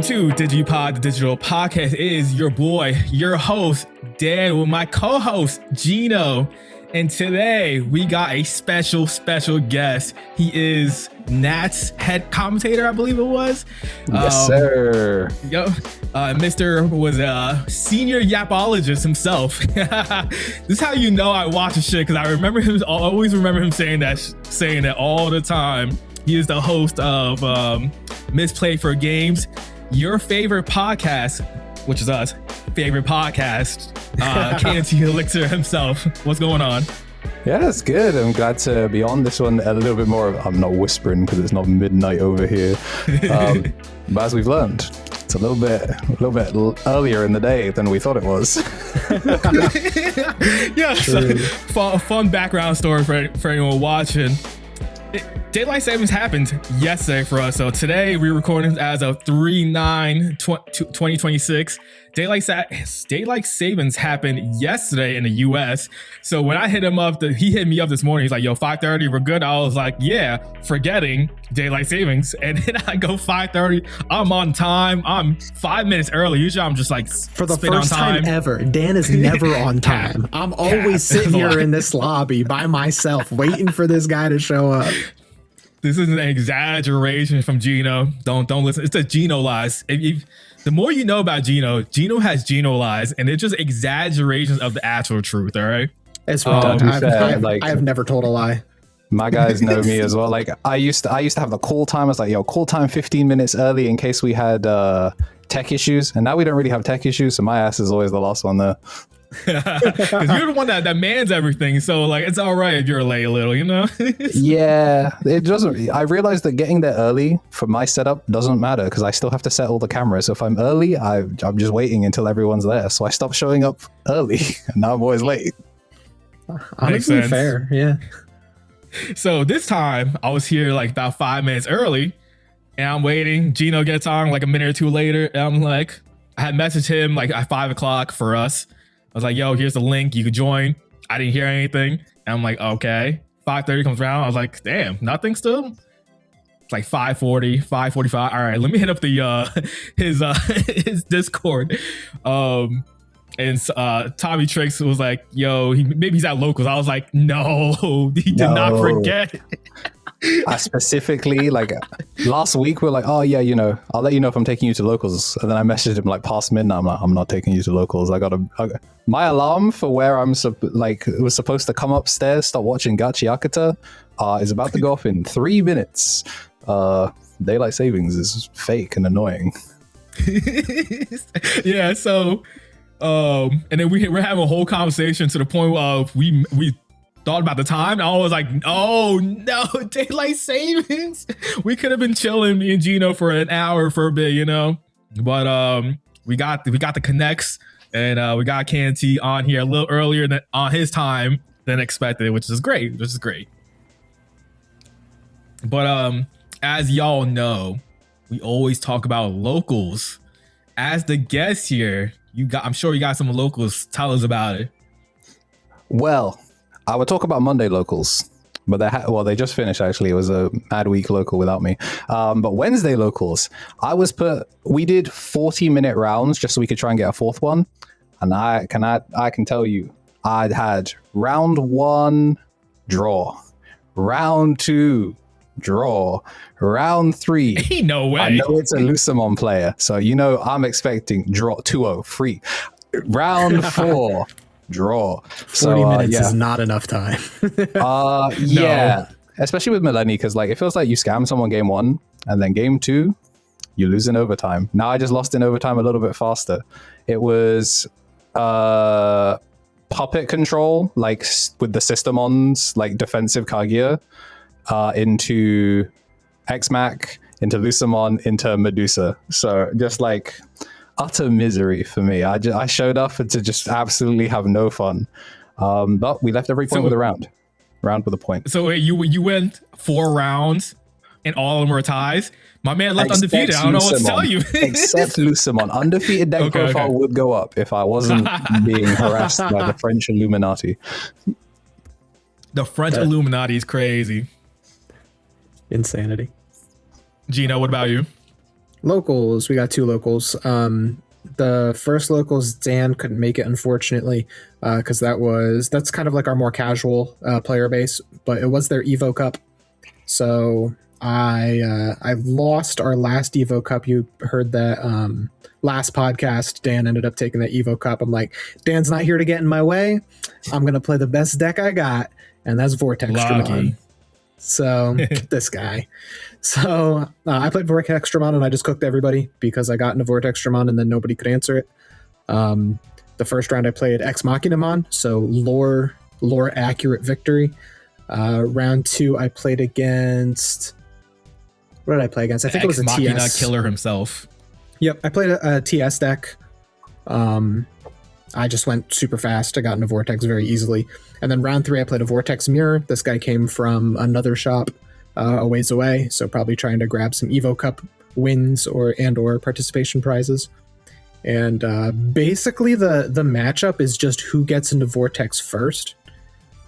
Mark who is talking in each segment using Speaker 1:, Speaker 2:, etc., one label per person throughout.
Speaker 1: to DigiPod, the digital podcast. It is your boy, your host, Dan, with my co-host, Gino. And today we got a special guest. He is Nat's head commentator, I believe it was.
Speaker 2: Yes, sir.
Speaker 1: Mr. was a senior yapologist himself. This is how you know I watch the shit, because I remember him, always remember him saying that all the time. He is the host of Misplay for Games, your favorite podcast, which is us, favorite podcast. KNT Elixir himself. What's going on?
Speaker 2: Yeah, it's good. I'm glad to be on this one. A little bit more. I'm not whispering because it's not midnight over here. But as we've learned, it's a little bit earlier in the day than we thought it was.
Speaker 1: Yeah, so, fun background story for anyone watching. Daylight savings happened yesterday for us. So today we're recording as of 3/9/2026. Daylight savings happened yesterday in the US. So when I hit him up, he hit me up this morning. He's like, yo, 5:30, we're good. I was like, yeah, forgetting daylight savings. And then I go 5:30. I'm on time. I'm 5 minutes early. Usually I'm just like,
Speaker 3: for the first time ever, Dan is never on time. I'm always sitting here in this lobby by myself, waiting for this guy to show up.
Speaker 1: This is an exaggeration from Gino. Don't listen. It's a Gino lies. The more you know about Gino has Gino lies, and it's just exaggerations of the actual truth. All right.
Speaker 3: It's wrong. I have never told a lie.
Speaker 2: My guys know me as well. Like I used to have the call time. I was like, yo, call time 15 minutes early in case we had tech issues. And now we don't really have tech issues, so my ass is always the last one there.
Speaker 1: Because you're the one that mans everything, so like it's all right if you're late a little, you know.
Speaker 2: Yeah, it doesn't. I realized that getting there early for my setup doesn't matter because I still have to set all the cameras. So if I'm early, I'm just waiting until everyone's there. So I stopped showing up early, and now I'm always late.
Speaker 3: Honestly, fair, yeah.
Speaker 1: So this time I was here like about 5 minutes early, and I'm waiting. Gino gets on like a minute or two later, and I'm like, I had messaged him like at 5 o'clock for us. I was like, yo, here's the link. You could join. I didn't hear anything. And I'm like, okay. 5:30 comes around. I was like, damn, nothing still? It's like 5:40, 5:45. All right, let me hit up the his Discord. And Tommy Tricks was like, yo, maybe he's at locals. I was like, no, he did not forget.
Speaker 2: I specifically, like last week, we're like, oh yeah, you know, I'll let you know if I'm taking you to locals. And then I messaged him like past midnight. I'm like, I'm not taking you to locals. My alarm for where I'm was supposed to come upstairs, start watching Gachi Akata, is about to go off in 3 minutes. Daylight savings is fake and annoying.
Speaker 1: Yeah. So, and then we're having a whole conversation to the point of we thought about the time. I was like, oh no, daylight savings. We could have been chilling, me and Gino, for an hour for a bit, you know. But we got the connects, and we got KNT on here a little earlier than on his time than expected, which is great. But as y'all know, we always talk about locals. As the guest here, I'm sure you got some locals. Tell us about it.
Speaker 2: Well, I would talk about Monday locals, but they just finished actually. It was a mad week local without me. But Wednesday locals, we did 40-minute rounds just so we could try and get a fourth one. And I can tell you, I had round 1 draw, round 2 draw, round 3.
Speaker 1: Ain't no way.
Speaker 2: I know it's a Lucemon player, so you know I'm expecting draw 2-0 free. Round 4. Draw.
Speaker 3: 40 minutes is not enough time.
Speaker 2: Yeah, especially with Millennium, because like it feels like you scam someone game 1 and then game 2 you lose in overtime. Now I just lost in overtime a little bit faster. It was puppet control, like with the Systemons, like defensive Kaguya, into X-Mac, into Lucemon, into Medusa. So just like utter misery for me. I showed up to just absolutely have no fun. But we left every point with a round with a point.
Speaker 1: So you went 4 rounds and all of them were ties. My man left undefeated. I don't know what to tell you.
Speaker 2: Except Lucemon. Undefeated deck profile would go up if I wasn't being harassed by the French Illuminati.
Speaker 1: The French Illuminati is crazy.
Speaker 3: Insanity.
Speaker 1: Gino, what about you?
Speaker 3: Locals, we got 2 locals. The first locals, Dan couldn't make it, unfortunately, because that's kind of like our more casual player base, but it was their Evo Cup. So I lost our last Evo Cup. You heard that last podcast. Dan ended up taking that Evo Cup. I'm like, Dan's not here to get in my way. I'm gonna play the best deck I got, and that's Vortex Dramon. So this guy. So I played Vortex Dramon and I just cooked everybody because I got into Vortex Dramon and then nobody could answer it. The first round I played Ex Machinamon, so lore accurate victory. Round 2 I played against. What did I play against? I think it was a TS
Speaker 1: killer himself.
Speaker 3: Yep, I played a TS deck. I just went super fast. I got into Vortex very easily. And then round 3, I played a Vortex Mirror. This guy came from another shop a ways away, so probably trying to grab some Evo Cup wins or participation prizes. And basically, the matchup is just who gets into Vortex first,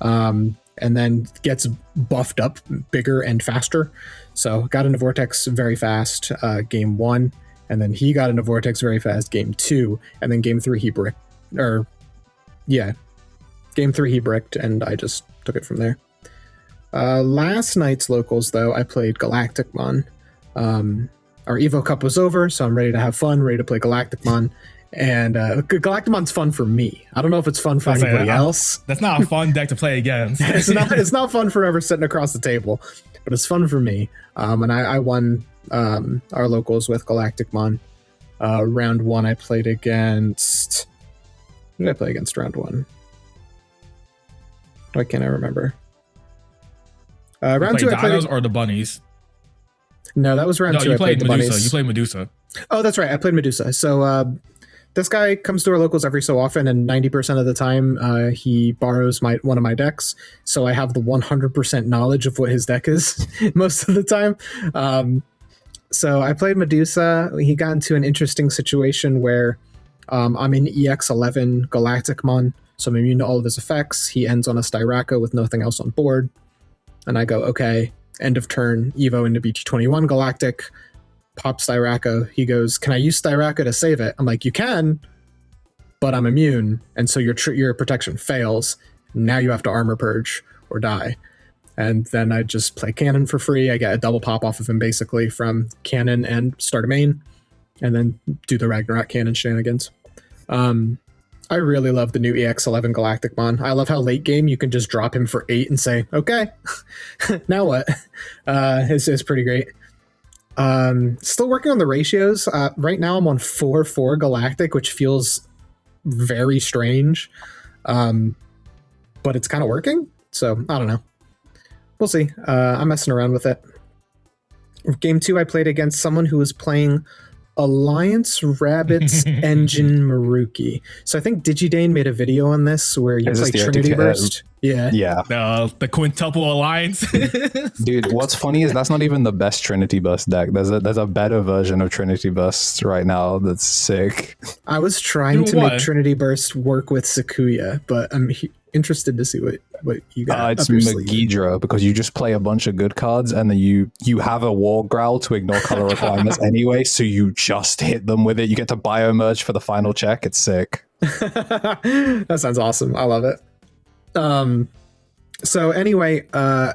Speaker 3: and then gets buffed up bigger and faster. So got into Vortex very fast game 1, and then he got into Vortex very fast game 2, and then game 3 he bricked. Game 3 he bricked, and I just took it from there. Last night's locals, though, I played Galacticmon. Our Evo Cup was over, so I'm ready to have fun, ready to play Galacticmon. And Galactimon's fun for me. I don't know if it's fun for anybody else.
Speaker 1: That's not a fun deck to play against.
Speaker 3: It's not fun for ever sitting across the table, but it's fun for me. And I won our locals with Galacticmon. Round 1, I played against... Who did I play against round 1? Why can't I remember? Round 2, I played...
Speaker 1: or the bunnies?
Speaker 3: No, that was round 2.
Speaker 1: You
Speaker 3: I
Speaker 1: played
Speaker 3: Medusa.
Speaker 1: Medusa. You played Medusa.
Speaker 3: Oh, that's right. I played Medusa. So this guy comes to our locals every so often, and 90% of the time he borrows one of my decks. So I have the 100% knowledge of what his deck is most of the time. So I played Medusa. He got into an interesting situation where I'm in EX11 Galacticmon, so I'm immune to all of his effects. He ends on a Styraka with nothing else on board. And I go, okay, end of turn, Evo into BT21 Galactic, pop Styraka. He goes, can I use Styraka to save it? I'm like, you can, but I'm immune. And so your protection fails. Now you have to armor purge or die. And then I just play Cannon for free. I get a double pop off of him basically from Cannon and start a main, and then do the Ragnarok Cannon shenanigans. I really love the new EX11 Galacticmon. I love how late game you can just drop him for 8 and say, okay, now what? It's pretty great. Still working on the ratios. Right now I'm on 4-4 Galactic, which feels very strange. But it's kind of working. So I don't know. We'll see. I'm messing around with it. Game 2, I played against someone who was playing Alliance Rabbit's Engine Maruki. So I think DigiDane made a video on this where you play Trinity Burst. Yeah.
Speaker 1: The quintuple alliance.
Speaker 2: Dude, what's funny is that's not even the best Trinity Burst deck. There's a better version of Trinity Burst right now that's sick.
Speaker 3: I was trying to make Trinity Burst work with Sakuya, but I'm interested to see what you got.
Speaker 2: It's Megidra, because you just play a bunch of good cards and then you have a War Growl to ignore color requirements anyway, so you just hit them with it. You get to Biomerge for the final check. It's sick.
Speaker 3: That sounds awesome. I love it. So anyway,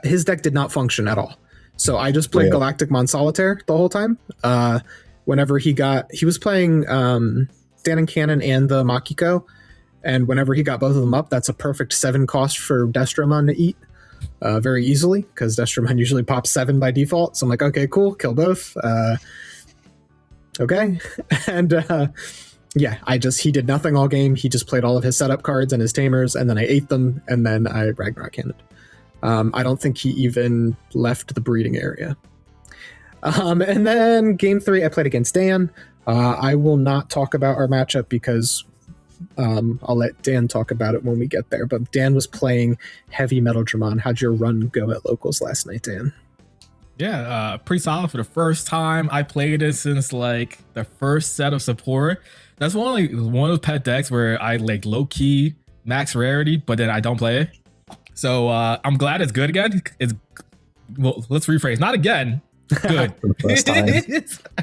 Speaker 3: his deck did not function at all. So I just played Galacticmon Solitaire the whole time. Whenever he was playing Dan and Cannon and the Makiko. And whenever he got both of them up, that's a perfect 7 cost for Destromon to eat very easily, because Destromon usually pops 7 by default. So I'm like, okay, cool, kill both. Okay. And he did nothing all game. He just played all of his setup cards and his tamers, and then I ate them, and then I Ragnarok Cannoned. I don't think he even left the breeding area. And then game 3, I played against Dan. I will not talk about our matchup because I'll let Dan talk about it when we get there. But Dan was playing Heavy Metal Dramon. How'd your run go at locals last night, Dan?
Speaker 1: Yeah, pretty solid for the first time. I played it since like the first set of support. That's one of those pet decks where I like low key max rarity, but then I don't play it. So I'm glad it's good again. Well, let's rephrase. Not again. Good.
Speaker 2: For the first time.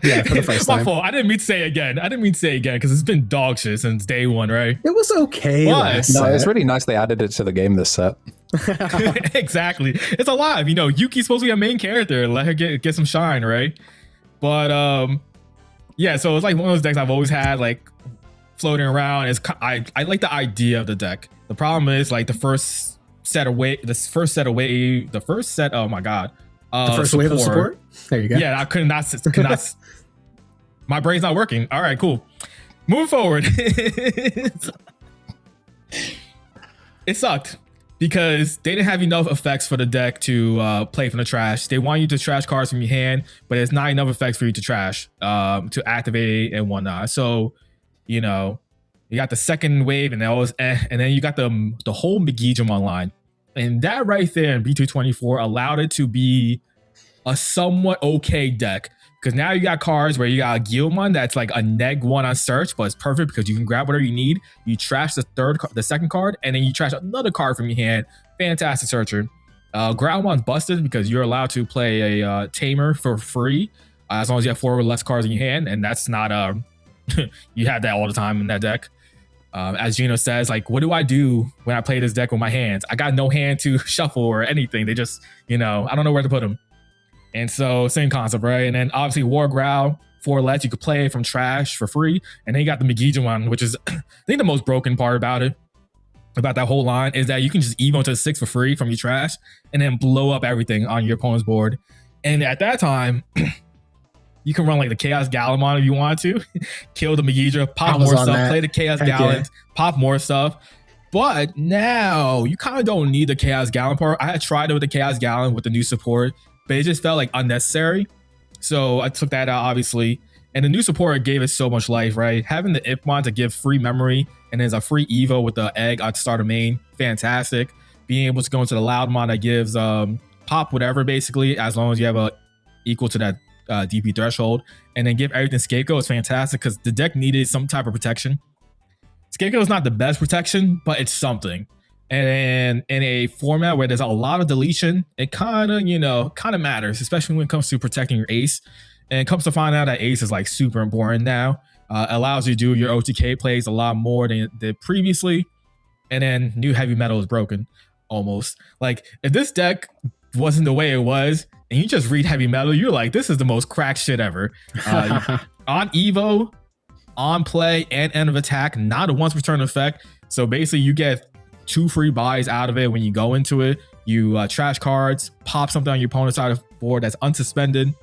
Speaker 3: Yeah, for the first
Speaker 1: My
Speaker 3: time.
Speaker 1: fault. I didn't mean to say again. Because it's been dog shit since day one, right?
Speaker 3: It was okay
Speaker 1: But-
Speaker 3: last
Speaker 2: No, it's
Speaker 3: set.
Speaker 2: really nice they added it to the game this set.
Speaker 1: Exactly. It's alive. You know, Yuki's supposed to be a main character. Let her get some shine, right? But yeah. So it's like one of those decks I've always had like floating around. I like the idea of the deck. The problem is like the first set. Oh my god.
Speaker 3: The first wave of support. There you go.
Speaker 1: Yeah, I could not. My brain's not working. All right, cool. Moving forward. It sucked because they didn't have enough effects for the deck to play from the trash. They want you to trash cards from your hand, but it's not enough effects for you to trash to activate and whatnot. So, you know, you got the second wave and that was and then you got the whole Digimon line. And that right there in B224 allowed it to be a somewhat okay deck. Because now you got cards where you got a Guilmon that's like a neg 1 on search, but it's perfect because you can grab whatever you need. You trash the second card, and then you trash another card from your hand. Fantastic searcher. Groundmon's busted because you're allowed to play a Tamer for free as long as you have 4 or less cards in your hand, and that's not you have that all the time in that deck. As Gino says, like, what do I do when I play this deck with my hands? I got no hand to shuffle or anything. They just, I don't know where to put them. And so same concept, right? And then obviously War Growl, 4 lets, you could play from trash for free. And then you got the Digimon, which is I think the most broken part about it, about that whole line, is that you can just evo to 6 for free from your trash and then blow up everything on your opponent's board. And at that time, you can run like the Chaos Galamon if you want to, kill the Megidra, pop more stuff, play the Chaos Gallant, pop more stuff. But now you kind of don't need the Chaos Gallant part. I had tried it with the Chaos Gallant with the new support, but it just felt like unnecessary. So I took that out, obviously. And the new support gave it so much life, right? Having the Ipmon to give free memory and there's a free Evo with the egg at start of main, fantastic. Being able to go into the Loudmon that gives pop whatever, basically, as long as you have a equal to that DP threshold. And then give everything Scapegoat is fantastic because the deck needed some type of protection. Scapegoat is not the best protection, but it's something. And in a format where there's a lot of deletion, it kind of matters, especially when it comes to protecting your ace. And it comes to find out that ace is like super important now. Allows you to do your OTK plays a lot more than previously. And then new heavy metal is broken almost. Like if this deck wasn't the way it was, and you just read heavy metal, you're like, this is the most crack shit ever. On Evo, on play, and end of attack, not a once per turn effect. So basically you get 2 free buys out of it when you go into it. You trash cards, pop something on your opponent's side of the board that's unsuspended.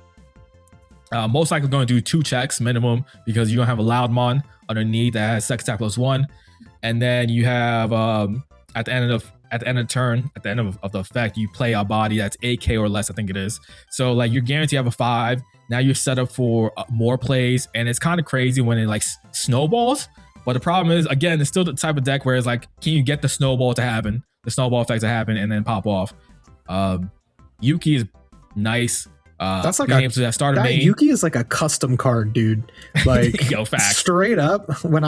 Speaker 1: Most likely going to do 2 checks minimum because you're going to have a Loudmon underneath that has Sex Attack +1. And then you have at the end of the turn, at the end of the effect, you play a body that's 8k or less, I think it is. So like you're guaranteed to have a 5. Now you're set up for more plays, and it's kind of crazy when it like snowballs. But the problem is, again, it's still the type of deck where it's like, can you get the snowball to happen, the snowball effect to happen, and then pop off? Yuki is nice.
Speaker 3: That's like
Speaker 1: being able to start a main.
Speaker 3: Yuki is like a custom card, dude. Like
Speaker 1: Yo, fact.
Speaker 3: Straight up, when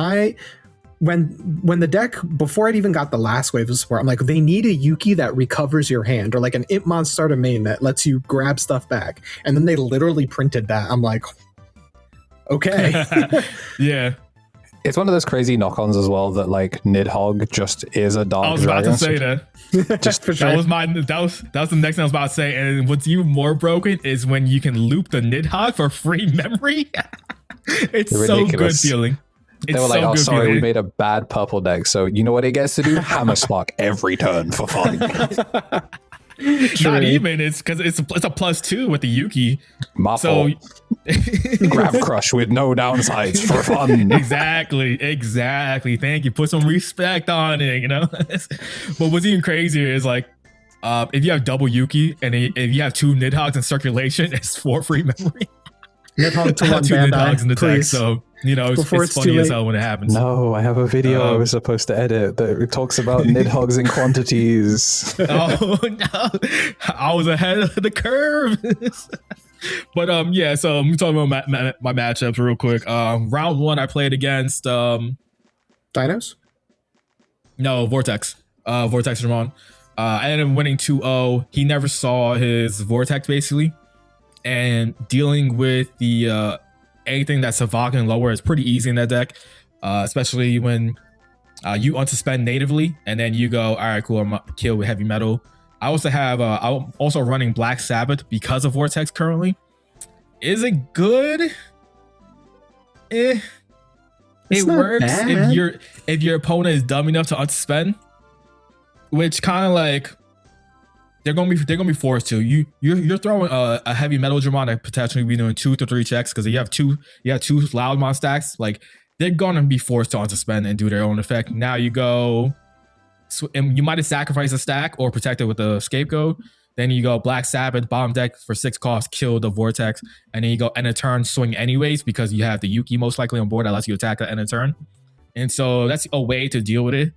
Speaker 3: the deck, before I'd even got the last wave of support, I'm like, they need a Yuki that recovers your hand, or like an Ipmon starter main that lets you grab stuff back. And then they literally printed that. I'm like, okay.
Speaker 1: Yeah.
Speaker 2: It's one of those crazy knock-ons as well that like Nidhogg just is a dark
Speaker 1: I was about
Speaker 2: dragon.
Speaker 1: to say that.
Speaker 3: Just for sure.
Speaker 1: That was the next thing I was about to say. And what's even more broken is when you can loop the Nidhogg for free memory. It's so good feeling.
Speaker 2: They were like, oh, sorry, we made a bad purple deck. So you know what it gets to do? Hammer Spark every turn for fun.
Speaker 1: Not even. It's because it's a +2 with the Yuki.
Speaker 2: My fault. Grab Crush with no downsides for fun.
Speaker 1: Exactly. Thank you. Put some respect on it, But what's even crazier is like, if you have double Yuki and if you have 2 Nidhoggs in circulation, it's 4 free memory.
Speaker 3: Nidhogg to
Speaker 1: I have
Speaker 3: 1
Speaker 1: 2
Speaker 3: Bandai,
Speaker 1: Nidhoggs in the deck,
Speaker 3: please.
Speaker 1: so it's funny as hell when it happens.
Speaker 2: No, I have a video I was supposed to edit that talks about Nidhoggs in quantities.
Speaker 1: Oh no, I was ahead of the curve. But yeah, so I'm talking about my matchups real quick. Round 1, I played against
Speaker 3: Dinos?
Speaker 1: No, Vortex. Vortex Digimon. I ended up winning 2-0. He never saw his Vortex basically. and dealing with the anything that's Savaga and lower is pretty easy in that deck, especially when you unsuspend natively and then you go, all right, cool, I'm up, kill with heavy metal. I also have I'm also running Black Sabbath because of Vortex currently. Is it good? It works bad. if your opponent is dumb enough to unsuspend, which kind of like they're gonna be forced to. You're throwing a heavy metal Digimon that potentially be doing 2 to 3 checks because you have two Loudmon stacks. Like they're gonna be forced to unsuspend and do their own effect. Now you go, and you might have sacrificed a stack or protect it with a scapegoat. Then you go Black Sabbath, bottom deck for 6 cost, kill the Vortex, and then you go end of turn swing anyways because you have the Yuki most likely on board that lets you attack at end of turn. And so that's a way to deal with it.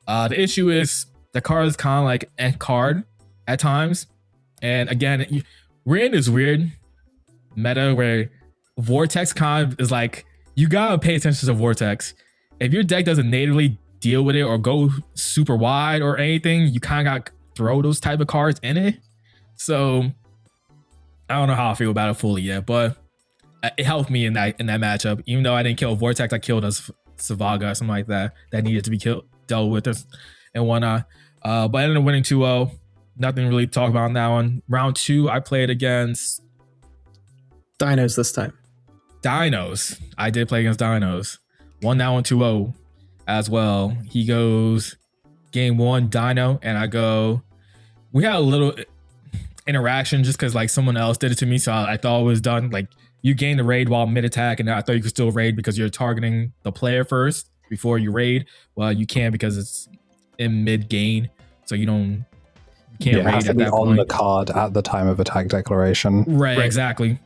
Speaker 1: The issue is the card is kind of like end card at times. And again, we're in this weird meta where Vortex kind of is like, you gotta pay attention to Vortex. If your deck doesn't natively deal with it or go super wide or anything, you kind of got to throw those type of cards in it. So I don't know how I feel about it fully yet, but it helped me in that matchup. Even though I didn't kill Vortex, I killed a Savaga or something like that needed to be dealt with us and whatnot. But I ended up winning 2-0. Nothing really to talk about on that one. Round 2, I played against
Speaker 3: Dinos this time.
Speaker 1: Dinos. I did play against Dinos. Won that one 2-0 as well. He goes game 1 Dino, and I go. We had a little interaction just because like someone else did it to me, so I thought it was done. Like you gain the raid while mid attack, and I thought you could still raid because you're targeting the player first before you raid. Well, you can't because it's in mid gain, so you can't raid at that point.
Speaker 2: On the card at the time of attack declaration.
Speaker 1: Right, exactly.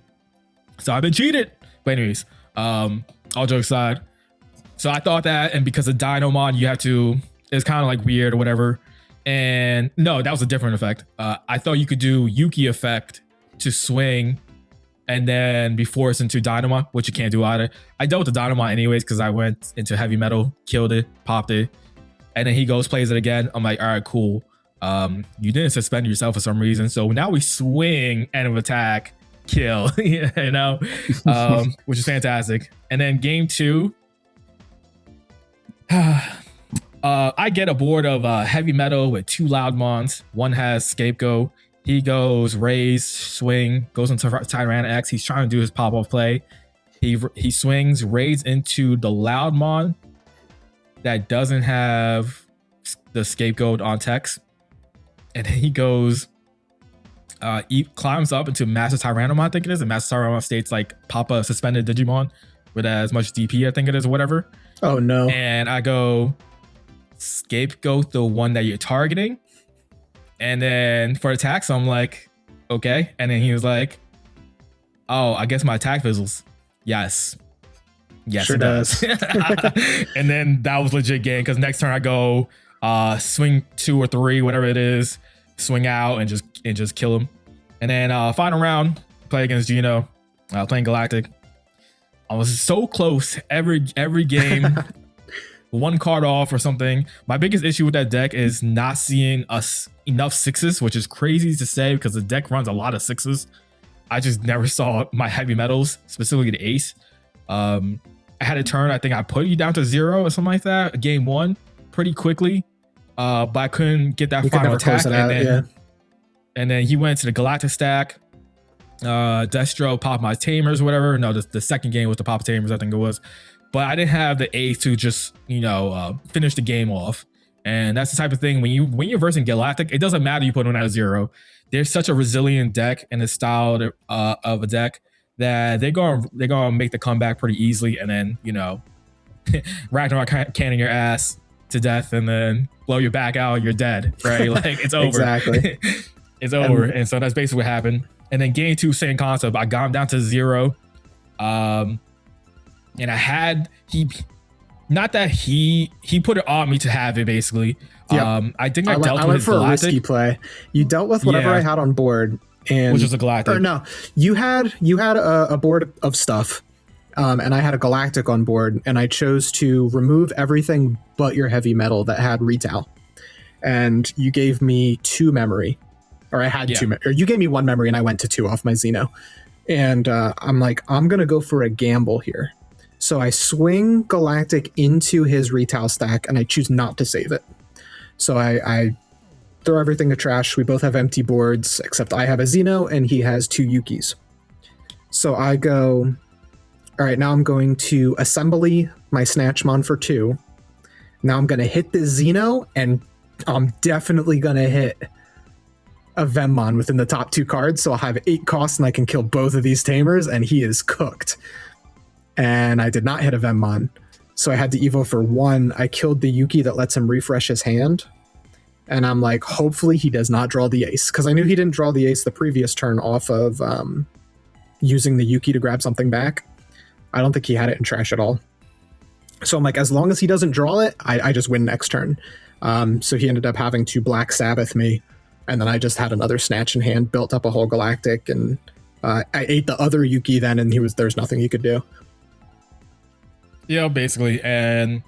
Speaker 1: So I've been cheated. But anyways, all jokes aside. So I thought that, and because of Dino mod, you have to, it's kind of like weird or whatever. And no, that was a different effect. I thought you could do Yuki effect to swing and then be forced into Dynamite, which you can't do either. I dealt with the Dynamite anyways because I went into heavy metal, killed it, popped it, and then he goes, plays it again. I'm like, all right, cool. You didn't suspend yourself for some reason. So now we swing, end of attack, kill, you know, which is fantastic. And then game 2, I get a board of heavy metal with 2 Loudmons. One has scapegoat. He goes raise, swing, goes into Tyrant X. He's trying to do his pop-off play. He swings, raise into the Loudmon that doesn't have the scapegoat on text. And then he goes, he climbs up into Master Tyrannomon, I think it is. And Master Tyrannomon states like Papa suspended Digimon with as much DP, I think it is, or whatever.
Speaker 3: Oh no.
Speaker 1: And I go scapegoat the one that you're targeting. And then for attacks, I'm like, okay. And then he was like, oh, I guess my attack fizzles. Yes,
Speaker 3: sure
Speaker 1: it does. And then that was legit game because next turn I go swing 2 or 3, whatever it is, swing out and just kill him. And then final round, play against Gino, playing Galactic. I was so close every game. One card off or something. My biggest issue with that deck is not seeing us enough 6s, which is crazy to say because the deck runs a lot of 6s. I just never saw my heavy metals, specifically the ace. I had a turn, I think I put you down to 0 or something like that, game 1, pretty quickly. But I couldn't get that final attack. And then he went to the Galactic stack. Destro popped my Tamers or whatever. No, the second game was the Pop Tamers, I think it was. But I didn't have the ace to just, finish the game off. And that's the type of thing when you're versing Galactic, it doesn't matter you put them at 0. They're such a resilient deck and the style of a deck that they're gonna make the comeback pretty easily. And then Ragnarok cannon your ass to death and then blow your back out. You're dead, right? Like it's over.
Speaker 3: Exactly.
Speaker 1: It's over. And so that's basically what happened. And then game 2, same concept. I got him down to 0. And I had not that he put it on me to have it basically. Yep. I think I dealt with his
Speaker 3: for Galactic. A risky play. You dealt with whatever I had on board, and
Speaker 1: which was a Galactic.
Speaker 3: Or no, you had a board of stuff, and I had a Galactic on board, and I chose to remove everything but your heavy metal that had retail, and you gave me 2 memory. or I had or you gave me 1 memory and I went to 2 off my Xeno. And I'm like, I'm going to go for a gamble here. So I swing Galactic into his retail stack and I choose not to save it. So I throw everything to trash. We both have empty boards, except I have a Xeno and he has 2 Yukis. So I go, all right, now I'm going to assembly my Snatchmon for 2. Now I'm going to hit the Xeno, and I'm definitely going to hit a Venmon within the top 2 cards. So I'll have 8 costs and I can kill both of these tamers, and he is cooked. And I did not hit a Venmon. So I had to Evo for 1. I killed the Yuki that lets him refresh his hand. And I'm like, hopefully he does not draw the ace. Because I knew he didn't draw the ace the previous turn off of using the Yuki to grab something back. I don't think he had it in trash at all. So I'm like, as long as he doesn't draw it, I just win next turn. So he ended up having to Black Sabbath me. And then I just had another Snatch in hand, built up a whole Galactic, and I ate the other Yuki then, and there's nothing he could do.
Speaker 1: Yeah, basically. And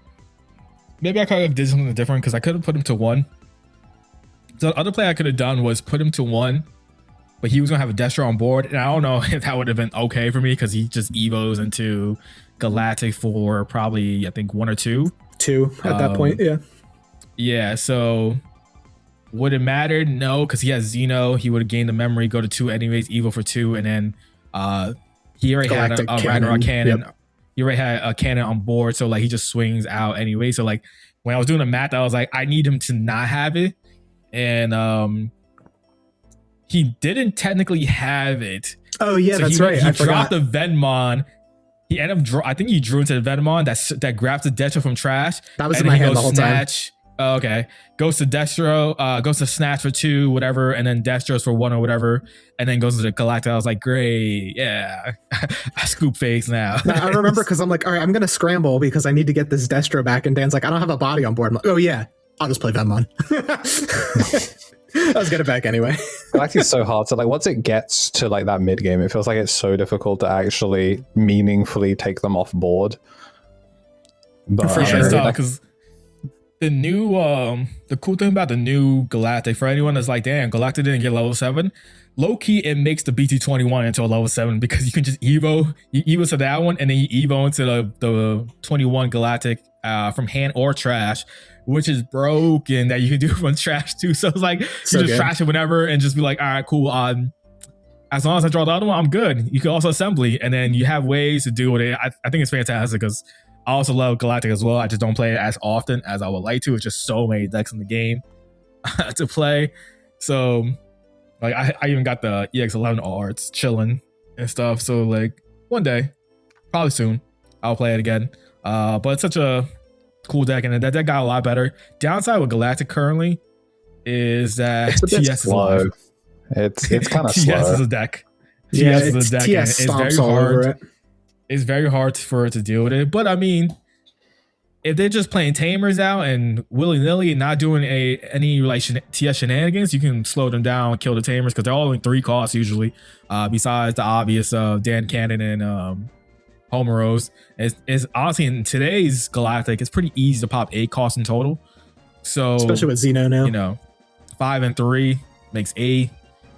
Speaker 1: maybe I could have did something different because I could have put him to 1. So the other play I could have done was put him to 1, but he was going to have a Destro on board. And I don't know if that would have been okay for me because he just Evos into Galactic for probably, I think, 1 or 2.
Speaker 3: 2 at that point, yeah.
Speaker 1: Yeah, so would it matter? No, because he has Xeno. He would have gained the memory, go to 2 anyways, Evo for 2. And then he already
Speaker 3: Galactic
Speaker 1: had a Ragnarok cannon. Yep. He already had a cannon on board. So like he just swings out anyway. So like when I was doing the math, I was like, I need him to not have it. And he didn't technically have it.
Speaker 3: Oh yeah, so that's right.
Speaker 1: He dropped the Venmon. He ended up I think he drew into the Venmon that grabs the Destro from trash.
Speaker 3: That was in my hand the whole time.
Speaker 1: Oh, okay. Goes to Destro, goes to Snatch for 2, whatever, and then Destro's for 1 or whatever, and then goes to the Galactic. I was like, great, yeah. I scoop face now.
Speaker 3: I remember because I'm like, all right, I'm gonna scramble because I need to get this Destro back, and Dan's like, I don't have a body on board. I'm like, oh yeah, I'll just play Venmon. I was get it back anyway.
Speaker 2: Galactic's so hard. So like once it gets to like that mid game, it feels like it's so difficult to actually meaningfully take them off board. But
Speaker 3: for sure,
Speaker 1: because the new the cool thing about the new Galactic, for anyone that's like, damn, Galactic didn't get level 7, low key it makes the BT21 into a level 7 because you can just you Evo to that one and then you Evo into the 21 Galactic from hand or trash, which is broken that you can do from trash too. So it's like so you just trash it whenever and just be like, all right, cool. As long as I draw the other one, I'm good. You can also assembly, and then you have ways to do it. I think it's fantastic because I also love Galactic as well. I just don't play it as often as I would like to. It's just so many decks in the game to play. So like I even got the EX11 arts chilling and stuff. So like one day, probably soon, I'll play it again. But it's such a cool deck, and that deck got a lot better. Downside with Galactic currently is that TS is low.
Speaker 2: It's kind of
Speaker 1: TS
Speaker 2: slow.
Speaker 1: is a deck.
Speaker 3: Yeah,
Speaker 1: TS is a deck.
Speaker 3: TS
Speaker 1: It's very
Speaker 3: all
Speaker 1: hard.
Speaker 3: over it.
Speaker 1: It's very hard for it to deal with it. But I mean, if they're just playing tamers out and willy-nilly and not doing any like TS shenanigans, you can slow them down, kill the tamers because they're all in 3 costs usually. Besides the obvious Dan Cannon and Homeros. It's honestly in today's Galactic, it's pretty easy to pop 8 costs in total. So
Speaker 3: especially with Xeno now,
Speaker 1: you know, 5 and 3 makes 8.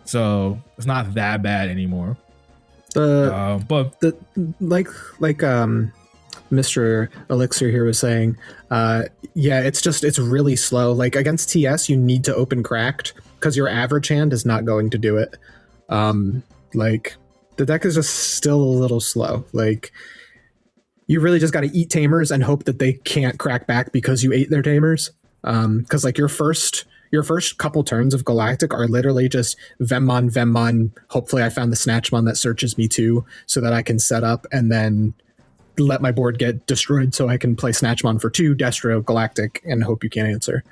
Speaker 1: So it's not that bad anymore. But Mr. Elixir here was saying, yeah, it's really slow. Like against TS, you need to open cracked because your average hand is not going to do it. Like the deck is just still a little slow. Like you really just got to eat tamers and hope that they can't crack back because you ate their tamers. Because like your first couple turns of Galactic are literally just Venmon. Hopefully I found the Snatchmon that searches me too, so that I can set up and then let my board get destroyed so I can play Snatchmon for 2, Destro, Galactic, and hope you can't answer.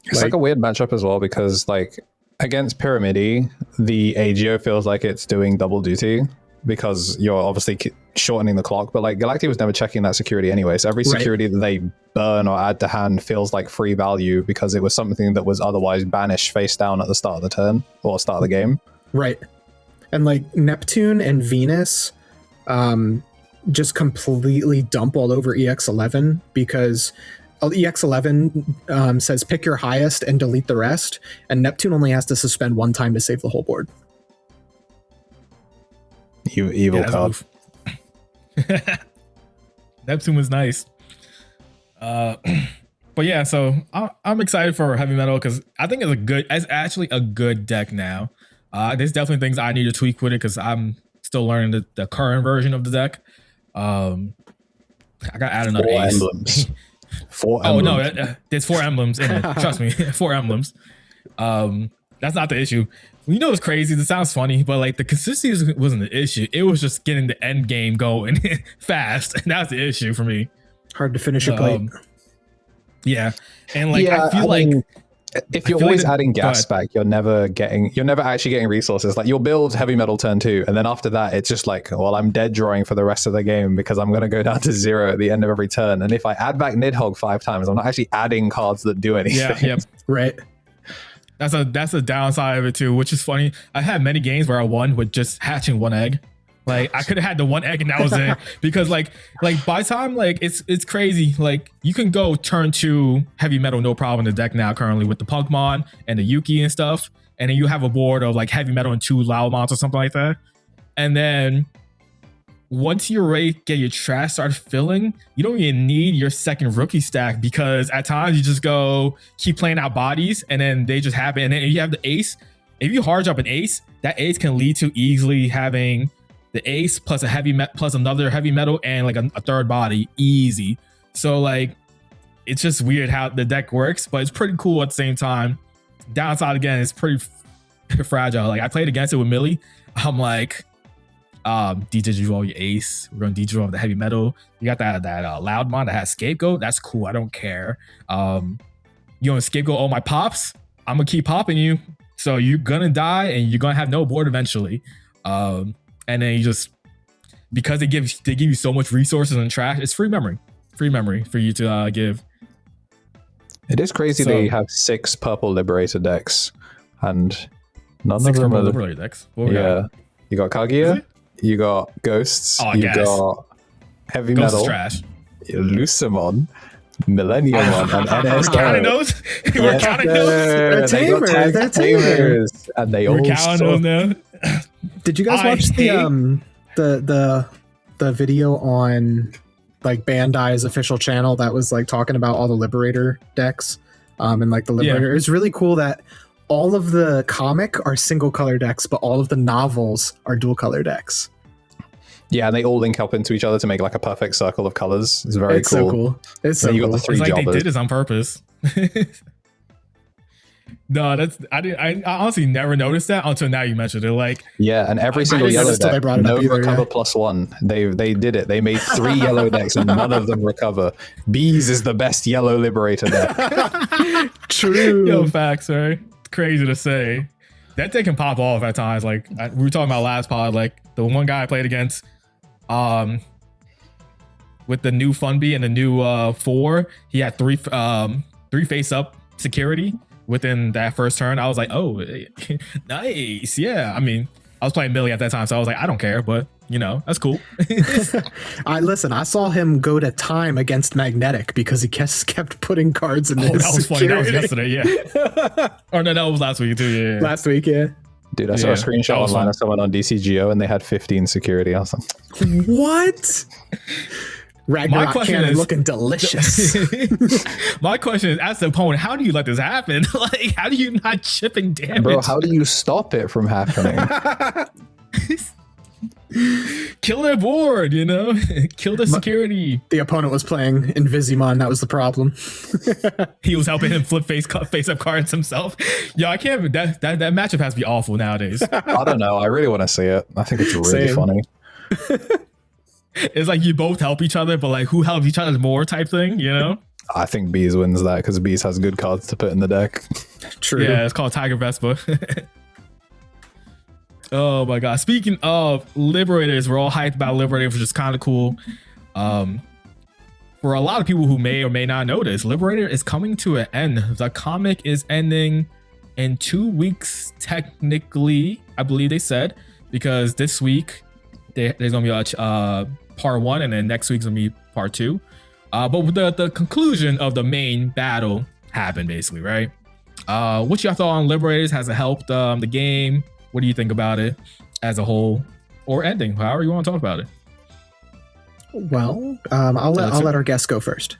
Speaker 2: It's like a weird matchup as well because like against Pyramidi, the AGO feels like it's doing double duty because you're obviously shortening the clock, but like Galactic was never checking that security anyway. So every security that they burn or add to hand feels like free value because it was something that was otherwise banished face down at the start of the turn or start of the game.
Speaker 3: Right. And like Neptune and Venus just completely dump all over EX11 because EX11 says pick your highest and delete the rest, and Neptune only has to suspend one time to save the whole board.
Speaker 2: Evil card.
Speaker 1: Neptune was nice. But yeah, so I'm excited for heavy metal because I think it's actually a good deck now. There's definitely things I need to tweak with it because I'm still learning the current version of the deck. I gotta add another ace.
Speaker 2: Emblems. 4 emblems.
Speaker 1: Oh no, there's 4 emblems in it. Trust me, 4 emblems. That's not the issue. You know what's crazy? This sounds funny, but like the consistency wasn't the issue. It was just getting the end game going fast, and that's the issue for me.
Speaker 3: Hard to finish a plate.
Speaker 1: Yeah, and like I feel like
Speaker 2: if you're always adding gas back, you're never actually getting resources. Like you'll build heavy metal turn 2, and then after that, it's just like, well, I'm dead drawing for the rest of the game because I'm gonna go down to 0 at the end of every turn. And if I add back Nidhogg 5 times, I'm not actually adding cards that do anything.
Speaker 1: Yeah, yep.
Speaker 3: Right.
Speaker 1: That's a downside of it too, which is funny. I had many games where I won with just hatching 1 egg. Like I could have had the 1 egg and that was it. Because like by the time like it's crazy. Like you can go turn 2 heavy metal no problem in the deck now currently with the Pokemon and the Yuki and stuff. And then you have a board of like heavy metal and 2 Loudmons or something like that. And then once you're ready to get your trash started filling, you don't even need your second rookie stack because at times you just go keep playing out bodies and then they just happen. And then you have the ace. If you hard drop an ace, that ace can lead to easily having the ace plus plus another heavy metal and like a third body easy. So like it's just weird how the deck works, but it's pretty cool at the same time. Downside again, it's pretty fragile. Like I played against it with Millie. I'm like, de-digivolve your ace. We're gonna de-digivolve the heavy metal. You got that Loudmon that has scapegoat. That's cool. I don't care. You know, scapegoat all my pops. I'm gonna keep popping you. So you're gonna die and you're gonna have no board eventually. And then you just because they give you so much resources and trash. It's free memory for you to give.
Speaker 2: It is crazy they have 6 purple Liberator decks, and none of them are
Speaker 1: Liberator decks.
Speaker 2: Yeah, you got Kaguya. You got Ghosts, got Heavy
Speaker 1: Ghost
Speaker 2: Metal,
Speaker 1: trash.
Speaker 2: Lucimon, Millenniumon, and NS.
Speaker 1: We're counting those? We're counting those?
Speaker 3: They're tamers.
Speaker 2: And they all
Speaker 1: counting them now.
Speaker 3: Did you guys watch the video on like Bandai's official channel that was like talking about all the Liberator decks? And like the Liberator. Yeah. It's really cool that all of the comic are single color decks, but all of the novels are dual color decks.
Speaker 2: Yeah, and they all link up into each other to make like a perfect circle of colors. It's very cool.
Speaker 3: So cool. It's so
Speaker 2: you
Speaker 3: cool.
Speaker 2: got the 3
Speaker 1: it's like
Speaker 2: jobbers.
Speaker 1: They did this on purpose. No, I honestly never noticed that until now you mentioned it. Like,
Speaker 2: yeah, and every single yellow deck, no recover +1. They did it. They made 3 yellow decks and none of them recover. Bees is the best yellow Liberator deck.
Speaker 3: True.
Speaker 1: Yo, facts, right? Crazy to say. That deck can pop off at times. Like we were talking about last pod, like the one guy I played against, with the new Funby and the new 4, he had 3 face up security within that first turn. I was like, oh, nice. Yeah. I mean, I was playing Millie at that time, so I was like, I don't care, but you know, that's cool.
Speaker 3: I saw him go to time against Magnetic because he kept putting cards in his
Speaker 1: that was
Speaker 3: security.
Speaker 1: funny. That was yesterday, yeah. Or no, that was last week too, yeah.
Speaker 3: Last week, yeah.
Speaker 2: Dude, I saw a screenshot online of someone on DCGO and they had 15 security. I was like,
Speaker 3: what? Ragnarok cannon looking delicious.
Speaker 1: My question is, as the opponent, how do you let this happen? Like, how do you not chipping damage?
Speaker 2: Bro, how do you stop it from happening?
Speaker 1: Kill their board, you know? Kill the security.
Speaker 3: The opponent was playing Invisimon. That was the problem.
Speaker 1: He was helping him flip face up cards himself. Yo, I can't. That matchup has to be awful nowadays.
Speaker 2: I don't know. I really want to see it. I think it's really funny.
Speaker 1: It's like you both help each other, but like who helps each other more type thing, you know?
Speaker 2: I think Bees wins that because Bees has good cards to put in the deck.
Speaker 3: True.
Speaker 1: Yeah, it's called Tiger Vespa. Oh my god. Speaking of Liberators, we're all hyped about Liberators, which is kind of cool. For a lot of people who may or may not know this, Liberator is coming to an end. The comic is ending in 2 weeks, technically, I believe they said, because this week there's gonna be a part 1 and then next week's gonna be part 2. But the conclusion of the main battle happened basically, right? What's your thought on Liberators? Has it helped the game? What do you think about it as a whole, or ending? However you want to talk about it.
Speaker 3: Well, I'll let our guest go first.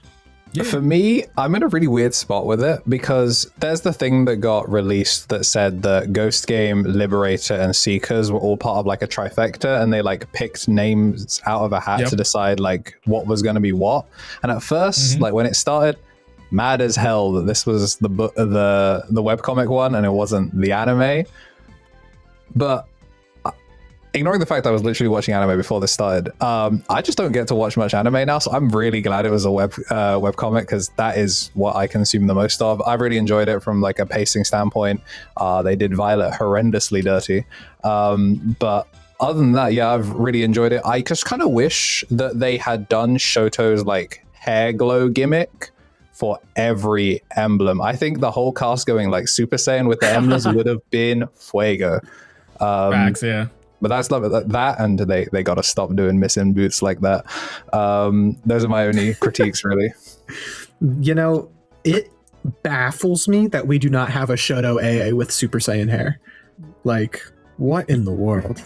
Speaker 2: Yeah. For me, I'm in a really weird spot with it because there's the thing that got released that said that Ghost Game, Liberator, and Seekers were all part of like a trifecta, and they like picked names out of a hat to decide like what was going to be what. And at first, like when it started, mad as hell that this was the webcomic one and it wasn't the anime. But ignoring the fact I was literally watching anime before this started, I just don't get to watch much anime now, so I'm really glad it was a webcomic because that is what I consume the most of. I've really enjoyed it from like a pacing standpoint. They did Violet horrendously dirty. But other than that, yeah, I've really enjoyed it. I just kind of wish that they had done Shoto's like hair glow gimmick for every emblem. I think the whole cast going like Super Saiyan with the emblems would have been fuego.
Speaker 1: Facts, yeah.
Speaker 2: But that's that, and they got to stop doing missing boots like that. Those are my only critiques, really.
Speaker 3: You know, it baffles me that we do not have a Shoto AA with Super Saiyan hair. Like, what in the world?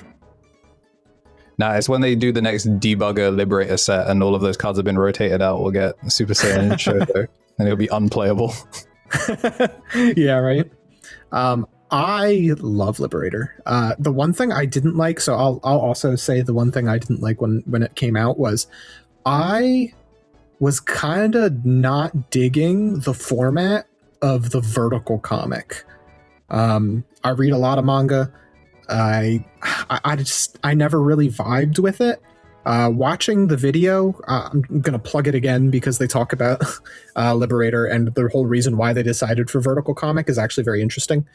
Speaker 2: Nah, it's when they do the next Debugger Liberator set and all of those cards have been rotated out, we'll get Super Saiyan Shoto, and it'll be unplayable.
Speaker 3: Yeah, right. I love Liberator. The one thing I didn't like, so I'll also say the one thing I didn't like when it came out was I was kind of not digging the format of the vertical comic. I read a lot of manga. I never really vibed with it. Watching the video, I'm gonna plug it again because they talk about Liberator, and the whole reason why they decided for vertical comic is actually very interesting.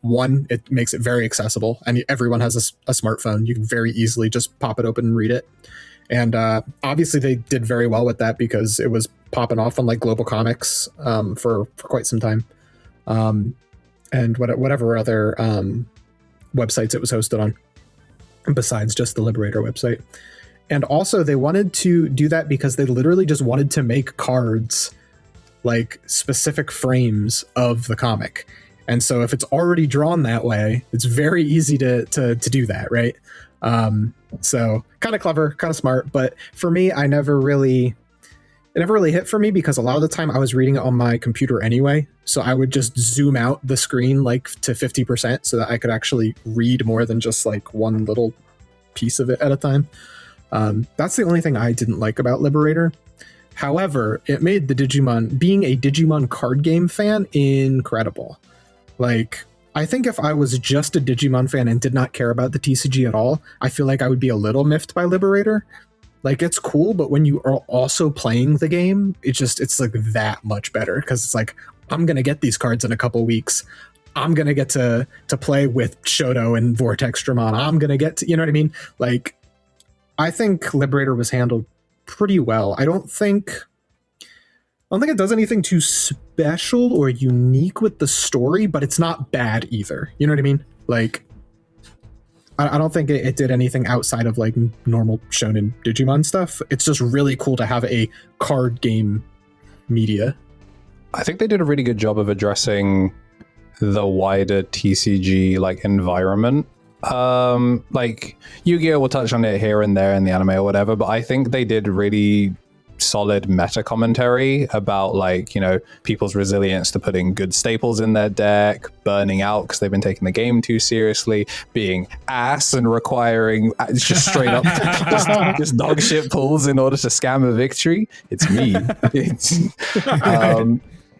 Speaker 3: One, it makes it very accessible, and everyone has a smartphone. You can very easily just pop it open and read it. And obviously they did very well with that because it was popping off on like Global Comics for quite some time, and whatever other websites it was hosted on besides just the Liberator website. And also they wanted to do that because they literally just wanted to make cards like specific frames of the comic. And so if it's already drawn that way, it's very easy to do that, right? So kind of clever, kind of smart. But for me, it never really hit for me because a lot of the time I was reading it on my computer anyway. So I would just zoom out the screen like to 50% so that I could actually read more than just like one little piece of it at a time. That's the only thing I didn't like about Liberator. However, it made being a Digimon card game fan incredible. Like, I think if I was just a Digimon fan and did not care about the TCG at all, I feel like I would be a little miffed by Liberator. Like, it's cool, but when you are also playing the game, it's like that much better because it's like, I'm going to get these cards in a couple weeks. I'm going to get to play with Shoto and Vortex Dramon. I'm going to get to, you know what I mean? Like, I think Liberator was handled pretty well. I don't think it does anything too special or unique with the story, but it's not bad either. You know what I mean? Like, I don't think it did anything outside of like normal shonen Digimon stuff. It's just really cool to have a card game media.
Speaker 2: I think they did a really good job of addressing the wider TCG like environment. Like Yu-Gi-Oh! Will touch on it here and there in the anime or whatever, but I think they did really solid meta commentary about like, you know, people's resilience to putting good staples in their deck, burning out because they've been taking the game too seriously, being ass and requiring just straight up just dog shit pulls in order to scam a victory. It's me.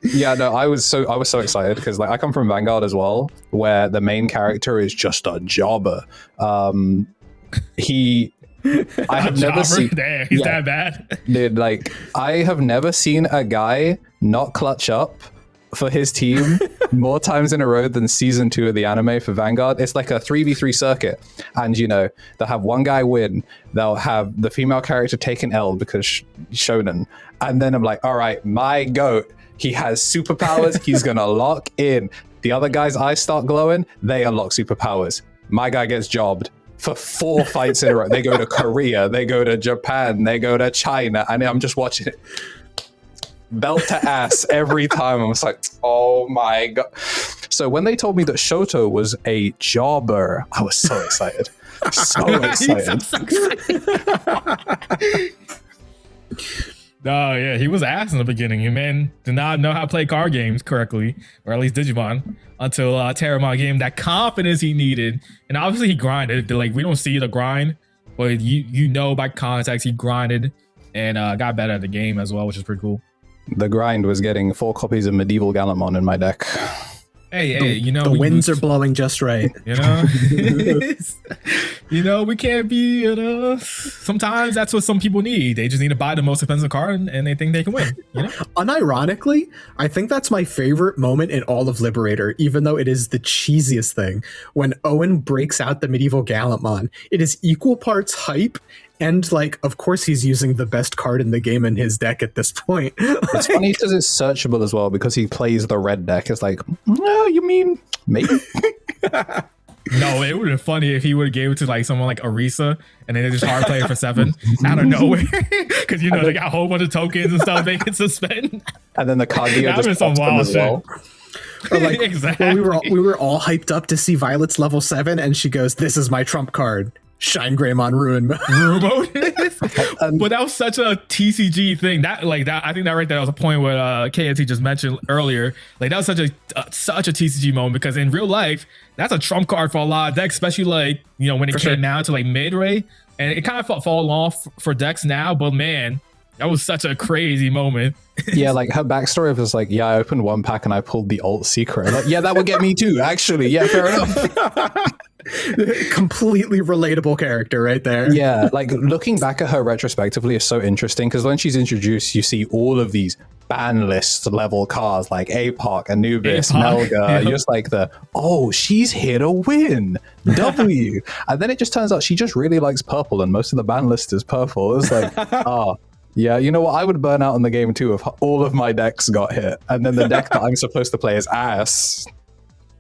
Speaker 2: Yeah, no, I was so excited because like I come from Vanguard as well, where the main character is just a jobber. I have never seen.
Speaker 1: Damn, he's that bad,
Speaker 2: dude. Like I have never seen a guy not clutch up for his team more times in a row than season 2 of the anime for Vanguard. It's like a 3v3 circuit, and you know they'll have one guy win, they'll have the female character take an L because shonen, and then I'm like, all right, my goat. He has superpowers. He's going to lock in. The other guys' eyes start glowing. They unlock superpowers. My guy gets jobbed for 4 fights in a row. They go to Korea. They go to Japan. They go to China. And I'm just watching it. belt to ass every time. I was like, oh my god. So when they told me that Shoto was a jobber, I was so excited. So excited.
Speaker 1: No, yeah, he was ass in the beginning. He man did not know how to play card games correctly, or at least Digimon, until Terramon gave him that confidence he needed. And obviously he grinded. Like, we don't see the grind, but you know by context he grinded and got better at the game as well, which is pretty cool.
Speaker 2: The grind was getting 4 copies of Medieval Gallantmon in my deck.
Speaker 1: Hey, you know,
Speaker 3: the winds are blowing just right.
Speaker 1: You know, you know, we can't be. Sometimes that's what some people need. They just need to buy the most expensive card, and they think they can win. You know?
Speaker 3: Unironically, I think that's my favorite moment in all of Liberator, even though it is the cheesiest thing. When Owen breaks out the Medieval Gallantmon, it is equal parts hype. And, like, of course he's using the best card in the game in his deck at this point.
Speaker 2: It's funny because it's searchable as well, because he plays the red deck. It's like, no, you mean maybe?
Speaker 1: No, it would have been funny if he would have gave it to like someone like Arisa, and then they just hard play it for 7 out of nowhere, because you know they got a whole bunch of tokens and stuff they can suspend.
Speaker 2: And then the Kaguya just
Speaker 1: some wild shit.
Speaker 2: well.
Speaker 3: Or like,
Speaker 1: Exactly.
Speaker 3: we were all hyped up to see Violet's level 7, and she goes, "This is my trump card, Shine Greymon Ruin Mode."
Speaker 1: But that was such a TCG thing. That I think that right there was a point what KNT just mentioned earlier. Like, that was such a TCG moment, because in real life that's a trump card for a lot of decks, especially like, you know, when it came out to like mid-ray, and it kind of fall off for decks now. But man, that was such a crazy moment.
Speaker 2: Yeah, like her backstory was like, yeah, I opened one pack and I pulled the alt secret. Like, yeah, that would get me too, actually. Yeah, fair enough.
Speaker 3: Completely relatable character right there.
Speaker 2: Yeah, like looking back at her retrospectively is so interesting, because when she's introduced, you see all of these ban list level cards like APOC, Anubis, Melga.
Speaker 1: Yeah.
Speaker 2: You're just like she's here to win. W. And then it just turns out she just really likes purple, and most of the ban list is purple. It's like, yeah, you know what? I would burn out in the game too if all of my decks got hit, and then the deck that I'm supposed to play is ass.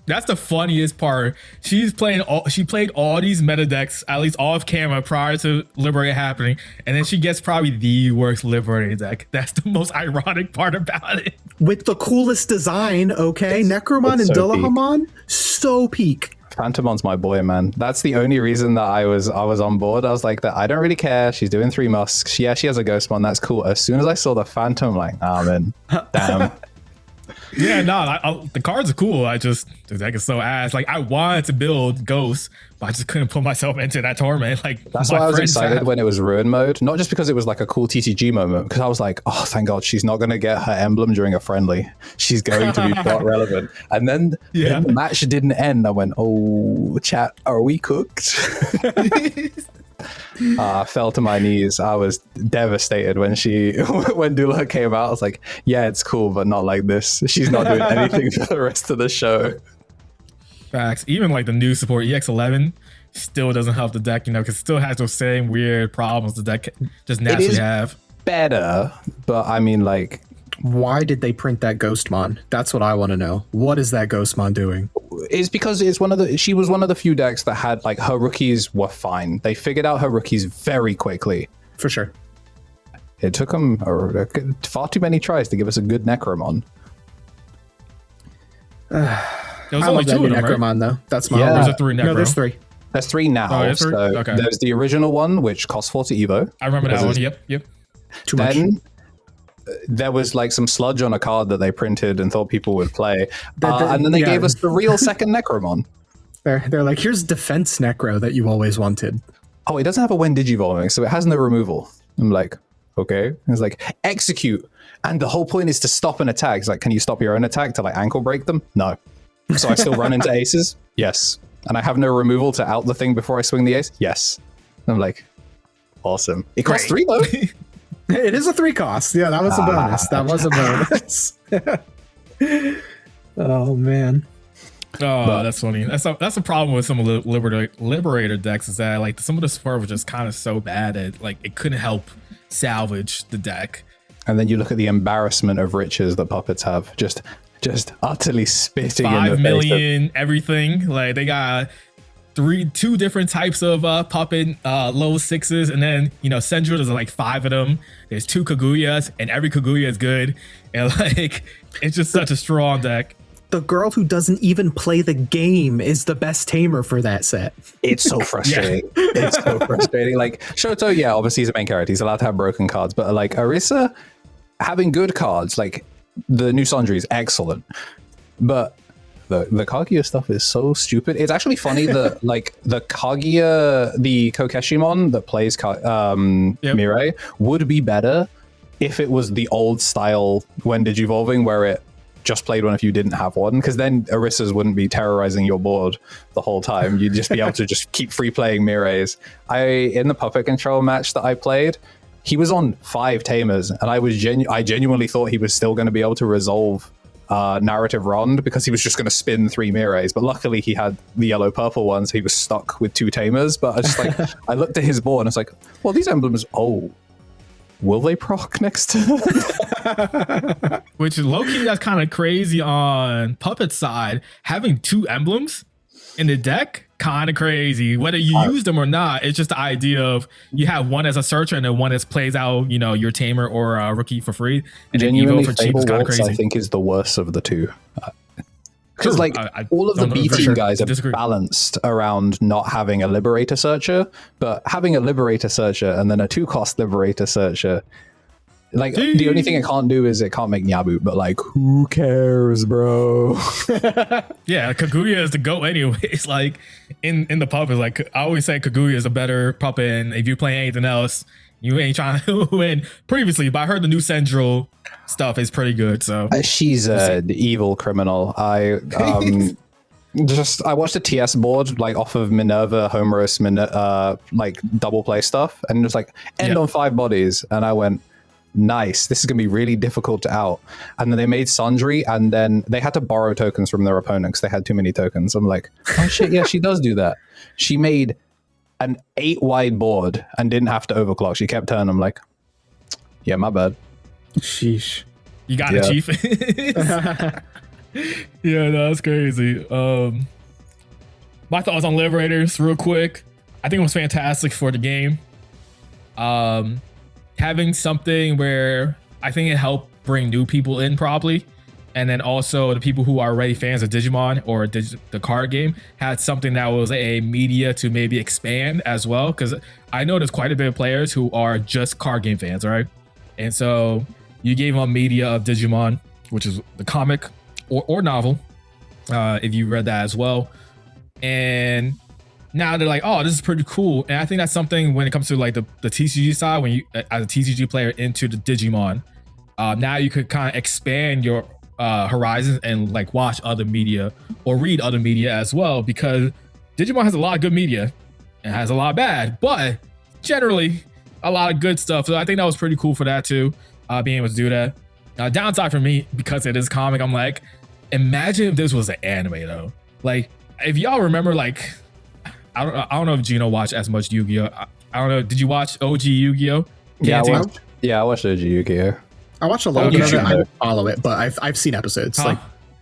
Speaker 1: That's the funniest part. She played all these meta decks, at least off camera, prior to Liberator happening, and then she gets probably the worst Liberator deck. That's the most ironic part about it.
Speaker 3: With the coolest design, okay? Necromon and
Speaker 2: so
Speaker 3: Dillahamon, so peak.
Speaker 2: Phantomon's my boy, man. That's the only reason that I was on board. I was like, that I don't really care. She's doing 3 musks. Yeah, she has a Ghostmon. That's cool. As soon as I saw the Phantom, I'm like, man, damn.
Speaker 1: Yeah, no, the cards are cool. The deck is so ass. Like, I wanted to build Ghosts, but I just couldn't put myself into that torment. Like,
Speaker 2: that's why I was excited when it was Ruin Mode. Not just because it was like a cool TCG moment, because I was like, oh, thank God, she's not going to get her emblem during a friendly. She's going to be not relevant. And then, then the match didn't end. I went, oh, chat, are we cooked? I fell to my knees. I was devastated when Dula came out. I was like, yeah, it's cool, but not like this. She's not doing anything for the rest of the show.
Speaker 1: Facts. Even like the new support EX11 still doesn't help the deck, you know, because it still has those same weird problems the deck just naturally have.
Speaker 2: Better, but I mean, like,
Speaker 3: why did they print that Ghostmon? That's what I want to know. What is that Ghostmon doing?
Speaker 2: It's because she was one of the few decks that had, like, her rookies were fine. They figured out her rookies very quickly.
Speaker 3: For sure.
Speaker 2: It took them far too many tries to give us a good Necromon.
Speaker 1: There was
Speaker 3: I
Speaker 1: only
Speaker 3: love that
Speaker 1: 2
Speaker 3: new
Speaker 1: of them,
Speaker 3: Necromon,
Speaker 1: right?
Speaker 3: though. That's my
Speaker 2: Yeah.
Speaker 1: There's a 3 Necro.
Speaker 3: No, there's 3.
Speaker 2: There's 3 now.
Speaker 1: Oh, there's 3?
Speaker 2: So
Speaker 1: Okay.
Speaker 2: there's the original one, which costs 40 Evo.
Speaker 1: I remember that one. Yep.
Speaker 3: Too much.
Speaker 2: Then there was like some sludge on a card that they printed and thought people would play. And then they gave us the real second Necromon.
Speaker 3: They're like, here's Defense Necro that you always wanted.
Speaker 2: Oh, it doesn't have a when digivolving, so it has no removal. I'm like, okay. And it's like, execute. And the whole point is to stop an attack. It's like, can you stop your own attack to like ankle break them? No. So I still run into aces? Yes. And I have no removal to out the thing before I swing the ace? Yes. And I'm like, awesome. It costs 3 though.
Speaker 3: It is a 3 cost. Yeah, that was a bonus. That was a bonus. Oh, man.
Speaker 1: Oh, that's funny. That's a problem with some of the Liberator decks, is that like some of the support was just kind of so bad that like it couldn't help salvage the deck.
Speaker 2: And then you look at the embarrassment of riches that puppets have, just utterly spitting in
Speaker 1: 5
Speaker 2: the
Speaker 1: million everything. Like, they got two different types of puppet low sixes, and then Sendro, there's like 5 of them. There's 2 Kaguyas, and every Kaguya is good, and like it's just such a strong deck.
Speaker 3: The girl who doesn't even play the game is the best tamer for that set.
Speaker 2: It's so frustrating. It's so frustrating. Like Shoto, yeah, obviously he's a main character. He's allowed to have broken cards, but like Orisa having good cards, like the new Sundry is excellent, but the Kaguya stuff is so stupid. It's actually funny that like the Kaguya, the Kokeshimon that plays Mirai would be better if it was the old style when Digivolving, where it just played one if you didn't have one, because then Orisas wouldn't be terrorizing your board the whole time. You'd just be able to just keep free playing Mirays. In the puppet control match that I played, he was on 5 tamers, and I genuinely thought he was still going to be able to resolve narrative Rond, because he was just going to spin 3 Mirays, but luckily he had the yellow purple one, so he was stuck with 2 tamers. But I just like I looked at his board and I was like, well, these emblems, will they proc next turn?
Speaker 1: Which low-key, that's kind of crazy on puppet side. Having 2 emblems in the deck, kind of crazy. Whether you use them or not, it's just the idea of you have one as a searcher and then one that plays out, your tamer or rookie for free, and then Evo for cheap is kind of crazy.
Speaker 2: I think is the worst of the 2. Because like all of the B team guys are balanced around not having a Liberator Searcher, but having a Liberator Searcher and then a 2-cost Liberator Searcher, like the only thing it can't do is it can't make Nyabu, but like who cares, bro?
Speaker 1: Yeah, Kaguya is the GOAT anyways. Like in the puppet, like I always say Kaguya is a better puppet, and if you play anything else, you ain't trying to win. Previously, but I heard the new Central stuff is pretty good. So
Speaker 2: she's the evil criminal. I watched a TS board like off of Minerva Homeros like double play stuff, and it was like end on 5 bodies, and I went, nice, this is gonna be really difficult to out. And then they made Sundry, and then they had to borrow tokens from their opponent because they had too many tokens. I'm like, oh shit, yeah, she does do that. She made an 8 wide board and didn't have to overclock. She kept turning. I'm like, yeah, my bad.
Speaker 3: Sheesh.
Speaker 1: You got it, Chief. Yeah, no, that's crazy. My thoughts on Liberators real quick. I think it was fantastic for the game. Having something where I think it helped bring new people in probably. And then also the people who are already fans of Digimon or the card game had something that was a media to maybe expand as well. Because I know there's quite a bit of players who are just card game fans, right? And so you gave them media of Digimon, which is the comic or novel, if you read that as well. And now they're like, oh, this is pretty cool. And I think that's something when it comes to like the TCG side, when you as a TCG player into the Digimon, now you could kind of expand your horizons and like watch other media or read other media as well, because Digimon has a lot of good media and has a lot of bad, but generally a lot of good stuff. So I think that was pretty cool for that too, being able to do that. Downside for me, because it is comic, I'm like, imagine if this was an anime though. Like if y'all remember, like I don't know if Gino watched as much Yu-Gi-Oh. I don't know. Did you watch OG Yu-Gi-Oh?
Speaker 2: Yeah, I watched OG Yu-Gi-Oh.
Speaker 3: I watched a little bit of it. I don't follow it, but I've seen episodes. Like,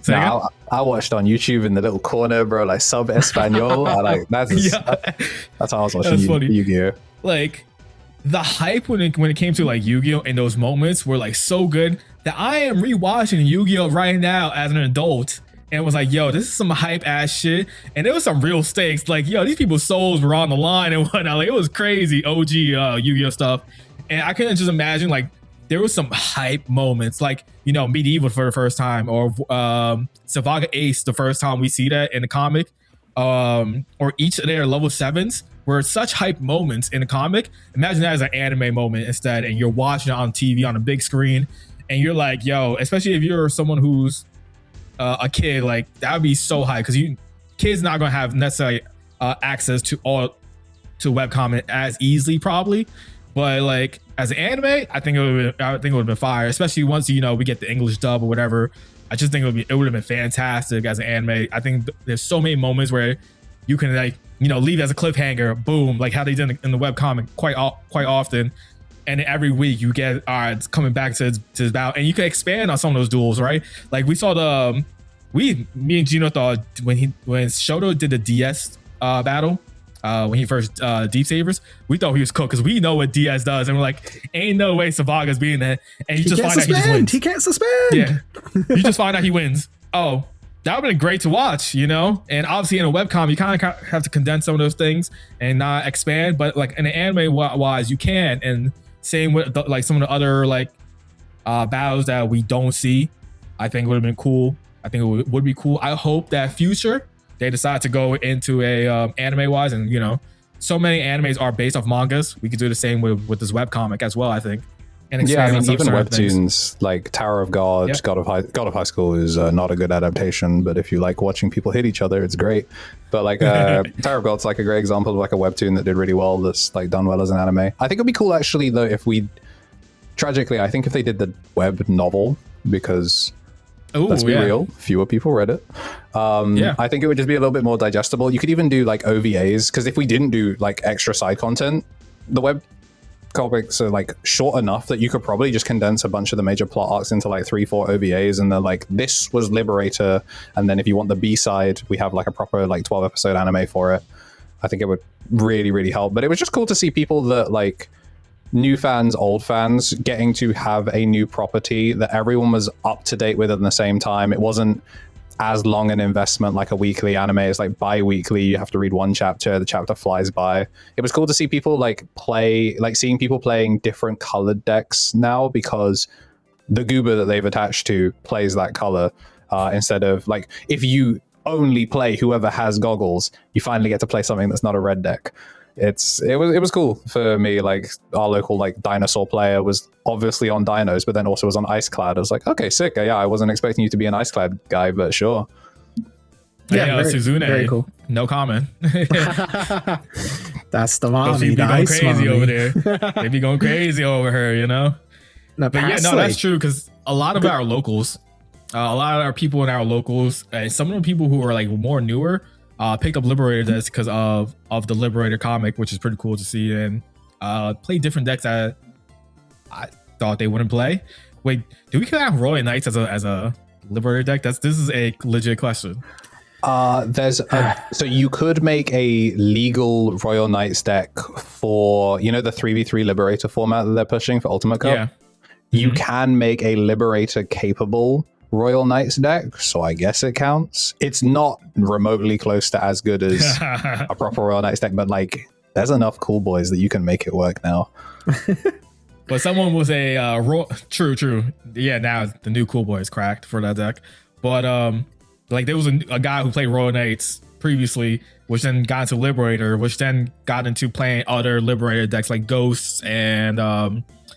Speaker 2: I watched on YouTube in the little corner, bro, like sub Espanol. That's how I was watching Yu-Gi-Oh.
Speaker 1: Like the hype when it came to like Yu-Gi-Oh in those moments were like so good that I am rewatching Yu-Gi-Oh right now as an adult. And was like, yo, this is some hype ass shit. And there was some real stakes. Like, yo, these people's souls were on the line and whatnot. Like, it was crazy OG Yu-Gi-Oh stuff. And I couldn't just imagine, like, there was some hype moments, like, Medieval for the first time, or Savaga Ace the first time we see that in the comic, or each of their level 7s were such hype moments in the comic. Imagine that as an anime moment instead, and you're watching it on TV on a big screen, and you're like, yo, especially if you're someone who's a kid, like that would be so high, because kids not gonna have necessarily access to webcomic as easily probably, but like as an anime, I think it would have been fire, especially once we get the English dub or whatever. I just think it would have been fantastic as an anime. I think there's so many moments where you can like leave as a cliffhanger, boom, like how they did in the webcomic quite often. And every week you get, it's coming back to his battle, and you can expand on some of those duels, right? Like we saw me and Gino thought when Shoto did the DS battle. When he first Deep Sabers, we thought he was cooked because we know what Diaz does, and we're like, ain't no way Savaga's being there. And you just find out he just wins.
Speaker 3: He can't suspend.
Speaker 1: Yeah, you just find out he wins. Oh, that would have been great to watch, you know. And obviously in a webcomic, you kind of have to condense some of those things and not expand. But like in an anime wise, you can. And same with like some of the other like battles that we don't see. I think would have been cool. I think it would be cool. I hope that future they decide to go into a anime wise, and you know, so many animes are based off mangas. We could do the same with this webcomic as well, I think. And
Speaker 2: yeah, I mean, even webtoons
Speaker 1: things.
Speaker 2: like Tower of God, yep. God of High School is not a good adaptation, but if you like watching people hit each other, it's great. But like Tower of God's like a great example of like a webtoon that did really well, that's like done well as an anime. I think it'd be cool actually though if we, tragically, I think if they did the web novel, because let's be real, fewer people read it. I think it would just be a little bit more digestible. You could even do like OVAs, because if we didn't do like extra side content, the web comics are like short enough that you could probably just condense a bunch of the major plot arcs into like 3-4 OVAs, and they're like, this was Liberator, and then if you want the B side, we have like a proper like 12 episode anime for it. I think it would really, really help. But it was just cool to see people that like new fans, old fans, getting to have a new property that everyone was up to date with at the same time. It wasn't as long an investment like a weekly anime. It's like bi-weekly, you have to read one chapter, the chapter flies by. It was cool to see people like play, like seeing people playing different colored decks now, because the goober that they've attached to plays that color, instead of like, if you only play whoever has goggles, you finally get to play something that's not a red deck. It was cool for me. Like our local like dinosaur player was obviously on dinos, but then also was on Iceclad. I was like, okay, sick. Yeah, I wasn't expecting you to be an Iceclad guy, but sure.
Speaker 1: Yeah, Suzune, very cool. No comment.
Speaker 3: That's the mom.
Speaker 1: She be going crazy over there. They be going crazy over her, you know. But yeah, no, that's true, because a lot of our locals, a lot of our people in our locals, and some of the people who are like more newer, picked up Liberator decks because of the Liberator comic, which is pretty cool to see, and play different decks that I thought they wouldn't play. Wait, do we have Royal Knights as a Liberator deck? This is a legit question. So you could make a legal Royal Knights deck for, you know, the 3v3 Liberator format that they're pushing for Ultimate Cup. Yeah. You can make a Liberator capable Royal Knights deck, so I guess it counts. It's not remotely close to as good as a proper Royal Knights deck, but like there's enough cool boys that you can make it work now. But someone was a true. Yeah, now the new cool boy is cracked for that deck. But like there was a guy who played Royal Knights previously, which then got into Liberator, which then got into playing other Liberator decks like Ghosts and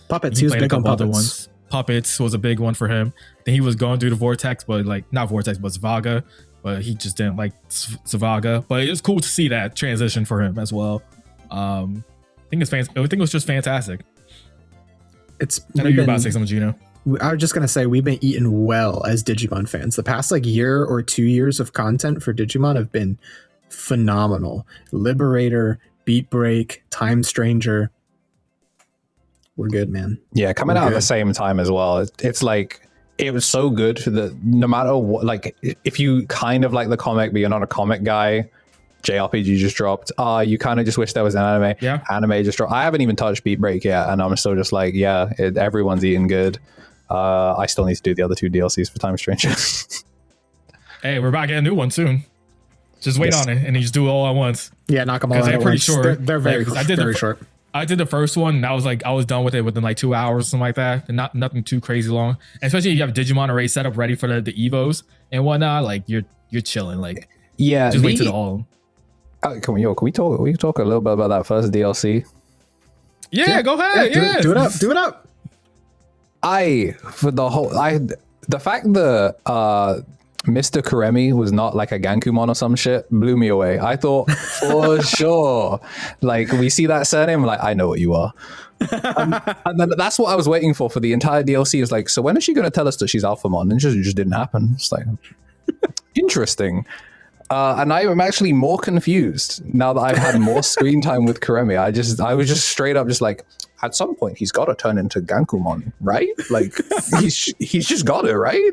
Speaker 3: Puppets. He was big on Puppets.
Speaker 1: Puppets was a big one for him. Then he was going through the Vortex, but like not Vortex, but Savaga. But he just didn't like Savaga. But it was cool to see that transition for him as well. I think it was just fantastic. I know you were about to say something, Gino.
Speaker 3: I was just gonna say we've been eating well as Digimon fans. The past like year or 2 years of content for Digimon have been phenomenal. Liberator, Beat Break, Time Stranger. We're good, man.
Speaker 2: Yeah, coming out at the same time as well. It's like, it was so good that no matter what, like if you kind of like the comic but you're not a comic guy, JRPG just dropped. You kind of just wish there was an anime.
Speaker 1: Yeah.
Speaker 2: Anime just dropped. I haven't even touched Beat Break yet, and I'm still just like, yeah, everyone's eating good. I still need to do the other 2 DLCs for Time Stranger.
Speaker 1: Hey, we're about to get a new one soon. Just wait on it, and you just do it all at once.
Speaker 3: Yeah, knock them all out.
Speaker 1: They're pretty short.
Speaker 3: They're very short.
Speaker 1: I did the first one, and I was done with it within like 2 hours, something like that, and nothing too crazy long. And especially if you have Digimon already set up ready for the Evos and whatnot, like you're chilling. Like
Speaker 2: yeah,
Speaker 1: just wait to the all.
Speaker 2: Can we talk a little bit about that first DLC?
Speaker 1: Yeah, go ahead. Yeah,
Speaker 3: do it up.
Speaker 2: The fact that Mr. Kuremi was not like a Gankumon or some shit blew me away. I thought for sure, like we see that surname, like I know what you are. And then that's what I was waiting for the entire DLC. Is like, so when is she going to tell us that she's Alphamon? And it just didn't happen. It's like interesting. And I am actually more confused now that I've had more screen time with Kuremi. I was just straight up just like, at some point he's got to turn into Gankumon, right? Like he's just got it, right?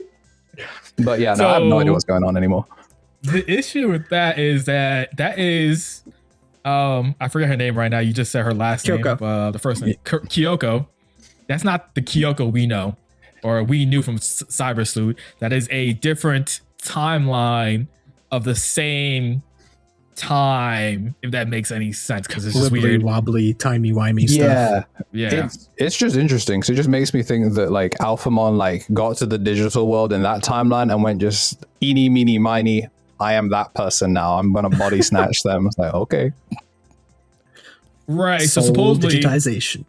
Speaker 2: But yeah, no, I have no idea what's going on anymore.
Speaker 1: The issue with that is that is I forget her name right now. You just said her last
Speaker 3: Kyoko.
Speaker 1: name, the first name, Kyoko. That's not the Kyoko we know, or we knew from Cyber Sleuth. That is a different timeline of the same time, if that makes any sense, because it's just
Speaker 3: Wibbly
Speaker 1: weird.
Speaker 3: wobbly, timey-wimey stuff.
Speaker 1: Yeah.
Speaker 2: It's just interesting. So it just makes me think that like Alphamon like got to the digital world in that timeline and went just eeny meeny miny. I am that person now. I'm gonna body snatch them. It's like, okay.
Speaker 1: Right. So
Speaker 3: Soul
Speaker 1: supposedly,
Speaker 3: digitization.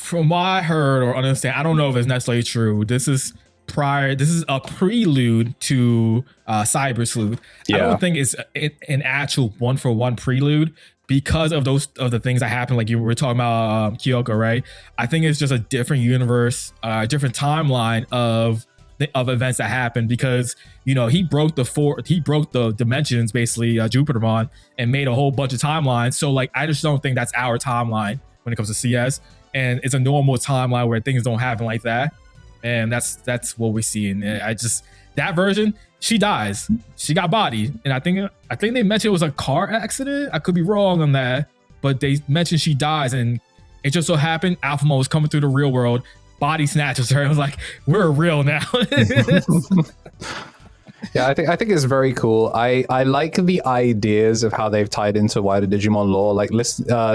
Speaker 1: from what I heard or understand, I don't know if it's necessarily true. This is a prelude to Cyber Sleuth. I
Speaker 2: Yeah.
Speaker 1: don't think it's an actual one-for-one prelude because of the things that happen. Like you were talking about Kyoko, right? I think it's just a different universe, different timeline of events that happen, because he broke the dimensions, basically, Jupitermon, and made a whole bunch of timelines. So like I just don't think that's our timeline when it comes to CS, and it's a normal timeline where things don't happen like that. And that's what we see. And that version, she dies. She got bodied. And I think they mentioned it was a car accident. I could be wrong on that, but they mentioned she dies, and it just so happened Alphamon was coming through the real world, body snatches her. I was like, we're real now.
Speaker 2: Yeah, I think it's very cool. I like the ideas of how they've tied into wider Digimon lore. Like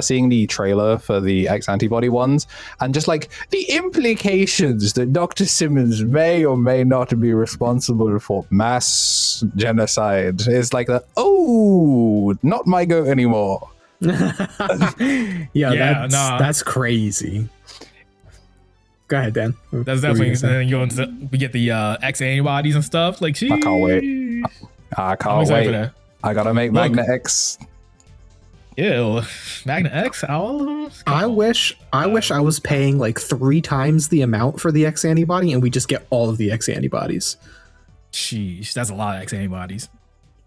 Speaker 2: seeing the trailer for the X antibody ones, and just like the implications that Dr. Simmons may or may not be responsible for mass genocide is like not my goat anymore.
Speaker 3: That's crazy. Go ahead, Dan.
Speaker 1: That's definitely. And then we get the X antibodies and stuff. Like,
Speaker 2: I can't wait. I can't wait. I gotta make Magna X.
Speaker 1: Ew, Magna X. All of them.
Speaker 3: I wish I was paying like 3 times the amount for the X antibody, and we just get all of the X antibodies.
Speaker 1: Sheesh, that's a lot of X antibodies.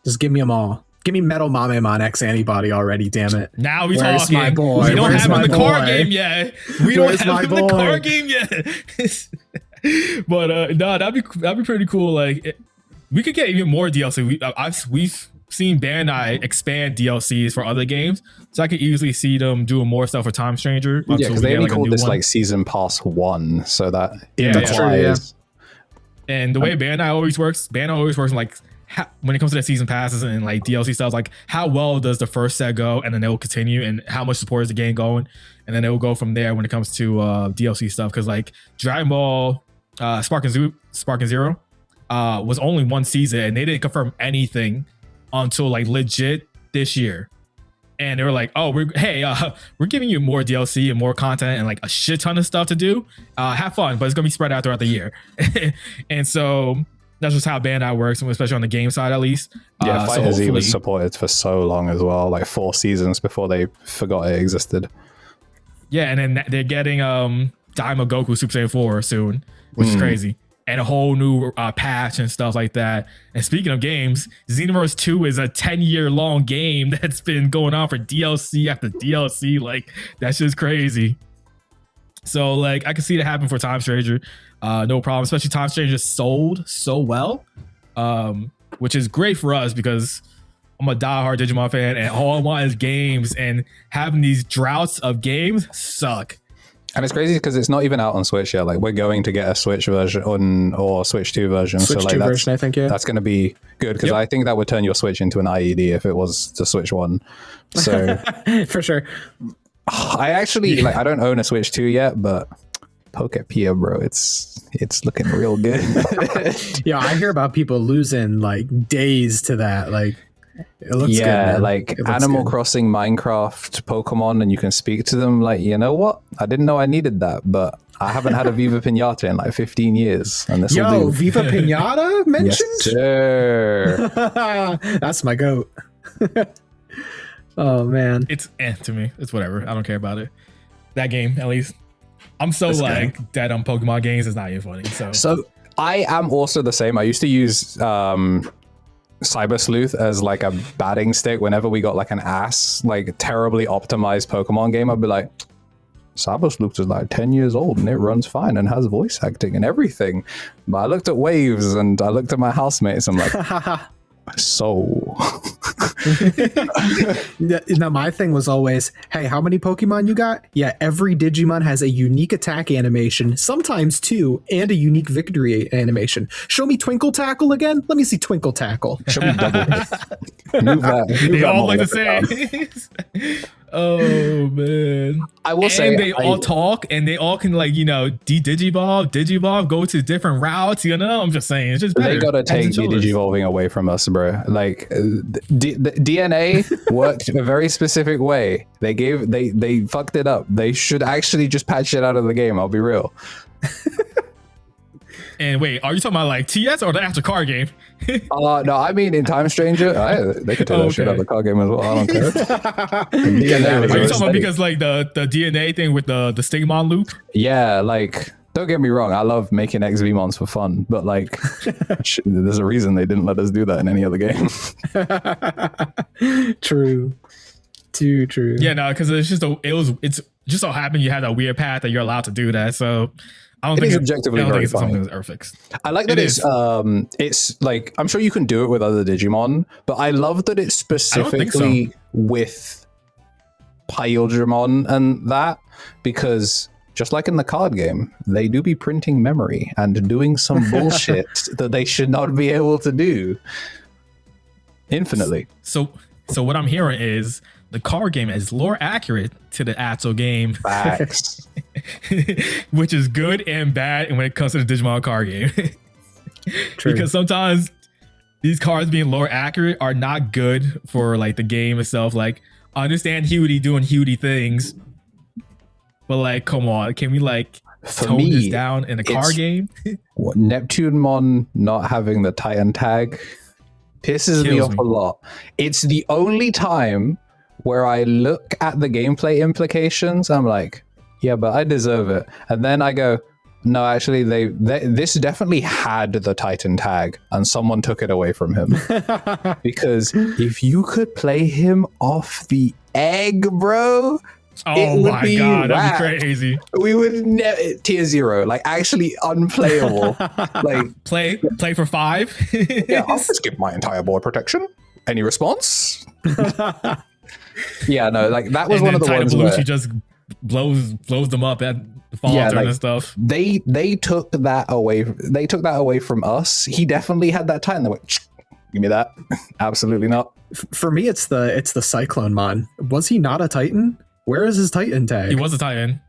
Speaker 3: Just give me them all. Give me Metal Mamemon X antibody already, damn it.
Speaker 1: Now we
Speaker 3: Where's
Speaker 1: talking.
Speaker 3: my boy?
Speaker 1: We don't
Speaker 3: Where's
Speaker 1: have him
Speaker 3: my
Speaker 1: in the card
Speaker 3: boy?
Speaker 1: game yet. We don't
Speaker 3: Where's
Speaker 1: have
Speaker 3: my
Speaker 1: him in the
Speaker 3: boy?
Speaker 1: card game yet. But no, that'd be pretty cool. Like we could get even more DLC. We've seen Bandai expand DLCs for other games, so I could easily see them doing more stuff for Time Stranger.
Speaker 2: Yeah, because they only called this like Season Pass 1, so that
Speaker 3: that's true, yeah.
Speaker 1: And the way Bandai always works like when it comes to the season passes and like DLC stuff, like how well does the first set go, and then they will continue, and how much support is the game going, and then it will go from there when it comes to DLC stuff. Because like Dragon Ball Spark and Zero was only 1 season, and they didn't confirm anything until like legit this year. And they were like, oh, we're giving you more DLC and more content and like a shit ton of stuff to do. Have fun, but it's gonna be spread out throughout the year. And so that's just how Bandai works, especially on the game side, at least.
Speaker 2: Yeah, Fighter Z was supported for so long as well, like 4 seasons before they forgot it existed.
Speaker 1: Yeah, and then they're getting Daima Goku Super Saiyan 4 soon, which is crazy. And a whole new patch and stuff like that. And speaking of games, Xenoverse 2 is a 10-year long game that's been going on for DLC after DLC. Like, that's just crazy. So, like, I can see that happen for Time Stranger. No problem. Especially Time Stranger sold so well, which is great for us because I'm a diehard Digimon fan, and all I want is games. And having these droughts of games suck.
Speaker 2: And it's crazy because it's not even out on Switch yet. Like, we're going to get a Switch version or Switch 2 version.
Speaker 3: Switch 2 version, I think, yeah.
Speaker 2: That's going to be good because I think that would turn your Switch into an IED if it was the Switch 1. So
Speaker 3: for sure.
Speaker 2: I actually I don't own a Switch 2 yet, but Pokepia, bro, it's looking real good.
Speaker 3: Yeah, I hear about people losing like days to that. Like, it looks good. Man.
Speaker 2: Like Animal Crossing, Minecraft, Pokemon, and you can speak to them. Like, you know what? I didn't know I needed that, but I haven't had a Viva Pinata in like 15 years, and this will do.
Speaker 3: Viva Pinata mentioned?
Speaker 2: Yes, sir.
Speaker 3: That's my goat. Oh man,
Speaker 1: It's to me. It's whatever. I don't care about it. That game, at least. I'm so dead on Pokemon games. It's not even funny. So
Speaker 2: I am also the same. I used to use Cyber Sleuth as like a batting stick whenever we got like an like terribly optimized Pokemon game. I'd be like, Cyber Sleuth is like 10 years old and it runs fine and has voice acting and everything. But I looked at Waves and I looked at my housemates. I'm like, So
Speaker 3: No, my thing was always, hey, how many Pokemon you got? Yeah, every Digimon has a unique attack animation, sometimes two, and a unique victory animation. Show me Twinkle Tackle again. Let me see Twinkle Tackle.
Speaker 2: should be double. Move
Speaker 1: They all like the
Speaker 2: motherfucker
Speaker 1: same. Oh man!
Speaker 2: I will say,
Speaker 1: and they all talk, and they all can like digivolve, go to different routes. You know, I'm just saying, it's just better.
Speaker 2: They gotta take digivolving away from us, bro. Like the DNA worked a very specific way. They fucked it up. They should actually just patch it out of the game. I'll be real.
Speaker 1: And wait, are you talking about like TS or the actual card game?
Speaker 2: No, I mean in Time Stranger, they could take that shit out of the card game as well. I don't care.
Speaker 1: Are you talking about because like the DNA thing with the Stigmon loop?
Speaker 2: Yeah, like don't get me wrong, I love making XVmons for fun, but like there's a reason they didn't let us do that in any other game.
Speaker 3: True. Too true.
Speaker 1: Yeah, no, because it's just so happened you had a weird path that you're allowed to do that. So I don't think
Speaker 2: it's objectively very funny.
Speaker 1: Something that's fixed.
Speaker 2: I like that it's like I'm sure you can do it with other Digimon, but I love that it's specifically with Pyogemon and that, because just like in the card game, they do be printing memory and doing some bullshit that they should not be able to do infinitely.
Speaker 1: So what I'm hearing is the card game is lore accurate to the actual game.
Speaker 2: Facts.
Speaker 1: Which is good and bad when it comes to the Digimon card game.
Speaker 3: True.
Speaker 1: Because sometimes these cards being lore accurate are not good for like the game itself. Like, I understand Hewdy doing Hewdy things, but like, come on, can we like tone this down in a card game?
Speaker 2: Neptunemon not having the Titan tag pisses me off a lot. It's the only time where I look at the gameplay implications, I'm like, yeah, but I deserve it. And then I go, no, actually, this definitely had the Titan tag and someone took it away from him. Because if you could play him off the egg, bro,
Speaker 1: oh my god, that'd be crazy.
Speaker 2: We would never tier 0, like actually unplayable. Like
Speaker 1: play for 5.
Speaker 2: Yeah, I'll skip my entire board protection. Any response? Yeah, no, like that was one of the ones where
Speaker 1: she just blows them up at the fall and stuff.
Speaker 2: They took that away. They took that away from us. He definitely had that Titan. They went, give me that. Absolutely not.
Speaker 3: For me, it's the Cyclone Mon. Was he not a Titan? Where is his Titan tag?
Speaker 1: He was a Titan.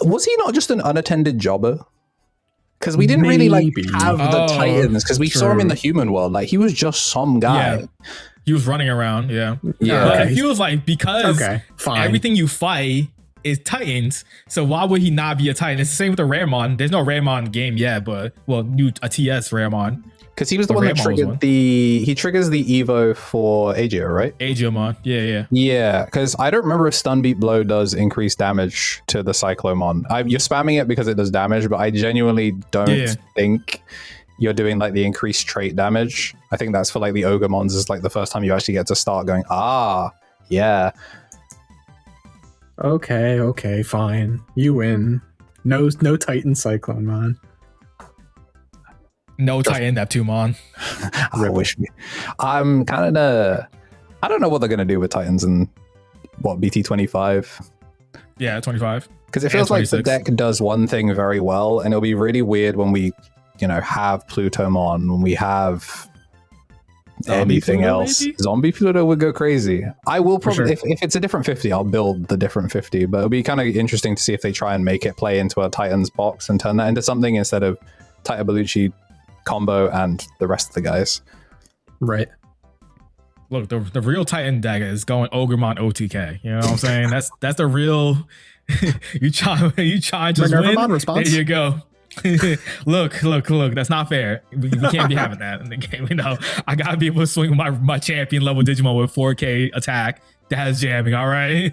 Speaker 2: Was he not just an unattended jobber? Because we didn't really like have the Titans. Because we saw him in the human world. Like he was just some guy.
Speaker 1: Yeah. He was running around, yeah.
Speaker 2: Yeah.
Speaker 1: But it feels like because everything you fight is Titans, so why would he not be a Titan? It's the same with the Raymon. There's no Raymon game yet, but a TS Raymon.
Speaker 2: Because he was the one that triggered he triggers the Evo for Agio, right?
Speaker 1: Agiomon, yeah.
Speaker 2: Yeah, because I don't remember if Stun Beat Blow does increase damage to the Cyclomon. You're spamming it because it does damage, but I genuinely don't think you're doing like the increased trait damage. I think that's for like the Ogremons is like the first time you actually get to start going, yeah.
Speaker 3: Okay, fine. You win. No Titan Cyclone Mon.
Speaker 1: No Titan Neptunemon.
Speaker 2: I wish me. I'm kind of I don't know what they're gonna do with Titans in BT25.
Speaker 1: Yeah, 25.
Speaker 2: Because it feels like the deck does one thing very well, and it'll be really weird when we have Plutomon, when we have anything else. Maybe? Zombie Pluto would go crazy. I will probably, if it's a different 50, I'll build the different 50, but it'll be kind of interesting to see if they try and make it play into a Titans box and turn that into something instead of Titan Bellucci combo and the rest of the guys.
Speaker 3: Right.
Speaker 1: Look, the real Titan deck is going Ogremon OTK. You know what I'm saying? That's the real. you try just win. Response? There you go. look, that's not fair. We can't be having that in the game. I gotta be able to swing my champion level Digimon with 4K attack that has jamming. All right.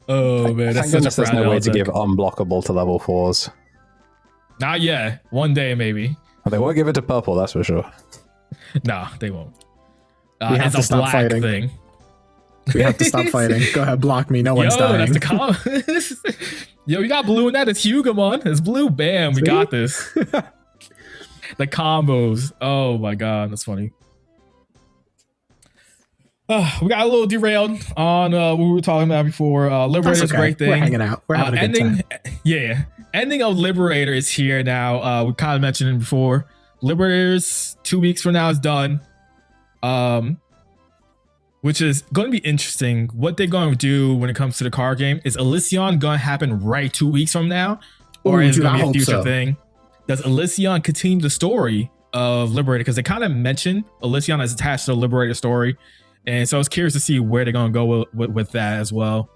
Speaker 1: Oh man, that's such a fragile. There's no way
Speaker 2: to give unblockable to level 4s.
Speaker 1: Not yet. One day maybe.
Speaker 2: Well, they won't give it to purple. That's for sure.
Speaker 1: No, they won't.
Speaker 3: It's a black fighting.
Speaker 1: Thing.
Speaker 3: We have to stop fighting. Go ahead, block me. No one's dying.
Speaker 1: That's the Yo, you got blue in that. It's Hugamon. It's blue. Bam, we got this. The combos. Oh my god, that's funny. We got a little derailed on what we were talking about before. Liberator's a great thing.
Speaker 3: We're hanging out. We're having a good
Speaker 1: ending,
Speaker 3: time.
Speaker 1: yeah. Ending of Liberator is here now. We kind of mentioned it before. Liberator's 2 weeks from now is done. Which is going to be interesting. What they're going to do when it comes to the card game is Elysion going to happen right 2 weeks from now, or is it going to be a future thing? Does Elysion continue the story of Liberator? Because they kind of mentioned Elysion is attached to the Liberator story. And so I was curious to see where they're going to go with that as well.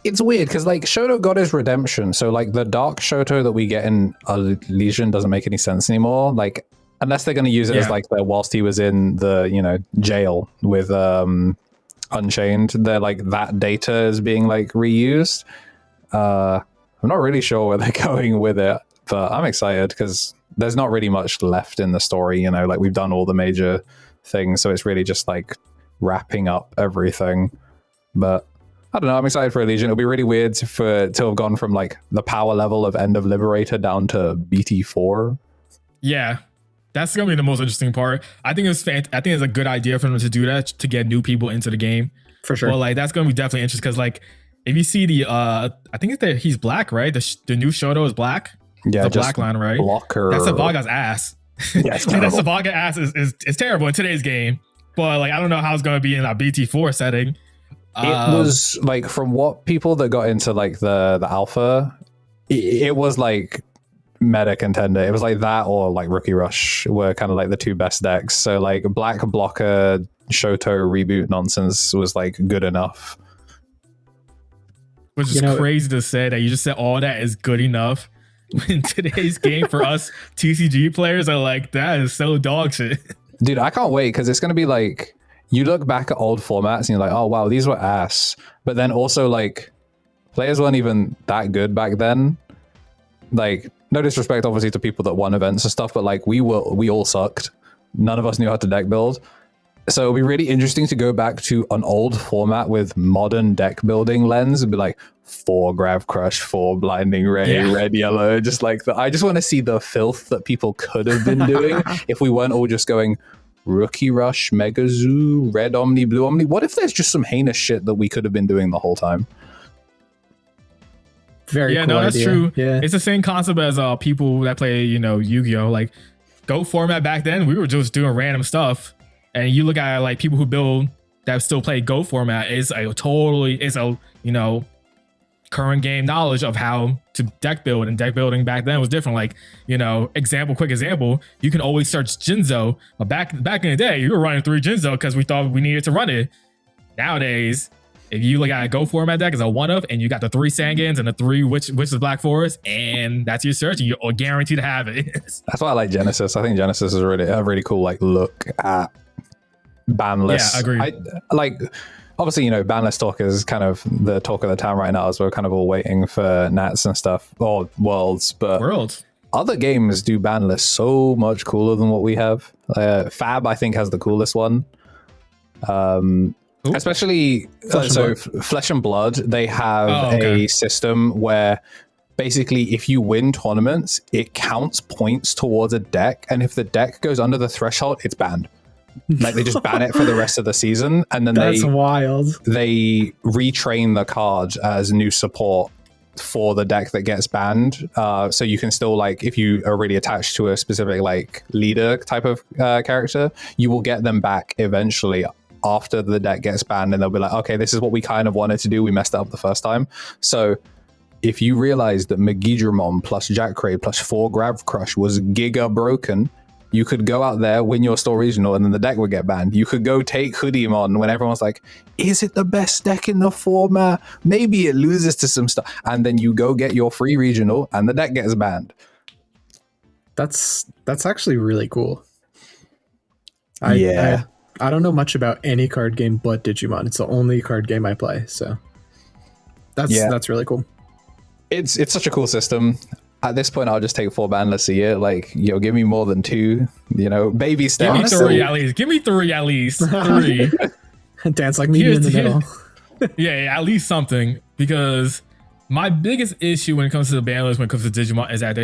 Speaker 2: It's weird because like Shoto got his redemption. So like the Dark Shoto that we get in Elysion doesn't make any sense anymore. Like unless they're going to use it as like whilst he was in the, jail with Unchained, they're like that data is being like reused. I'm not really sure where they're going with it, but I'm excited because there's not really much left in the story. Like we've done all the major things. So it's really just like wrapping up everything. But I don't know, I'm excited for Elysion. It'll be really weird to have gone from like the power level of End of Liberator down to BT4.
Speaker 1: Yeah, that's gonna be the most interesting part. I think it's a good idea for them to do that, to get new people into the game
Speaker 3: for sure.
Speaker 1: Well, like that's gonna be definitely interesting because like if you see the I think he's black, right? The new Shoto is black.
Speaker 2: Yeah,
Speaker 1: the black line, right?
Speaker 2: Blocker.
Speaker 1: That's Savaga's ass.
Speaker 2: Yeah, it's terrible.
Speaker 1: That Savaga ass is terrible in today's game. But like I don't know how it's gonna be in a BT4 setting.
Speaker 2: It was like from what people that got into like the alpha, it was like meta contender. It was like that or like Rookie Rush were kind of like the two best decks. So like Black Blocker Shoto reboot nonsense was like good enough.
Speaker 1: Which is crazy to say that you just said all that is good enough. In today's game for us TCG players are like, that is so dog shit.
Speaker 2: Dude, I can't wait because it's going to be like, you look back at old formats and you're like, oh, wow, these were ass. But then also like players weren't even that good back then. Like, no disrespect, obviously, to people that won events and stuff, but like we all sucked. None of us knew how to deck build. So it'll be really interesting to go back to an old format with modern deck building lens and be like 4 Grav Crush, 4 Blinding Ray, red, yellow. Just like I just want to see the filth that people could have been doing if we weren't all just going Rookie Rush, Mega Zoo, Red Omni, Blue Omni. What if there's just some heinous shit that we could have been doing the whole time?
Speaker 3: Very cool
Speaker 1: that's
Speaker 3: idea.
Speaker 1: true.
Speaker 3: Yeah.
Speaker 1: It's the same concept as people that play, Yu-Gi-Oh! Like Go format back then, we were just doing random stuff. And you look at like people who build that still play Go format, it's current game knowledge of how to deck build, and deck building back then was different. Like, quick example, you can always search Jinzo, but back in the day, you were running 3 Jinzo because we thought we needed to run it. Nowadays, if you look at a Go format deck, it's a 1-of, and you got the 3 Sangans and the 3 Witches Black Forest, and that's your search, and you're guaranteed to have it.
Speaker 2: That's why I like Genesis. I think Genesis is a really cool like look at banless.
Speaker 1: Yeah, agreed.
Speaker 2: Obviously, banless talk is kind of the talk of the town right now, as we're kind of all waiting for Nats and stuff, or Worlds. But other games do banless so much cooler than what we have. Fab, I think, has the coolest one. Especially Flesh and Blood, they have a system where basically if you win tournaments, it counts points towards a deck, and if the deck goes under the threshold, it's banned. Like they just ban it for the rest of the season, and then
Speaker 3: that's wild.
Speaker 2: They retrain the card as new support for the deck that gets banned. So you can still, like, if you are really attached to a specific like leader type of character, you will get them back eventually after the deck gets banned, and they'll be like, okay, this is what we kind of wanted to do. We messed it up the first time. So if you realize that Megidramon plus Jackray plus 4 Grav Crush was giga broken, you could go out there, win your store regional, and then the deck would get banned. You could go take Hoodiemon when everyone's like, is it the best deck in the format? Maybe it loses to some stuff. And then you go get your free regional and the deck gets banned.
Speaker 3: That's actually really cool. I don't know much about any card game but Digimon. It's the only card game I play. So that's really cool.
Speaker 2: It's such a cool system. At this point, I'll just take 4 banless a year. Like, give me more than 2. Baby steps.
Speaker 1: Give me 3 at least. Give me 3 at least. 3.
Speaker 3: Dance like me in the middle.
Speaker 1: Yeah, at least something. Because my biggest issue when it comes to the banless, when it comes to Digimon, is that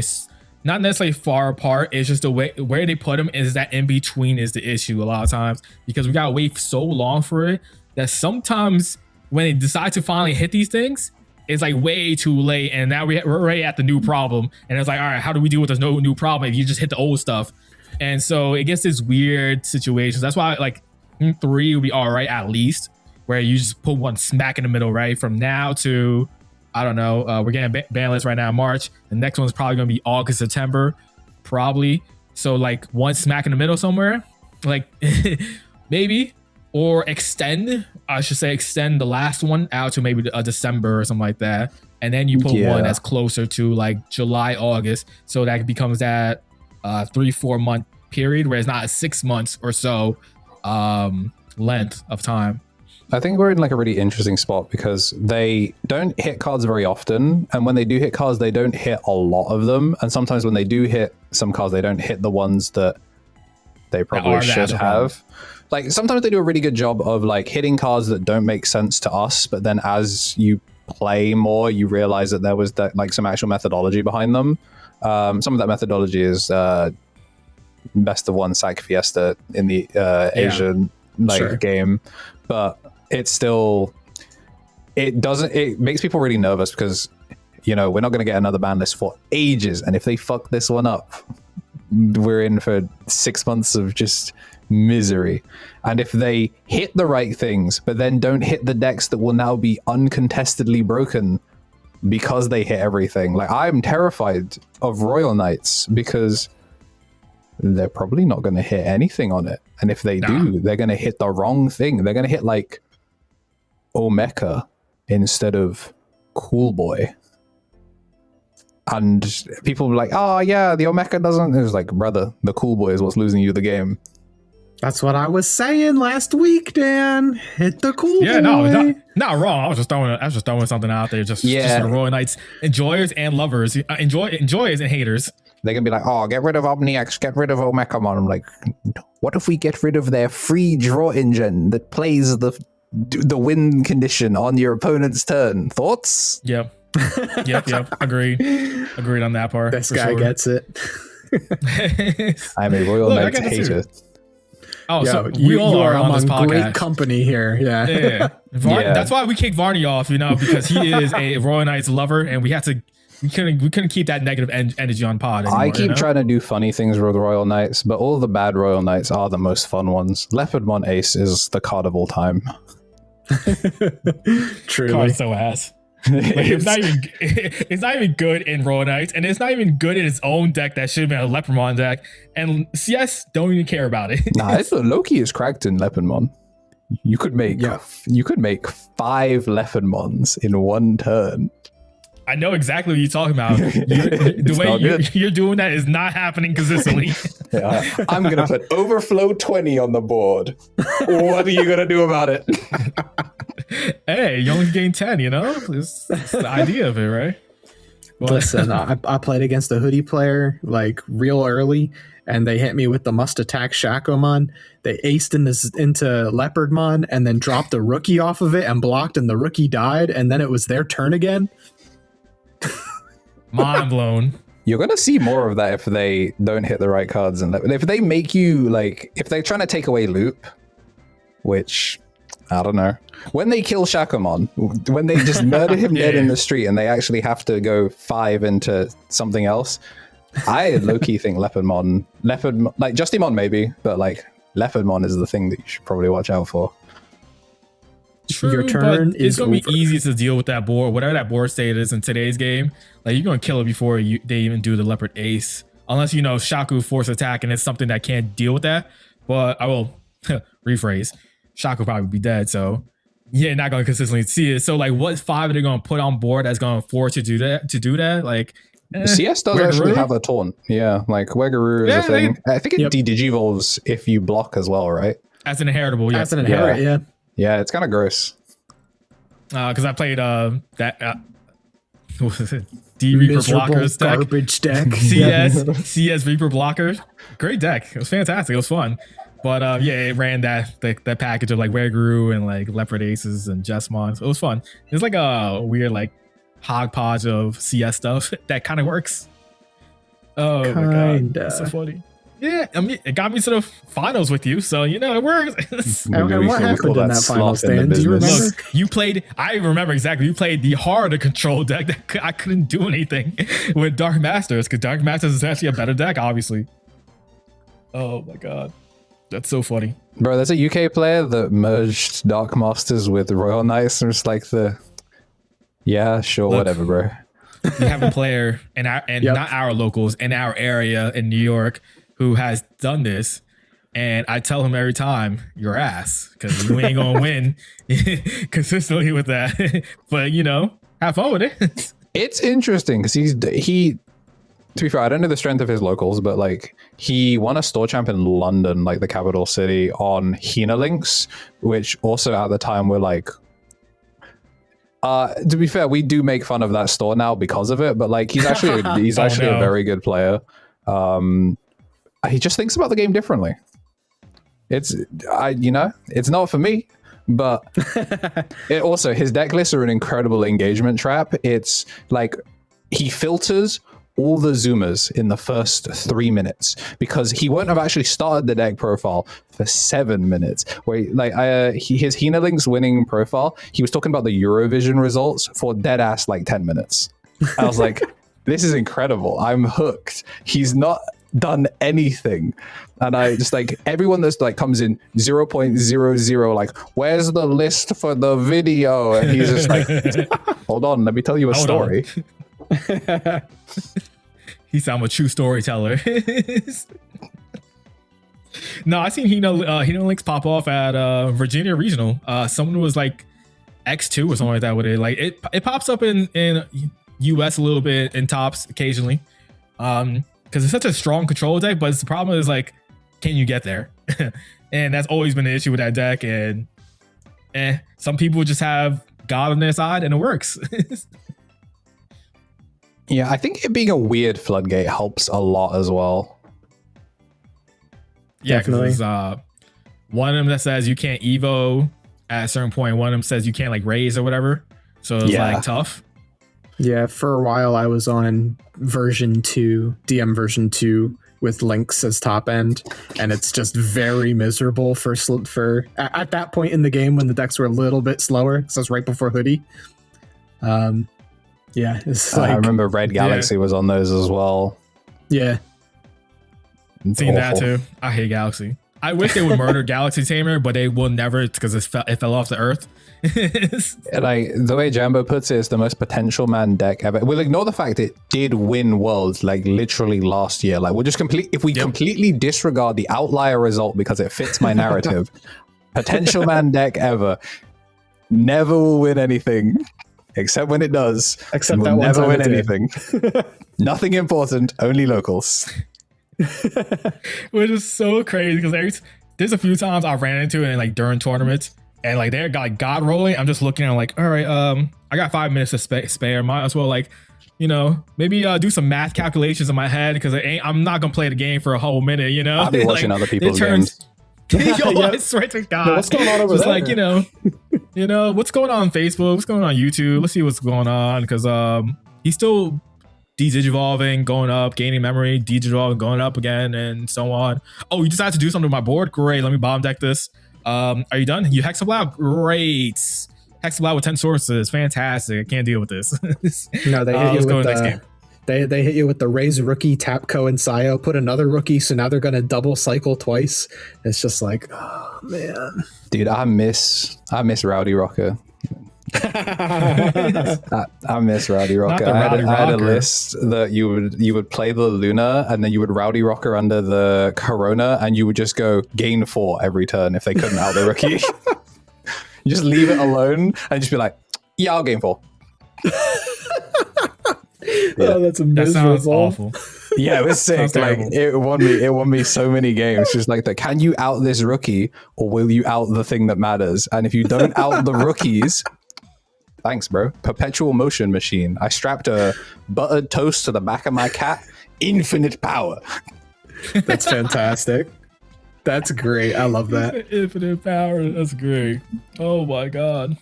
Speaker 1: not necessarily far apart. It's just the way where they put them is that in between is the issue a lot of times, because we gotta wait so long for it that sometimes when they decide to finally hit these things, it's like way too late, and now we're already at the new problem, and it's like, all right, how do we deal with this new problem if you just hit the old stuff? And so it gets this weird situations. That's why like 3 would be all right at least, where you just put one smack in the middle, right? From now to, I don't know, we're getting ban list right now in March. The next one's probably gonna be August, September, probably. So like one smack in the middle somewhere, like maybe, or extend. I should say extend the last one out to maybe December or something like that, and then you put one that's closer to like July, August, so that becomes that 3-4 month period where it's not a 6 months or so length of time.
Speaker 2: I think we're in like a really interesting spot because they don't hit cards very often, and when they do hit cards, they don't hit a lot of them, and sometimes when they do hit some cards, they don't hit the ones that they probably should have. Like sometimes they do a really good job of like hitting cards that don't make sense to us, but then as you play more, you realize that there was like some actual methodology behind them. Some of that methodology is best of one sack fiesta in the Asian game, but it's still, it makes people really nervous because, you know, we're not going to get another ban list for ages, and if they fuck this one up, we're in for 6 months of just misery. And if they hit the right things but then don't hit the decks that will now be uncontestedly broken because they hit everything, like I'm terrified of Royal Knights because they're probably not going to hit anything on it, and if they do, they're going to hit the wrong thing. They're going to hit like Omeka instead of Cool Boy, and people will be like, oh yeah, the Omeka doesn't. It was like, brother, the Cool Boy is what's losing you the game.
Speaker 3: That's what I was saying last week, Dan. Hit the Cool Boy.
Speaker 1: Yeah, no, not wrong. I was just throwing something out there, just for the Royal Knights enjoyers and lovers, enjoyers and haters.
Speaker 2: They're gonna be like, oh, get rid of Omniax, get rid of Omekamon. I'm like, what if we get rid of their free draw engine that plays the win condition on your opponent's turn? Thoughts?
Speaker 1: Yep. Agreed on that part.
Speaker 3: This guy gets it.
Speaker 2: I'm a Royal Knights hater.
Speaker 1: Oh, so we all are on this podcast.
Speaker 3: Great company here. Yeah.
Speaker 1: That's why we kicked Varney off, because he is a Royal Knights lover, and we couldn't keep that negative energy on pod anymore,
Speaker 2: I keep trying to do funny things with Royal Knights, but all the bad Royal Knights are the most fun ones. Leopardmon Ace is the card of all time.
Speaker 3: Truly.
Speaker 1: Card's so ass. Like, it's not even good in Royal Knights, and it's not even good in its own deck that should have been a Leopardmon deck, and CS don't even care about it.
Speaker 2: Nah, it's Loki is cracked in Leopardmon. You could make 5 Leopardmons in one turn.
Speaker 1: I know exactly what you're talking about. The way you're doing that is not happening consistently.
Speaker 2: I'm going to put overflow 20 on the board. What are you going to do about it?
Speaker 1: Hey, you only gain 10, It's the idea of it, right? Well,
Speaker 3: listen, I played against a hoodie player like real early, and they hit me with the must attack Shakomon. They aced into Leopardmon and then dropped a rookie off of it and blocked, and the rookie died, and then it was their turn again.
Speaker 1: Mind blown.
Speaker 2: You're gonna see more of that if they don't hit the right cards, and if they make you like, if they're trying to take away loop, which I don't know. When they kill Shakomon, when they just murder him dead in the street, and they actually have to go 5 into something else, I low-key think Leopardmon, like Justimon maybe, but like Leopardmon is the thing that you should probably watch out for.
Speaker 1: True, your turn is going to be easy to deal with that board, whatever that board state is in today's game. Like, you're going to kill it before they even do the Leopard Ace, unless Shaku force attack and it's something that can't deal with that. But I will rephrase, Shaku probably be dead, so you're not going to consistently see it. So like, what 5 are they going to put on board that's going to force you to do that? Like,
Speaker 2: CS does actually have a taunt. Yeah, like Wegaroo is a thing. I think it digivolves if you block as well, right?
Speaker 1: As an inheritable,
Speaker 3: As an inherit,
Speaker 2: Yeah, it's kind of gross.
Speaker 1: Because I played what was it? D Reaper Blockers deck.
Speaker 3: Garbage deck.
Speaker 1: CS Reaper Blockers. Great deck. It was fantastic. It was fun. But it ran that package of like Wegaroo and like Leopard Aces and Jesmon. So it was fun. It's like a weird like hodgepodge of CS stuff that kind of works. Oh my god,
Speaker 3: Kinda.
Speaker 1: that's so funny. Yeah, I mean, it got me to the finals with you, so you know it works.
Speaker 3: And what happened in that final
Speaker 2: slot in the
Speaker 3: stand? Do you
Speaker 2: business.
Speaker 3: remember?
Speaker 1: Look, you played. I remember exactly. You played the harder control deck. That I couldn't do anything with Dark Masters because Dark Masters is actually a better deck, obviously. Oh my god, that's so funny.
Speaker 2: Bro, there's a UK player that merged Dark Masters with Royal Knights, and it's like yeah, sure,
Speaker 1: Look.
Speaker 2: whatever, bro.
Speaker 1: We have a player in our
Speaker 3: Yep.
Speaker 1: not our locals in our area in New York who has done this, and I tell him every time, your ass, because you ain't gonna win consistently with that. But you know, have fun with it.
Speaker 2: It's interesting because he. To be fair, I don't know the strength of his locals, but like he won a store champ in London, like the capital city, on Hina links, which also at the time were like. To be fair, we do make fun of that store now because of it, but like he's actually a very good player. He just thinks about the game differently. It's not for me, but it also his deck lists are an incredible engagement trap. It's like he filters all the zoomers in the first 3 minutes because he won't have actually started the deck profile for 7 minutes. Where his Hina Link's winning profile, he was talking about the Eurovision results for dead ass like 10 minutes. I was like, this is incredible. I'm hooked. He's not done anything, and I just like everyone that's like comes in 0.00 like, where's the list for the video, and he's just like, hold on, let me tell you a story.
Speaker 1: He sound a true storyteller. No, I seen Hino links pop off at Virginia Regional. Someone was like X2 or something like that with it. Like it pops up in US a little bit in tops occasionally. Because it's such a strong control deck, but the problem is like, can you get there? And that's always been the issue with that deck. And some people just have God on their side and it works.
Speaker 2: Yeah, I think it being a weird floodgate helps a lot as well.
Speaker 1: Yeah,
Speaker 3: Definitely.
Speaker 1: because one of them that says you can't Evo at a certain point. One of them says you can't like raise or whatever. So it's like tough.
Speaker 3: Yeah, for a while I was on version 2, DM version 2 with links as top end, and it's just very miserable for at that point in the game when the decks were a little bit slower. So it's right before Hoodie. Yeah, it's like
Speaker 2: I remember Red Galaxy was on those as well.
Speaker 3: Yeah.
Speaker 2: It's
Speaker 1: Seen that
Speaker 2: awful.
Speaker 1: too. I hate Galaxy. I wish they would murder Galaxy Tamer, but they will never because it fell off the earth.
Speaker 2: Like the way Jambo puts it, it's the most potential man deck ever. We'll ignore the fact it did win Worlds like literally last year. Like we'll just completely disregard the outlier result because it fits my narrative. Potential man deck ever. Never will win anything. Except when it does.
Speaker 3: Except
Speaker 2: we'll
Speaker 3: that one
Speaker 2: never
Speaker 3: time
Speaker 2: win
Speaker 3: it did.
Speaker 2: anything. Nothing important, only locals.
Speaker 1: Which is so crazy because there's a few times I ran into it like during tournaments and like they're like God rolling. I'm just looking at like, all right, I got 5 minutes to spare. Might as well like, you know, maybe do some math calculations in my head because I'm not gonna play the game for a whole minute. You know,
Speaker 2: I'll be watching other people's games.
Speaker 1: Yo,
Speaker 3: Yep.
Speaker 1: I swear to God,
Speaker 3: Yo, what's going on over
Speaker 1: just
Speaker 3: there?
Speaker 1: like you know, what's going on Facebook, what's going on YouTube. Let's see what's going on because he's still digivolving, going up, gaining memory, digivolving, going up again, and so on. Oh, you decided to do something with my board? Great, let me bomb deck this. Are you done? You Hexablow? Great. Hexablow with 10 sources, fantastic. I can't deal with this.
Speaker 3: No, they hit
Speaker 1: let's
Speaker 3: you
Speaker 1: go
Speaker 3: with
Speaker 1: to the next game.
Speaker 3: They hit you with the raise rookie, Tapco, and Sayo, put another rookie, so now they're gonna double cycle twice. It's just like, oh man.
Speaker 2: Dude, I miss Rowdy Rocker. I miss Rowdy Rocker.
Speaker 1: the
Speaker 2: I had
Speaker 1: Rowdy
Speaker 2: a
Speaker 1: Rocker.
Speaker 2: list that you would play the Luna and then you would Rowdy Rocker under the Corona and you would just go gain 4 every turn if they couldn't out the rookie. You just leave it alone and just be like, yeah, I'll gain 4.
Speaker 3: Oh, that's
Speaker 1: That sounds
Speaker 3: miserable.
Speaker 1: awful.
Speaker 2: Yeah, it was sick.
Speaker 1: Sounds
Speaker 2: Like
Speaker 1: terrible.
Speaker 2: it won me so many games. Just like that. Can you out this rookie or will you out the thing that matters? And if you don't out the rookies, thanks, bro. Perpetual motion machine. I strapped a buttered toast to the back of my cat. Infinite power.
Speaker 3: That's fantastic. That's great. I love that.
Speaker 1: Infinite power. That's great. Oh my God.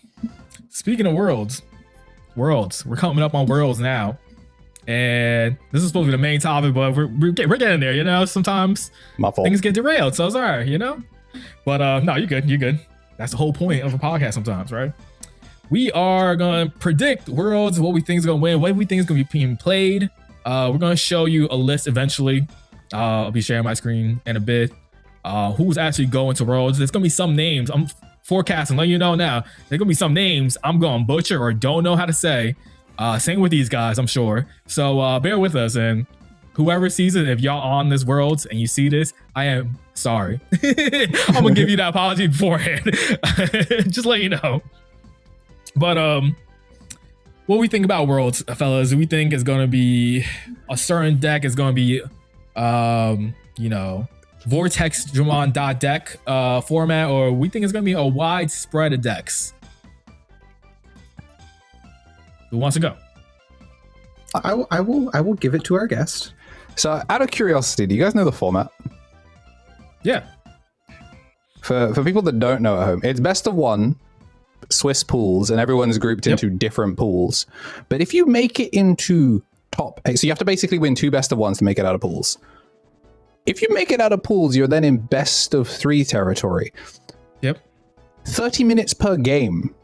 Speaker 1: Speaking of worlds, we're coming up on worlds now. And this is supposed to be the main topic, but we're getting there, you know? Sometimes
Speaker 2: My fault.
Speaker 1: things get derailed, so it's all right, you know? But no, you're good. That's the whole point of a podcast sometimes, right? We are going to predict worlds, what we think is going to win, what we think is going to be being played. We're going to show you a list eventually. I'll be sharing my screen in a bit. Who's actually going to worlds. There's going to be some names. I'm forecasting, letting you know now. There's going to be some names I'm going to butcher or don't know how to say. Same with these guys, I'm sure. So bear with us. And whoever sees it, if y'all on this world and you see this, I am sorry. I'm going to give you that apology beforehand. Just let you know. But what we think about worlds, fellas, we think is going to be a certain deck is going to be, you know, Vortex Digimon deck format, or we think it's going to be a wide spread of decks. Who wants to go?
Speaker 3: I will give it to our guest.
Speaker 2: So, out of curiosity, do you guys know the format?
Speaker 1: Yeah.
Speaker 2: For people that don't know at home, it's best of one Swiss pools, and everyone's grouped into different pools. But if you make it into top 8, so you have to basically win 2 best of ones to make it out of pools. If you make it out of pools, you're then in best of 3 territory.
Speaker 1: Yep.
Speaker 2: 30 minutes per game.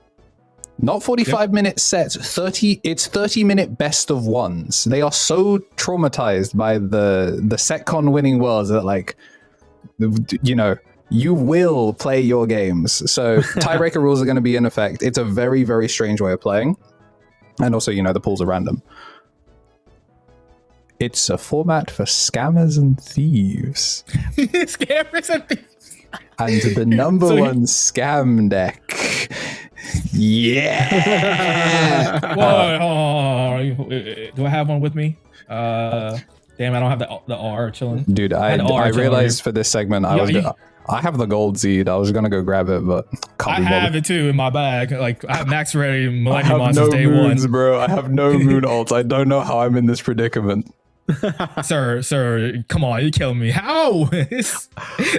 Speaker 2: Not 45-minute sets, 30. It's 30-minute best of ones. They are so traumatized by the SecCon winning worlds that, like, you know, you will play your games. So tiebreaker rules are going to be in effect. It's a very, very strange way of playing. And also, you know, the pools are random. It's a format for scammers and thieves.
Speaker 1: Scammers and thieves.
Speaker 2: And the number one scam deck. Yeah.
Speaker 1: Whoa, do I have one with me? Damn, I don't have the R chilling.
Speaker 2: Dude, I realized for this segment I have the gold seed. I was gonna go grab it, but
Speaker 1: I have it too in my bag. Like I have max ready Millennium
Speaker 2: I have
Speaker 1: since
Speaker 2: no
Speaker 1: day
Speaker 2: moons,
Speaker 1: one.
Speaker 2: bro. I have no moon alts. I don't know how I'm in this predicament.
Speaker 1: Sir, come on, you're killing me. How? If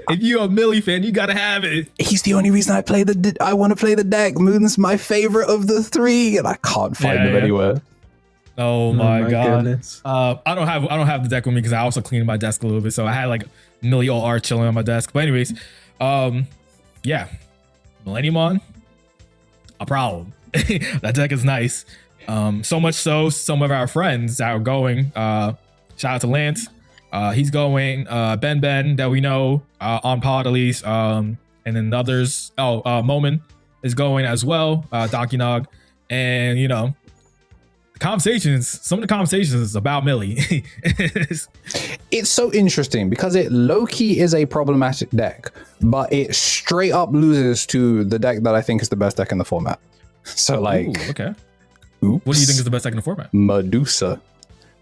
Speaker 1: you're a Millie fan, you gotta have it.
Speaker 2: He's the only reason I want to play the deck. Moon's my favorite of the 3, and I can't find him anywhere.
Speaker 1: Oh my god.
Speaker 3: Goodness.
Speaker 1: I don't have the deck with me because I also cleaned my desk a little bit, so I had like Millie all art chilling on my desk. But anyways, yeah, Millennium, a problem. That deck is nice. So much so, some of our friends that are going. Shout out to Lance. He's going. Ben that we know on pod at least. And then the others. Moment is going as well. Donkey Nog, and you know, some of the conversations is about Millie.
Speaker 2: It's so interesting because it low-key is a problematic deck, but it straight up loses to the deck that I think is the best deck in the format. So like,
Speaker 1: ooh, okay.
Speaker 2: Oops.
Speaker 1: What do you think is the best deck in the format?
Speaker 2: Medusa.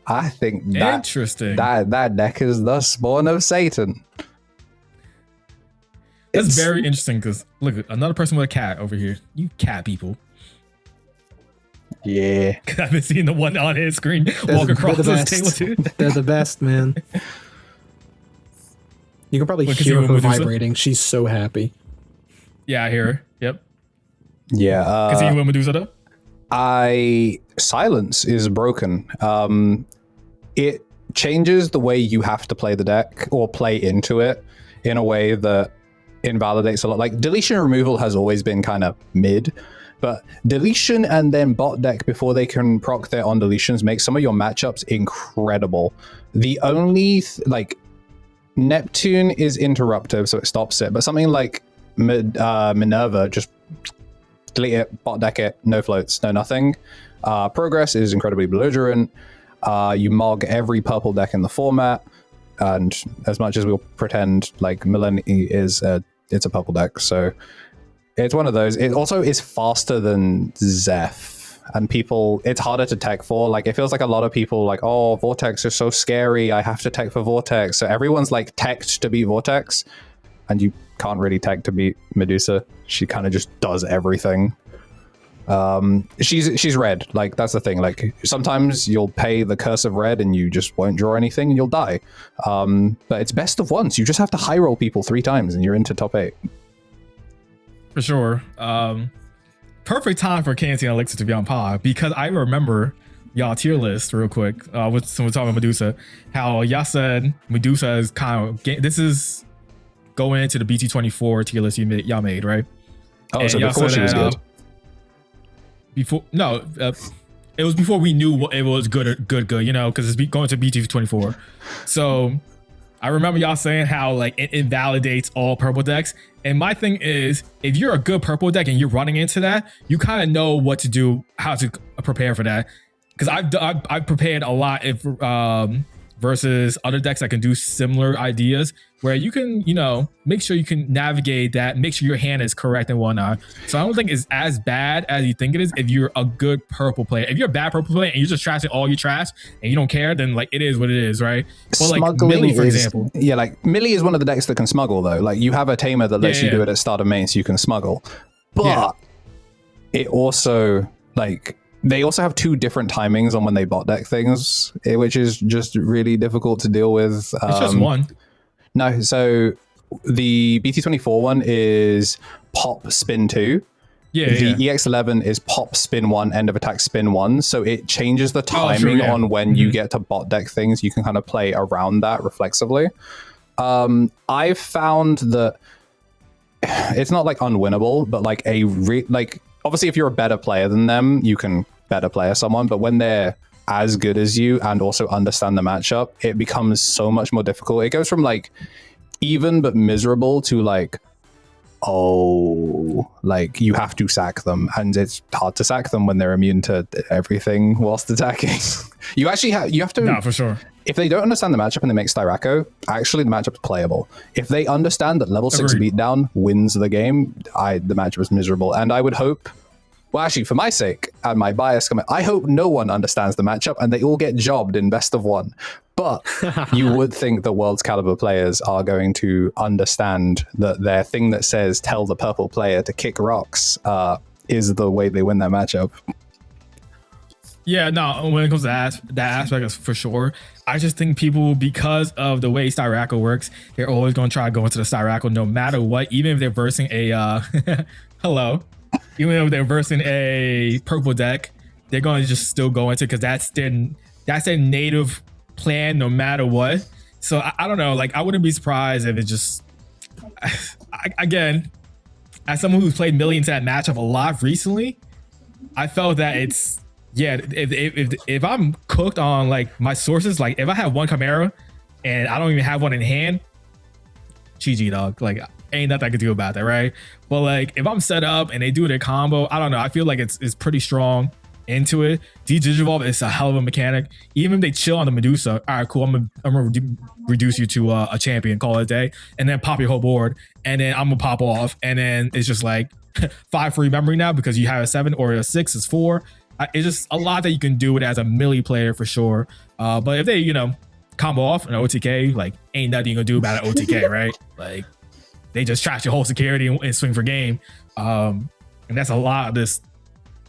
Speaker 2: I think that
Speaker 1: Interesting.
Speaker 2: that deck is the spawn of Satan.
Speaker 1: That's very interesting because look, another person with a cat over here. You cat people.
Speaker 2: Yeah.
Speaker 1: I've been seeing the one on his screen walk across this table too.
Speaker 3: They're the best, man. You can probably hear her vibrating. She's so happy.
Speaker 1: Yeah, I hear her. Yep.
Speaker 2: Yeah.
Speaker 1: Continue with Medusa though.
Speaker 2: Silence is broken. It changes the way you have to play the deck or play into it in a way that invalidates a lot. Like deletion and removal has always been kind of mid, but deletion and then bot deck before they can proc their on deletions make some of your matchups incredible. The only like Neptune is interruptive, so it stops it, but something like Minerva, just delete it, bot deck it, no floats, no nothing. Progress is incredibly belligerent. You mog every purple deck in the format, and as much as we'll pretend like Millennium is it's a purple deck, so it's one of those. It also is faster than Zeph, and people, it's harder to tech for. Like it feels like a lot of people like, oh, Vortex is so scary, I have to tech for Vortex. So everyone's like teched to beat Vortex, and you can't really tech to beat Medusa. She kind of just does everything. She's red, like that's the thing. Like sometimes you'll pay the curse of red and you just won't draw anything and you'll die. But it's best of ones. You just have to high roll people 3 times and you're into top 8.
Speaker 1: For sure. Perfect time for Canty and Elixir to be on pod because I remember y'all tier list real quick. So we're talking about Medusa. How y'all said Medusa is kind of this is going into the BT24 tier list y'all made, right?
Speaker 2: Oh,
Speaker 1: And
Speaker 2: so
Speaker 1: y'all
Speaker 2: before
Speaker 1: said
Speaker 2: she was
Speaker 1: that,
Speaker 2: good.
Speaker 1: It was before we knew it was good, you know, because it's going to BT24. So I remember y'all saying how like it invalidates all purple decks. And my thing is, if you're a good purple deck and you're running into that, you kind of know what to do, how to prepare for that. Because I've prepared a lot versus other decks that can do similar ideas, where you can, you know, make sure you can navigate that, make sure your hand is correct and whatnot. So I don't think it's as bad as you think it is if you're a good purple player. If you're a bad purple player and you're just trashing all your trash and you don't care, then like it is what it is, right? But like
Speaker 2: Smuggling
Speaker 1: Millie, for
Speaker 2: is,
Speaker 1: example.
Speaker 2: yeah, like Millie is one of the decks that can smuggle though. Like you have a tamer that lets you do it at start of main, so you can smuggle. But it also like they also have two different timings on when they bot deck things, which is just really difficult to deal with.
Speaker 1: It's just one.
Speaker 2: No, so the BT24 one is pop spin 2.
Speaker 1: Yeah,
Speaker 2: the EX11 is pop spin 1, end of attack spin 1. So it changes the timing on when you get to bot deck things. You can kind of play around that reflexively. I've found that it's not like unwinnable, but like obviously if you're a better player than them, you can better player someone, but when they're as good as you and also understand the matchup, it becomes so much more difficult. It goes from like even but miserable to like, oh, like you have to sack them, and it's hard to sack them when they're immune to everything whilst attacking. you have to,
Speaker 1: no, for sure.
Speaker 2: If they don't understand the matchup and they make Styraco, actually the matchup's playable. If they understand that level 6 beatdown wins the game, the matchup is miserable. And I would hope, well, actually, for my sake and my bias, I hope no one understands the matchup and they all get jobbed in best of 1. But you would think the world's caliber players are going to understand that their thing that says tell the purple player to kick rocks is the way they win that matchup.
Speaker 1: Yeah, no, when it comes to that aspect, for sure. I just think people, because of the way Styraco works, they're always going to try to go into the Styraco no matter what, even if they're versing a hello. Even if they're versing a purple deck, they're going to just still go into it because that's their native plan no matter what. So I don't know. Like I wouldn't be surprised if it just again, as someone who's played millions at matchup a lot recently, I felt that it's if I'm cooked on like my sources, like if I have one Chimera and I don't even have one in hand, GG dog. Like ain't nothing I could do about that, right? But like if I'm set up and they do their combo, I don't know. I feel like it's pretty strong into it. Digivolve is a hell of a mechanic. Even if they chill on the Medusa, all right, cool. I'm gonna reduce you to a champion, call it a day, and then pop your whole board, and then I'm gonna pop off, and then it's just like 5 free memory now because you have a 7 or a 6 is 4. It's just a lot that you can do it as a melee player for sure. But if they combo off an OTK, like ain't nothing you gonna do about an OTK, right? Like they just trash your whole security and swing for game. And that's a lot of this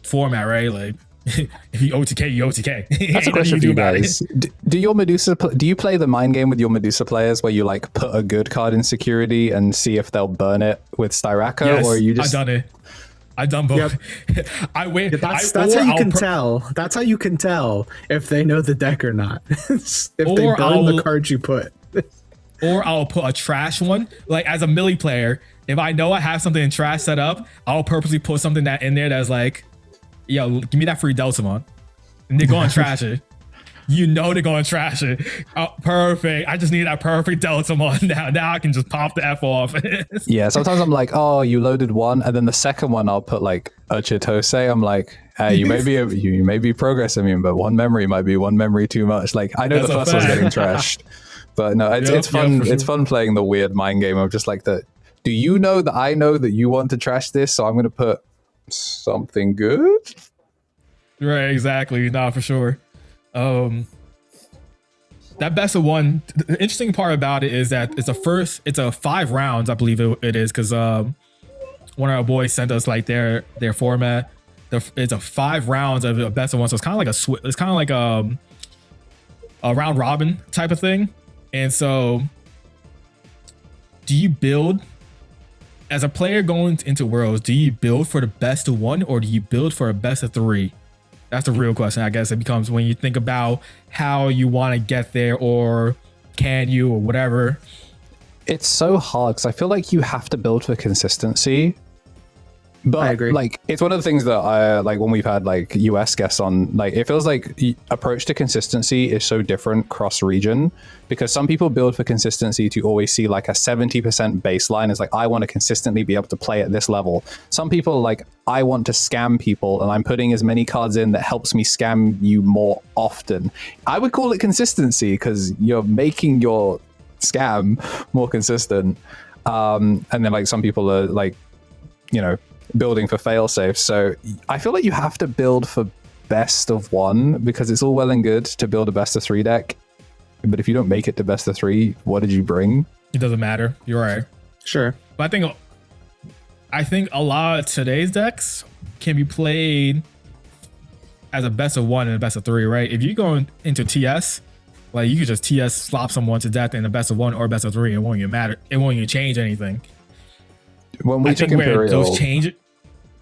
Speaker 1: format, right? Like if you OTK, you OTK.
Speaker 2: That's a question for you guys. Do you play the mind game with your Medusa players where you like put a good card in security and see if they'll burn it with Styraco?
Speaker 1: Yes,
Speaker 2: or you just...
Speaker 1: I've done it. I've done both. Yep. I wait.
Speaker 3: That's how you can tell. That's how you can tell if they know the deck or not. If they burn the cards you put.
Speaker 1: Or I'll put a trash one. Like as a melee player, if I know I have something in trash set up, I'll purposely put something that in there that's like, yo, give me that free Deltamon. And they're going to trash it. You know they're going to trash it. Oh, perfect. I just need that perfect Deltamon now. Now I can just pop the F off.
Speaker 2: Yeah, sometimes I'm like, oh, you loaded one, and then the second one I'll put like a Chitose. I'm like, hey, you may be progress immune, but one memory might be one memory too much. Like I know
Speaker 1: That's
Speaker 2: the first one's getting trashed. But no, it's fun. It's fun playing the weird mind game of just like the, do you know that I know that you want to trash this, so I'm going to put something good?
Speaker 1: Right, exactly. Nah, for sure. That best of 1, the interesting part about it is that it's a 5 rounds, I believe it is, because one of our boys sent us like their format. It's a 5 rounds of a best of 1, so it's kind of like a round robin type of thing. And so, do you build as a player going into Worlds? Do you build for the best of 1 or do you build for a best of 3? That's the real question, I guess. It becomes when you think about how you want to get there, or can you, or whatever.
Speaker 2: It's so hard because I feel like you have to build for consistency. But
Speaker 3: I agree.
Speaker 2: like, it's one of the things that I like when we've had like US guests on, like, it feels like the approach to consistency is so different cross region, because some people build for consistency to always see like a 70% baseline is like, I want to consistently be able to play at this level. Some people like, I want to scam people and I'm putting as many cards in that helps me scam you more often. I would call it consistency because you're making your scam more consistent. And then like some people are like, you know, building for fail-safe. So I feel like you have to build for best of one, because it's all well and good to build a best of 3 deck, but if you don't make it to best of 3, what did you bring?
Speaker 1: It doesn't matter. You're right.
Speaker 3: Sure.
Speaker 1: But I think a lot of today's decks can be played as a best of 1 and a best of 3, right? If you're going into TS, like you could just TS slop someone to death in a best of 1 or best of 3. It won't even matter. It won't even change anything.
Speaker 2: When we took Imperial,
Speaker 1: those change.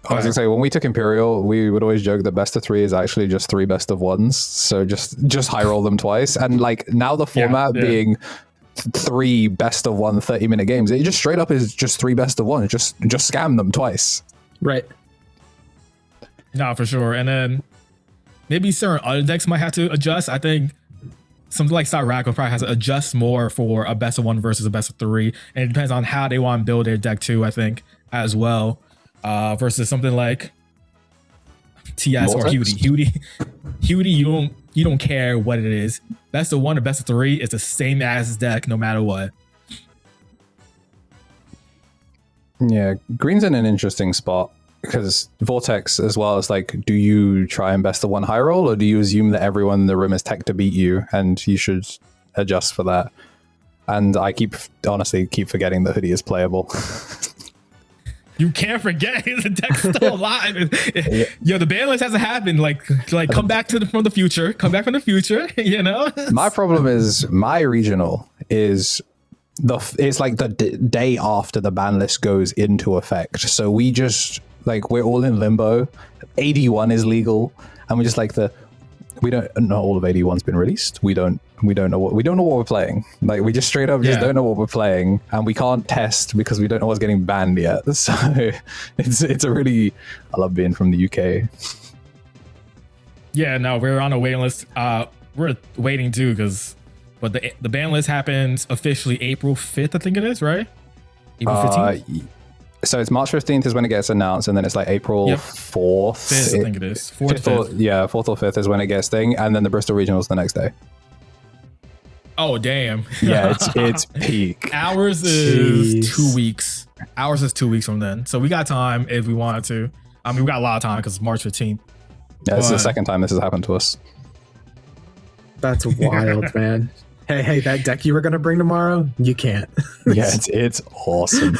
Speaker 2: I was gonna say, when we took Imperial, we would always joke that best of 3 is actually just 3 best of 1s. So just high roll them twice. And like now the format being 3 best of 1 30-minute games, it just straight up is just 3 best of 1. Just scam them twice.
Speaker 3: Right.
Speaker 1: No, for sure. And then maybe certain other decks might have to adjust. I think something like Sirocco probably has to adjust more for a best of 1 versus a best of 3. And it depends on how they want to build their deck too, I think, as well. Versus something like TS or Hewdy. Hewdy, you don't care what it is. Best of 1 or best of 3 is the same ass deck no matter what.
Speaker 2: Yeah, green's in an interesting spot because Vortex, as well as like, do you try and best of 1 high roll, or do you assume that everyone in the room is tech to beat you and you should adjust for that? And I honestly keep forgetting that Hoodie is playable.
Speaker 1: You can't forget the deck's still alive. Yo, the ban list hasn't happened. Like come back from the future. Come back from the future. You know.
Speaker 2: My problem is my regional is it's like the day after the ban list goes into effect. So we just like, we're all in limbo. 81 is legal, and we just like we don't know, all of 81's been released. We don't know what we're playing. Like, we just straight up just don't know what we're playing, and we can't test because we don't know what's getting banned yet. So it's a really, I love being from the UK.
Speaker 1: Yeah, no, we're on a waiting list. We're waiting too, but the ban list happens officially April 5th, I think it is, right? April 15th.
Speaker 2: So it's March 15th is when it gets announced, and then it's like April 4th.
Speaker 1: 5th, I think it is. 4th or 5th.
Speaker 2: Yeah, 4th or 5th is when it gets thing, and then the Bristol Regional's the next day.
Speaker 1: Oh, damn.
Speaker 2: Yeah, it's peak.
Speaker 1: Ours is 2 weeks. Ours is 2 weeks from then. So we got time if we wanted to. I mean, we got a lot of time because it's March 15th.
Speaker 2: Yeah, this is the second time this has happened to us.
Speaker 3: That's wild, man. Hey, that deck you were going to bring tomorrow, you can't.
Speaker 2: Yeah, it's awesome.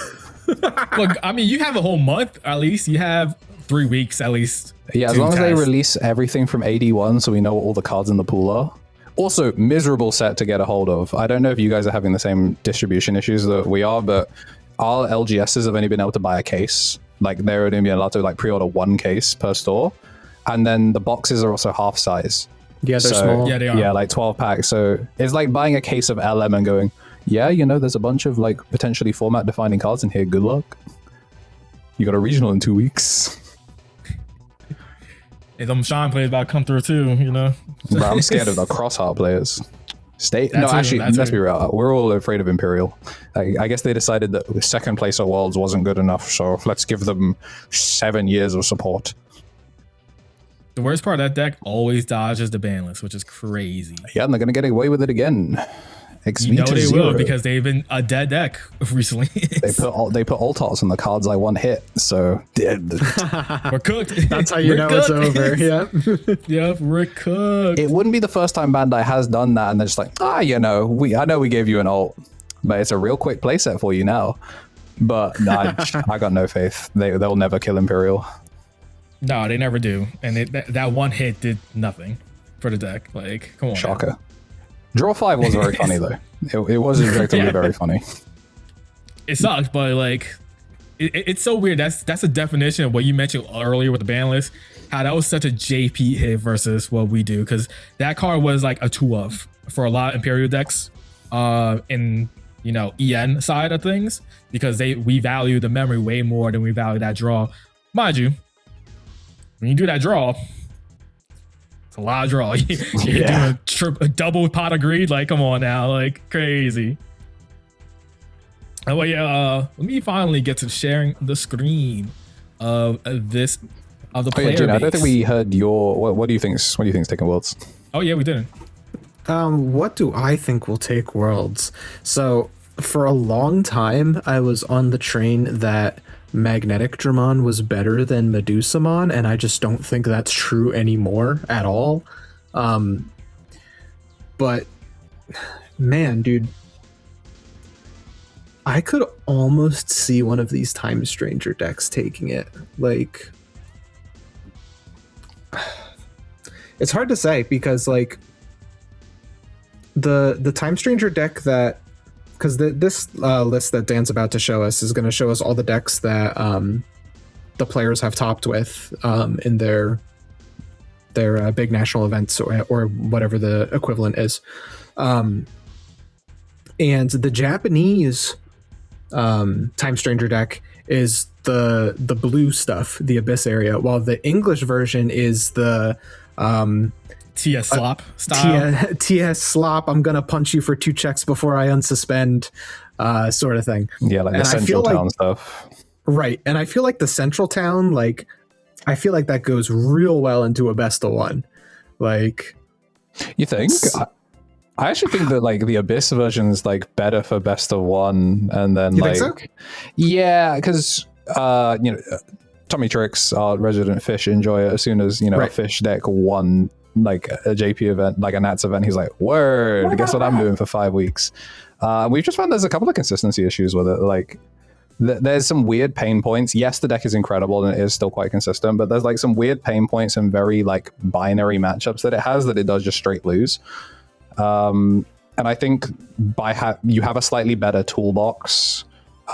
Speaker 1: Look, I mean, you have a whole month at least. You have 3 weeks at least.
Speaker 2: Yeah, as long as they release everything from 81 so we know what all the cards in the pool are. Also, miserable set to get a hold of. I don't know if you guys are having the same distribution issues that we are, but our LGSs have only been able to buy a case. Like, they're only allowed to like pre-order 1 case per store. And then the boxes are also half size.
Speaker 3: Yeah, they're small.
Speaker 1: Yeah, they are.
Speaker 2: Yeah, like 12 packs. So it's like buying a case of LM and going, yeah, you know, there's a bunch of like potentially format defining cards in here. Good luck. You got a regional in 2 weeks.
Speaker 1: And them Sean players about to come through too, you know.
Speaker 2: Bro, I'm scared of the crossheart players. Let's be real. We're all afraid of Imperial. I guess they decided that the second place at Worlds wasn't good enough, so let's give them 7 years of support.
Speaker 1: The worst part of that deck always dodges the ban list, which is crazy.
Speaker 2: Yeah, and they're gonna get away with it again. XV
Speaker 1: you know
Speaker 2: to
Speaker 1: they
Speaker 2: 0.
Speaker 1: will, because they've been a dead deck recently.
Speaker 2: They put Altars on the cards I want hit, so
Speaker 1: we're cooked.
Speaker 3: That's how you know it's over. Yeah.
Speaker 1: Yep, we're cooked.
Speaker 2: It wouldn't be the first time Bandai has done that, and they're just like, I know we gave you an ult, but it's a real quick playset for you now. But I got no faith. They'll never kill Imperial.
Speaker 1: No, they never do. And that one hit did nothing for the deck. Like, come on.
Speaker 2: Shocker.
Speaker 1: Now.
Speaker 2: Draw 5 was very funny though. It was objectively very funny.
Speaker 1: It sucks, but like, it's so weird. That's a definition of what you mentioned earlier with the ban list. how that was such a JP hit versus what we do, because that card was like a 2 of for a lot of Imperial decks in EN side of things, because we value the memory way more than we value that draw. Mind you, when you do that draw, it's a lot of draw. You're doing a double pot of greed. Like, come on now, like crazy. Oh well, yeah. Let me finally get to sharing the screen of the player base.
Speaker 2: I don't think we heard your. What do you think? What do you think is taking Worlds?
Speaker 1: Oh yeah, we didn't.
Speaker 3: What do I think will take Worlds? So for a long time, I was on the train that Magnetic Dramon was better than Medusamon, and I just don't think that's true anymore at all. But man, dude, I could almost see one of these Time Stranger decks taking it. Like, it's hard to say because like the Time Stranger deck that, because this list that Dan's about to show us is going to show us all the decks that the players have topped with in their big national events or whatever the equivalent is. And the Japanese Time Stranger deck is the blue stuff, the Abyss area, while the English version is the
Speaker 1: TS slop style.
Speaker 3: TS slop. I'm gonna punch you for 2 checks before I unsuspend, sort of thing.
Speaker 2: Yeah, like the Central Town stuff.
Speaker 3: Right, and I feel like the Central Town, like, I feel like that goes real well into a best of one. Like,
Speaker 2: you think? I actually think that like the Abyss version is like better for best of one, and then
Speaker 3: you
Speaker 2: like,
Speaker 3: think so?
Speaker 2: Yeah, because Tommy Tricks, our resident fish enjoyer, as soon as a fish deck won like a JP event, like a Nats event, he's like, word, guess what I'm doing for 5 weeks. We've just found there's a couple of consistency issues with it. Like there's some weird pain points. Yes, the deck is incredible and it is still quite consistent, but there's like some weird pain points and very like binary matchups that it has that it does just straight lose. And I think you have a slightly better toolbox,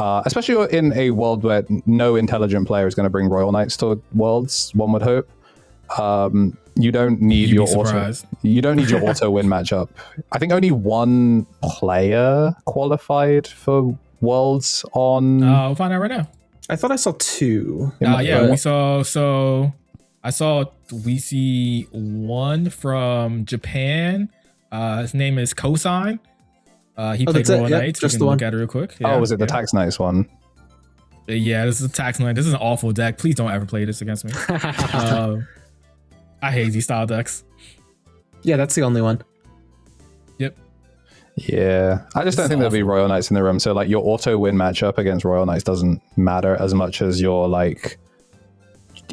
Speaker 2: especially in a world where no intelligent player is going to bring Royal Knights to Worlds, one would hope. You don't need your auto. You don't need your auto win matchup. I think only one player qualified for Worlds on.
Speaker 1: We'll find out right now.
Speaker 3: I thought I saw 2.
Speaker 1: Yeah, we saw. So we see one from Japan. His name is Cosine. He played Royal Knights.
Speaker 3: Just
Speaker 1: we
Speaker 3: the
Speaker 1: can
Speaker 3: one.
Speaker 1: look at it real quick. Yeah,
Speaker 2: was it the Tax Knights one?
Speaker 1: Yeah, this is a Tax Knight. This is an awful deck. Please don't ever play this against me. I hate these style decks.
Speaker 3: Yeah, that's the only one.
Speaker 1: Yep.
Speaker 2: Yeah, I just don't think there'll be Royal Knights in the room. So like your auto win matchup against Royal Knights doesn't matter as much as your like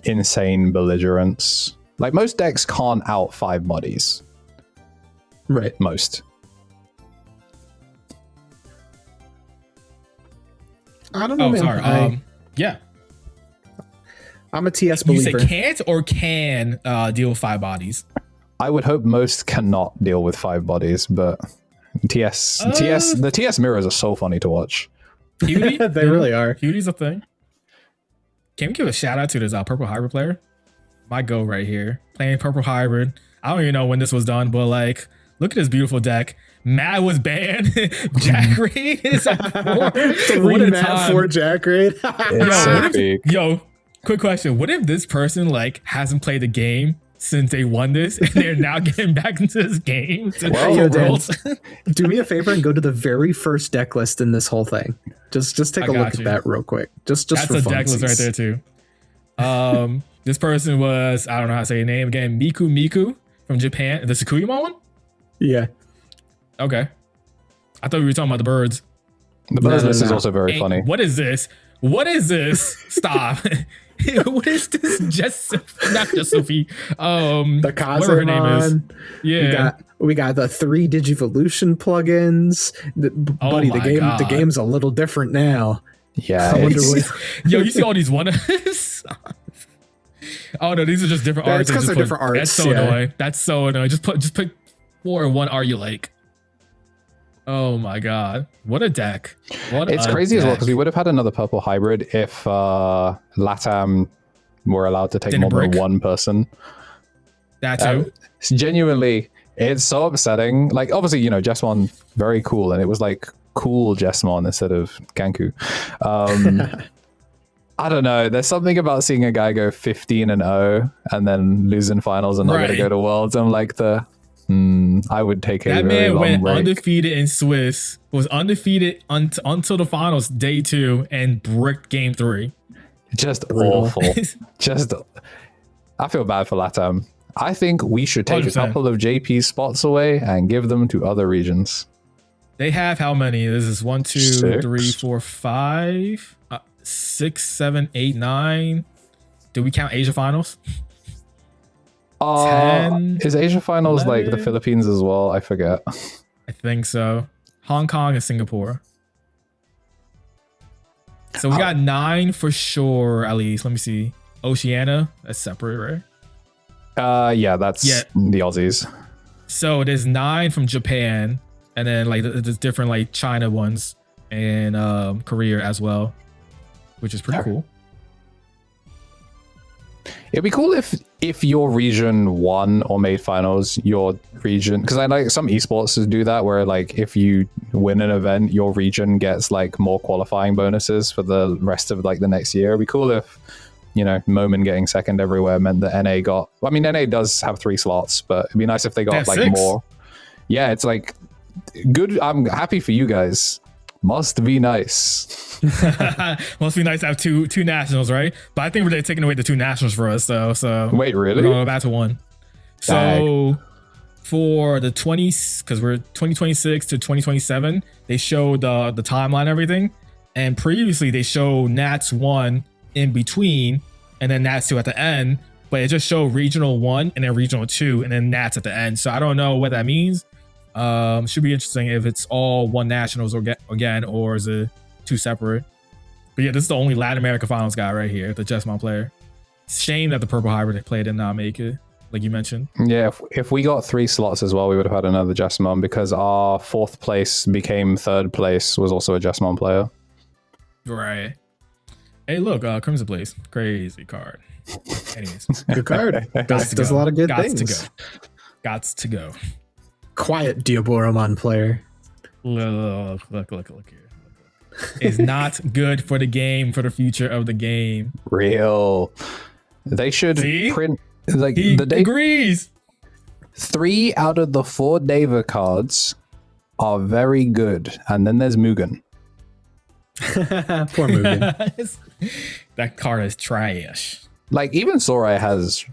Speaker 2: insane belligerence. Like most decks can't out 5 bodies.
Speaker 3: Right.
Speaker 2: Most.
Speaker 3: I don't know, man.
Speaker 1: Sorry. Yeah.
Speaker 3: I'm a TS
Speaker 1: You
Speaker 3: believer.
Speaker 1: say can't or can deal with 5 bodies?
Speaker 2: I would hope most cannot deal with 5 bodies, but the TS mirrors are so funny to watch.
Speaker 1: Cutie?
Speaker 3: They really are.
Speaker 1: Cutie's a thing. Can we give a shout out to this Purple Hybrid player? My go right here. Playing Purple Hybrid. I don't even know when this was done, but like, look at this beautiful deck. Mad was banned. Jack Raid is at 4.
Speaker 3: 3 Mad 4 Jack Raid.
Speaker 2: It's so big.
Speaker 1: Yo, quick question. What if this person like hasn't played the game since they won this and they're now getting back into this game?
Speaker 3: Well, Dan, do me a favor and go to the very first deck list in this whole thing. Just take a look at that real quick. Just
Speaker 1: that's
Speaker 3: for
Speaker 1: a
Speaker 3: fun.
Speaker 1: deck list right there too. This person was, I don't know how to say your name again, Miku from Japan. The Sakuyama one?
Speaker 3: Yeah.
Speaker 1: Okay. I thought we were talking about the birds.
Speaker 2: The birds list is also very funny.
Speaker 1: What is this? Stop. What is this? Not just Sophie.
Speaker 3: The Kazemon.
Speaker 1: Whatever her name is. Yeah.
Speaker 3: We got the 3 Digivolution plugins. Buddy, the game's a little different now.
Speaker 2: Yeah.
Speaker 1: Yo, you see all these one Oh no, these are just different arts.
Speaker 3: It's because they're different arts.
Speaker 1: That's so annoying. That's so annoying. Just put 4 in one art you like. Oh my god, what a deck! It's
Speaker 2: crazy as well because we would have had another Purple Hybrid if LATAM were allowed to take
Speaker 1: Didn't
Speaker 2: more than
Speaker 1: break.
Speaker 2: one person.
Speaker 1: That too.
Speaker 2: Genuinely, it's so upsetting. Like, obviously, Jesmon, very cool, and it was like cool Jesmon instead of Ganku. I don't know. There's something about seeing a guy go 15-0 and then losing finals and not going to go to Worlds. I'm like I would take a
Speaker 1: That
Speaker 2: very
Speaker 1: man
Speaker 2: long
Speaker 1: went
Speaker 2: break.
Speaker 1: undefeated in Swiss, was undefeated until the finals, day 2, and bricked game 3.
Speaker 2: Just awful. I feel bad for LATAM. I think we should take
Speaker 1: 100%.
Speaker 2: a couple of JP spots away and give them to other regions.
Speaker 1: They have how many? This is 1, 2,
Speaker 2: 6.
Speaker 1: 3, 4, 5, 6, 7, 8, 9. Do we count Asia finals? 10,
Speaker 2: is Asia finals
Speaker 1: 11?
Speaker 2: like the Philippines as well? I forget.
Speaker 1: I think so. Hong Kong and Singapore. So we got 9 for sure, at least. Let me see. Oceania, that's separate, right?
Speaker 2: Yeah, that's the Aussies.
Speaker 1: So there's 9 from Japan, and then like there's different like China ones and Korea as well, which is pretty cool.
Speaker 2: It'd be cool if your region won or made finals, your region, because I like some esports do that, where like if you win an event, your region gets like more qualifying bonuses for the rest of like the next year. It'd be cool if Moment getting second everywhere meant that NA got. I mean, NA does have 3 slots, but it'd be nice if they got like
Speaker 1: 6.
Speaker 2: more. Yeah, it's like good. I'm happy for you guys. Must be nice.
Speaker 1: Must be nice to have two nationals, right? But I think they're taking away the 2 nationals for us, though. So
Speaker 2: Wait, really?
Speaker 1: we're going back to 1. So for the 20s, because we're 2026 to 2027, they showed the timeline and everything. And previously they showed Nats 1 in between, and then Nats 2 at the end. But it just showed regional 1 and then regional 2, and then Nats at the end. So I don't know what that means. Should be interesting if it's all 1 nationals again, or is it 2 separate. But yeah, this is the only Latin America finals guy right here, the Jesmon player. Shame that the Purple Hybrid player did not make it, like you mentioned.
Speaker 2: Yeah, if we got 3 slots as well, we would have had another Jesmon, because our 4th place became 3rd place, was also a Jesmon player.
Speaker 1: Right. Hey, look, Crimson Blaze, crazy card. Anyways,
Speaker 3: Good card. Does a lot of good things.
Speaker 1: Gots to go.
Speaker 3: Quiet Diaboromon player.
Speaker 1: Look here. Is not good for the game, for the future of the game.
Speaker 2: Real. They should print like
Speaker 1: He
Speaker 2: the
Speaker 1: agrees.
Speaker 2: 3 out of the 4 Deva cards are very good, and then there's Mugen.
Speaker 3: Poor Mugen.
Speaker 1: That card is trash.
Speaker 2: Like even Sorai has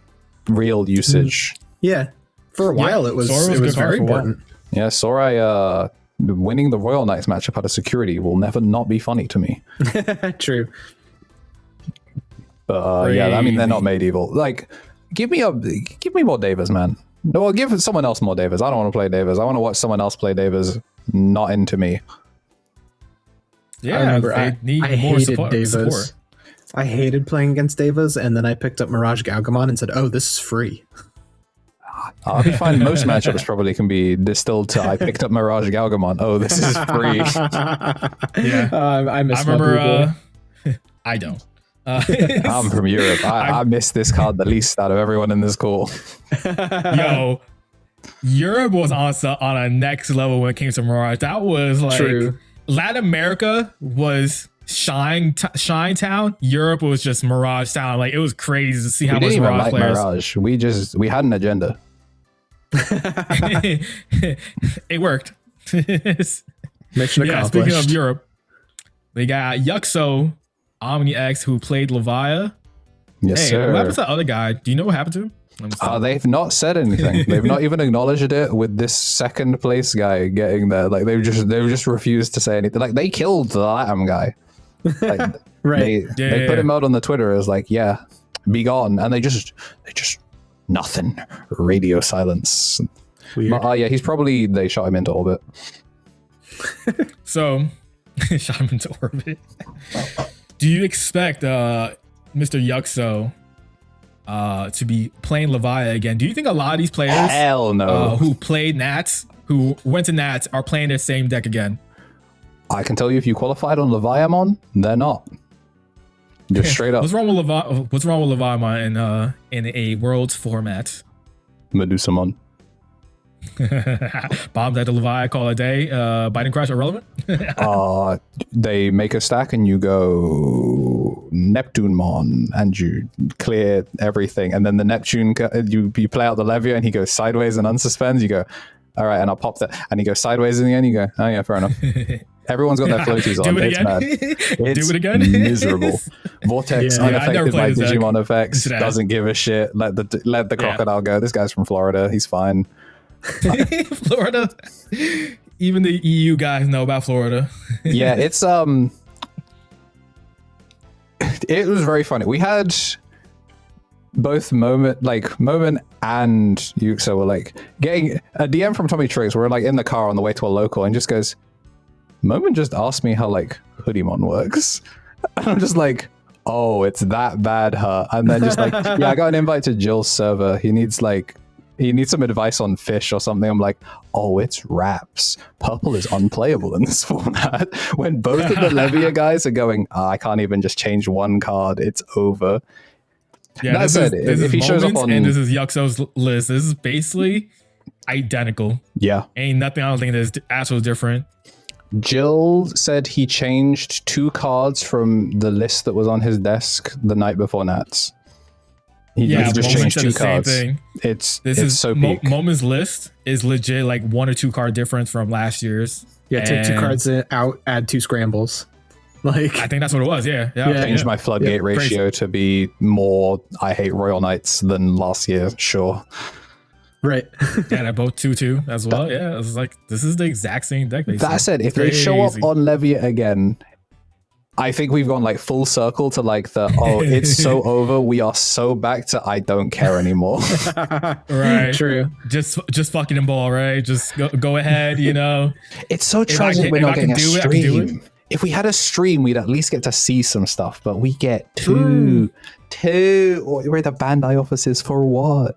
Speaker 2: real usage.
Speaker 3: Yeah. For a while, it was very important.
Speaker 2: Yeah, Sorai winning the Royal Knights matchup out of security will never not be funny to me.
Speaker 3: True.
Speaker 2: But yeah, I mean they're not made evil. Like, give me more Devas, man. No, well, give someone else more Devas. I don't want to play Devas. I want to watch someone else play Devas. Not into me.
Speaker 1: Yeah,
Speaker 3: I remember
Speaker 1: they need
Speaker 3: I
Speaker 1: more
Speaker 3: hated
Speaker 1: support.
Speaker 3: Devas. I hated playing against Devas, and then I picked up Mirage Galgamon and said, "Oh, this is free."
Speaker 2: I find most matchups probably can be distilled to I picked up Mirage Galgamon. Oh, this is free.
Speaker 1: Yeah,
Speaker 3: I miss.
Speaker 1: I remember. I don't.
Speaker 2: I'm from Europe. I miss this card the least out of everyone in this call.
Speaker 1: Yo, Europe was on a next level when it came to Mirage. That was like
Speaker 3: True.
Speaker 1: Latin America was Shine Town. Europe was just Mirage Town. Like it was crazy to see how much Mirage players.
Speaker 2: Mirage. We had an agenda.
Speaker 1: It worked.
Speaker 3: Mission
Speaker 1: Yeah,
Speaker 3: accomplished.
Speaker 1: speaking of Europe, they got Yuxo Omni X who played Levia.
Speaker 2: Yes,
Speaker 1: Hey,
Speaker 2: sir.
Speaker 1: what happened to the other guy? Do you know what happened to him? Let me see.
Speaker 2: They've not said anything. They've not even acknowledged it with this 2nd place guy getting there. Like they've just refused to say anything. Like they killed the Latam guy. Like,
Speaker 3: Right.
Speaker 2: They put him out on the Twitter as like, yeah, be gone. And they just nothing. Radio silence.
Speaker 3: Weird.
Speaker 2: But yeah, they shot him into orbit.
Speaker 1: So, shot him into orbit. Do you expect Mr. Yuxo to be playing Levia again? Do you think a lot of these players
Speaker 2: Hell no.
Speaker 1: who played Nats, who went to Nats, are playing their same deck again?
Speaker 2: I can tell you if you qualified on Leviamon, they're not. Just straight up.
Speaker 1: What's wrong with Leviathan in a world's format?
Speaker 2: Medusamon.
Speaker 1: Bombs at the Levi, call it a day. Biden crash irrelevant.
Speaker 2: They make a stack and you go Neptunemon and you clear everything. And then the Neptune, you play out the Levia and he goes sideways and unsuspends. You go, all right, and I'll pop that. And he goes sideways in the end. You go, oh yeah, fair enough. Everyone's got their floaties on. It's mad. It's
Speaker 1: Do it again.
Speaker 2: miserable. Vortex unaffected by Digimon effects.
Speaker 1: Today.
Speaker 2: Doesn't give a shit. Let the crocodile go. This guy's from Florida. He's fine.
Speaker 1: Florida. Even the EU guys know about Florida.
Speaker 2: Yeah, it's it was very funny. We had both Moment and Yuxa were like getting a DM from Tommy Tricks. We're like in the car on the way to a local and just goes, Moment just asked me how like Hoodiemon works. And I'm just like, oh, it's that bad, huh? And then just like, yeah, I got an invite to Jill's server. He needs some advice on fish or something. I'm like, oh, it's wraps. Purple is unplayable in this format. When both of the Levia guys are going, I can't even just change one card. It's over.
Speaker 1: Yeah,
Speaker 2: That said, if he shows up on,
Speaker 1: and this is Yuxo's list. This is basically identical.
Speaker 2: yeah,
Speaker 1: Ain't nothing. I don't think there's actually different.
Speaker 2: Jill said he changed 2 cards from the list that was on his desk the night before Nats. He just
Speaker 1: Moment
Speaker 2: changed
Speaker 1: said
Speaker 2: 2
Speaker 1: the same
Speaker 2: cards.
Speaker 1: thing.
Speaker 2: It's so peak.
Speaker 1: Moment's list is legit like 1 or 2 card difference from last year's.
Speaker 3: Yeah, take 2
Speaker 1: And
Speaker 3: cards out, add 2 scrambles. Like,
Speaker 1: I think that's what it was. Yeah.
Speaker 2: Changed my floodgate ratio to be more I hate Royal Knights than last year. Sure.
Speaker 3: right.
Speaker 1: Yeah, they're both 2/2 as well. Yeah, it was like this is the exact same deck. Basically.
Speaker 2: That said, if they show up on Levia again, I think we've gone like full circle to like it's so over. We are so back to I don't care anymore.
Speaker 1: Right,
Speaker 3: True.
Speaker 1: Just fucking them ball, right? Just go ahead, you know.
Speaker 2: It's so
Speaker 1: I
Speaker 2: tragic
Speaker 1: can-
Speaker 2: we're
Speaker 1: if
Speaker 2: not
Speaker 1: I can
Speaker 2: getting a
Speaker 1: do it, I can do
Speaker 2: stream. If we had a stream, we'd at least get to see some stuff, but we get two. We're at the Bandai offices for what?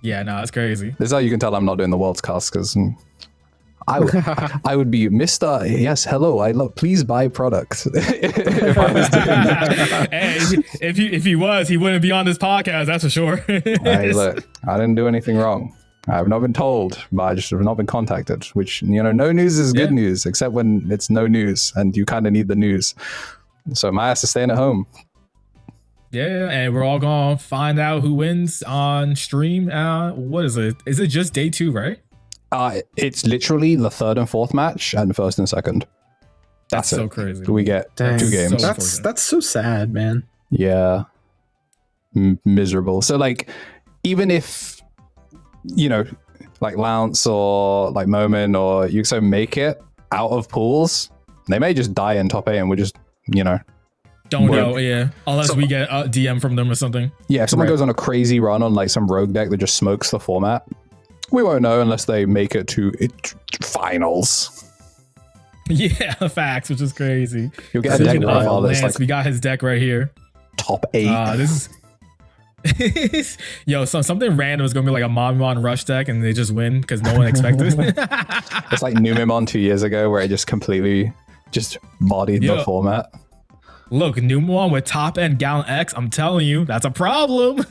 Speaker 1: Yeah, no, it's crazy.
Speaker 2: This is how you can tell I'm not doing the world's cast because I would be Mr. Yes, hello. Please buy product. If I was doing that.
Speaker 1: Hey, if he was, he wouldn't be on this podcast. That's for sure.
Speaker 2: Hey, look, I didn't do anything wrong. I've not been told, but I just have not been contacted. Which no news is good news, except when it's no news and you kind of need the news. So my ass is staying at home.
Speaker 1: Yeah, and we're all gonna find out who wins on stream. What is it? Is it just day 2, right?
Speaker 2: It's literally the 3rd and 4th match and 1st and 2nd.
Speaker 1: That's so
Speaker 2: it.
Speaker 1: crazy.
Speaker 2: We get
Speaker 3: Dang.
Speaker 2: 2 games.
Speaker 1: So-
Speaker 3: That's so sad, man.
Speaker 2: Yeah. Miserable. So like, even if, like Lance or like Moment or Yuxo make it out of pools, they may just die in top 8 and we're just,
Speaker 1: Don't know, yeah. Unless we get a DM from them or something.
Speaker 2: yeah, if someone
Speaker 3: Right.
Speaker 2: goes on a crazy run on like some rogue deck that just smokes the format, we won't know unless they make it to finals.
Speaker 1: Yeah, facts, which is crazy.
Speaker 2: You'll get a deck
Speaker 1: Speaking of
Speaker 2: profile that's
Speaker 1: Lance,
Speaker 2: like
Speaker 1: we got his deck right here.
Speaker 2: top 8.
Speaker 1: This is something random is gonna be like a Momimon Rush deck and they just win because no one expected.
Speaker 2: It's like Numemon 2 years ago where it just completely just bodied the format.
Speaker 1: Look, Numemon with top end Gallon X, I'm telling you, that's a problem.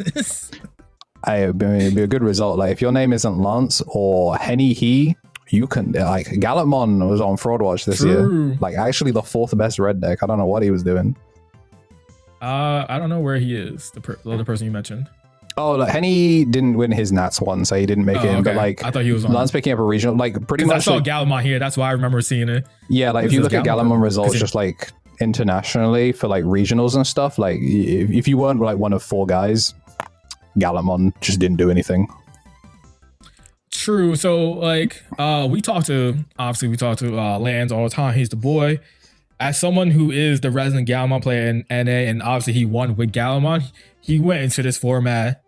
Speaker 2: It'd be a good result. Like if your name isn't Lance or Henny He, you can like Gallantmon was on Fraud Watch this year. Like actually the 4th best red deck. I don't know what he was doing.
Speaker 1: I don't know where he is. The other person you mentioned.
Speaker 2: Oh, like, Henny didn't win his Nats one, so he didn't make it in. But
Speaker 1: okay.
Speaker 2: like
Speaker 1: I thought he was on.
Speaker 2: Lance picking up a regional, like pretty
Speaker 1: Because I
Speaker 2: much.
Speaker 1: saw
Speaker 2: Like,
Speaker 1: Gallimon here. That's why I remember seeing it.
Speaker 2: yeah, like if
Speaker 1: This
Speaker 2: you
Speaker 1: is
Speaker 2: look at
Speaker 1: Gallimon.
Speaker 2: Gallimon results,
Speaker 1: Is it-
Speaker 2: just like internationally for like regionals and stuff, like if you weren't like one of 4 guys, Gallimon just didn't do anything.
Speaker 1: True. So like we talk to Lance all the time. He's the boy. As someone who is the resident Gallimon player in NA, and obviously he won with Gallimon, he went into this format,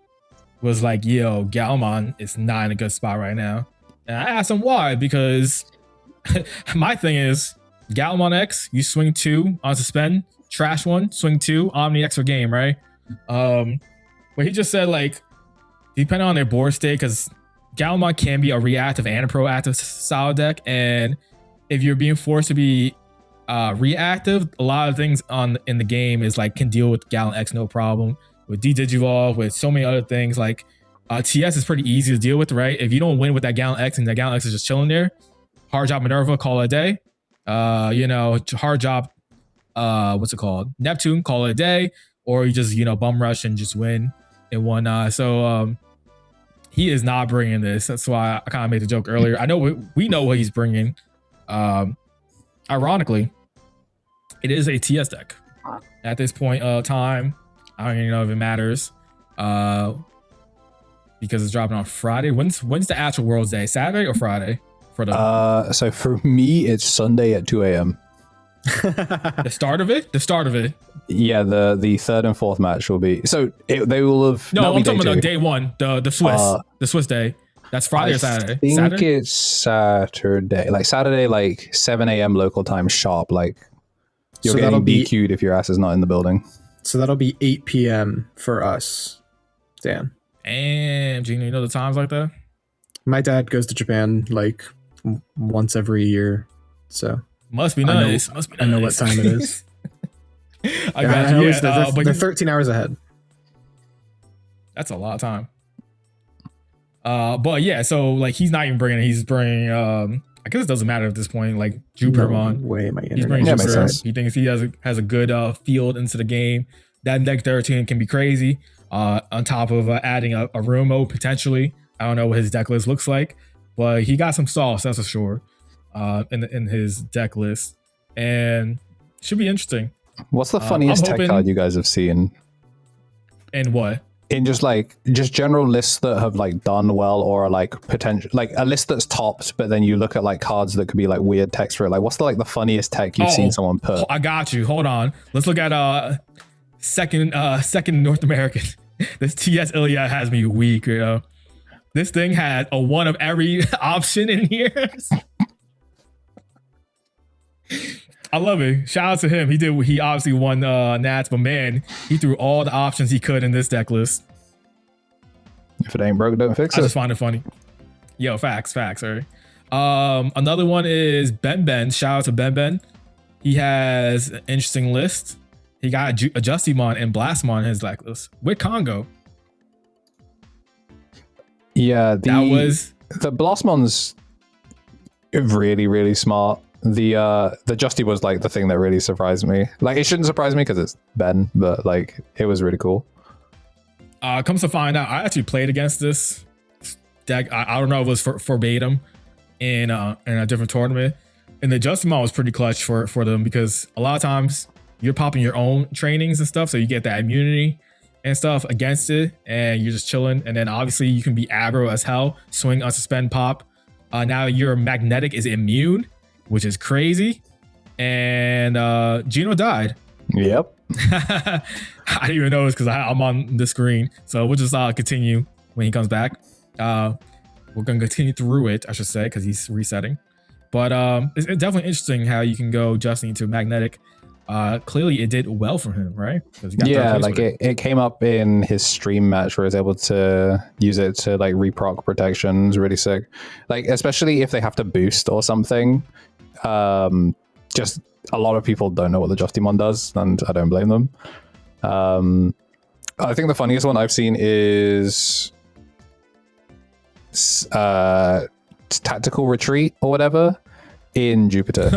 Speaker 1: was like, yo, Gallimon is not in a good spot right now. And I asked him why, because my thing is Gallimon X, you swing 2 on suspend, trash 1, swing 2, Omni X for game, right? But he just said like, depending on their board state, because Gallimon can be a reactive and a proactive style deck, and if you're being forced to be reactive. A lot of things in the game is like can deal with Gallon X no problem. With Digivolve, with so many other things, like TS is pretty easy to deal with, right? If you don't win with that Gallon X and that Gallon X is just chilling there, hard job Minerva, call it a day. Hard job, what's it called? Neptune, call it a day. Or you just, bum rush and just win and whatnot. So he is not bringing this. That's why I kind of made the joke earlier. I know we know what he's bringing. Ironically, it is a TS deck at this point of time. I don't even know if it matters because it's dropping on Friday. When's the actual World's Day? Saturday or Friday?
Speaker 2: So for me, it's Sunday at 2 a.m.
Speaker 1: The start of it.
Speaker 2: Yeah, the third and fourth match will be. So they will have.
Speaker 1: No, I'm talking about day one, the Swiss day. That's Friday or Saturday?
Speaker 2: I think it's Saturday. Like Saturday, like 7 a.m. local time sharp. Like you're getting DQ'd if your ass is not in the building.
Speaker 3: So that'll be 8 p.m. for us. Dan.
Speaker 1: Damn, Gino, you know the times like that?
Speaker 3: My dad goes to Japan like once every year, so
Speaker 1: must be nice.
Speaker 3: I know what time it is.
Speaker 1: I got you. Yeah,
Speaker 3: they're 13 hours ahead.
Speaker 1: That's a lot of time. But yeah, so like he's not even bringing it. He's bringing. I guess it doesn't matter at this point. Like Jupitermon.
Speaker 3: No way, my
Speaker 1: He's bringing
Speaker 2: yeah,
Speaker 1: Jupiter. He thinks he has a good field into the game. That deck 13 can be crazy. On top of adding a room mode potentially. I don't know what his deck list looks like, but he got some sauce, that's for sure. In his deck list, and should be interesting.
Speaker 2: What's the funniest tech card you guys have seen?
Speaker 1: And what?
Speaker 2: In just general lists that have like done well, or like potential, like a list that's topped, but then you look at like cards that could be like weird text for it. Like what's the funniest tech you've seen someone put?
Speaker 1: I got you. Hold on. Let's look at second North American. This TS Iliad has me weak, This thing had a one of every option in here. I love it. Shout out to him. He obviously won Nats, but man, he threw all the options he could in this deck list.
Speaker 2: If it ain't broke, don't fix it.
Speaker 1: I just find it funny. Yo, facts, sorry. Another one is Ben. Shout out to Ben. He has an interesting list. He got a Justimon and Blastmon in his deck list with Congo.
Speaker 2: Yeah, the Blastmon's really, really smart. The Justy was like the thing that really surprised me. Like it shouldn't surprise me because it's Ben, but like it was really cool.
Speaker 1: Comes to find out, I actually played against this deck. I don't know if it was verbatim in a different tournament, and the Justimon was pretty clutch for them because a lot of times you're popping your own trainings and stuff, so you get that immunity and stuff against it, and you're just chilling. And then obviously you can be aggro as hell, swing, unsuspend, pop. Now your magnetic is immune, which is crazy. And Gino died.
Speaker 2: Yep.
Speaker 1: I didn't even notice because I'm on the screen. So we'll just continue when he comes back. We're going to continue through it, I should say, because he's resetting. But it's definitely interesting how you can go Justin to magnetic. Clearly it did well for him, right?
Speaker 2: Yeah, like it came up in his stream match where he was able to use it to like reproc protection. It's really sick. Like especially if they have to boost or something. Just a lot of people don't know what the Justimon does, and I don't blame them. I think the funniest one I've seen is tactical retreat or whatever in Jupiter.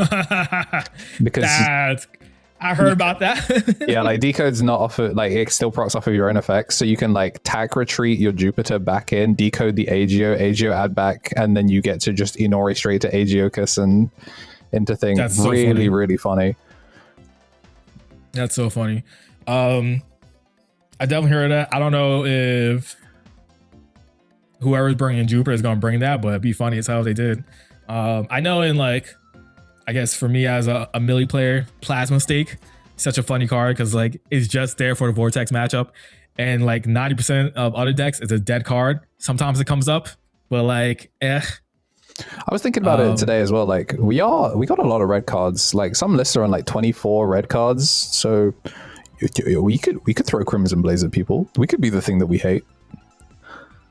Speaker 2: Because
Speaker 1: I heard about that.
Speaker 2: Yeah, like decode's not off of, like it still procs off of your own effects, so you can like tac retreat your Jupiter back in, decode the Agio add back, and then you get to just Inori straight to Agiokus and into things. That's so really funny.
Speaker 1: That's so funny. I definitely heard that. I don't know if whoever's bringing Jupiter is gonna bring that, but it'd be funny as hell if they did. I know in like, I guess for me as a melee player, Plasma Stake, such a funny card because like it's just there for the Vortex matchup, and like 90% of other decks it's a dead card. Sometimes it comes up, but like
Speaker 2: I was thinking about it today as well. Like we got a lot of red cards. Like some lists are on like 24 red cards, so we could throw Crimson Blaze at people. We could be the thing that we hate.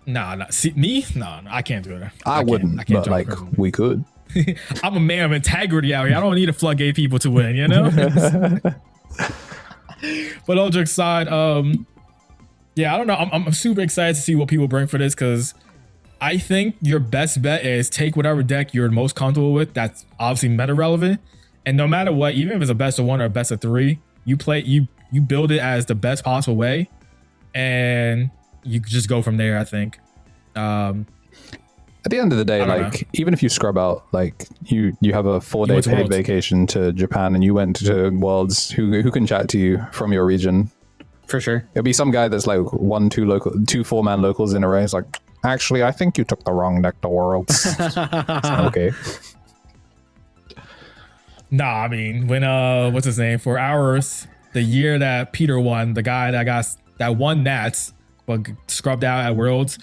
Speaker 1: Nah. See me? No, I can't do it.
Speaker 2: I wouldn't, but like we could.
Speaker 1: I'm a man of integrity out here. I don't need to floodgate people to win, you know? But all jokes aside, yeah, I don't know. I'm super excited to see what people bring for this because I think your best bet is take whatever deck you're most comfortable with that's obviously meta relevant. And no matter what, even if it's a best of one or a best of three, you build it as the best possible way. And you just go from there, I think.
Speaker 2: At the end of the day, like even if you scrub out, like you have a 4-day paid vacation to Japan and you went to Worlds, who can chat to you from your region?
Speaker 3: For sure.
Speaker 2: It'll be some guy that's like 2 4-man locals in a race. Like, actually, I think you took the wrong deck to Worlds. Okay.
Speaker 1: Nah, I mean, when what's his name? For ours, the year that Peter won, the guy that won Nats but scrubbed out at Worlds,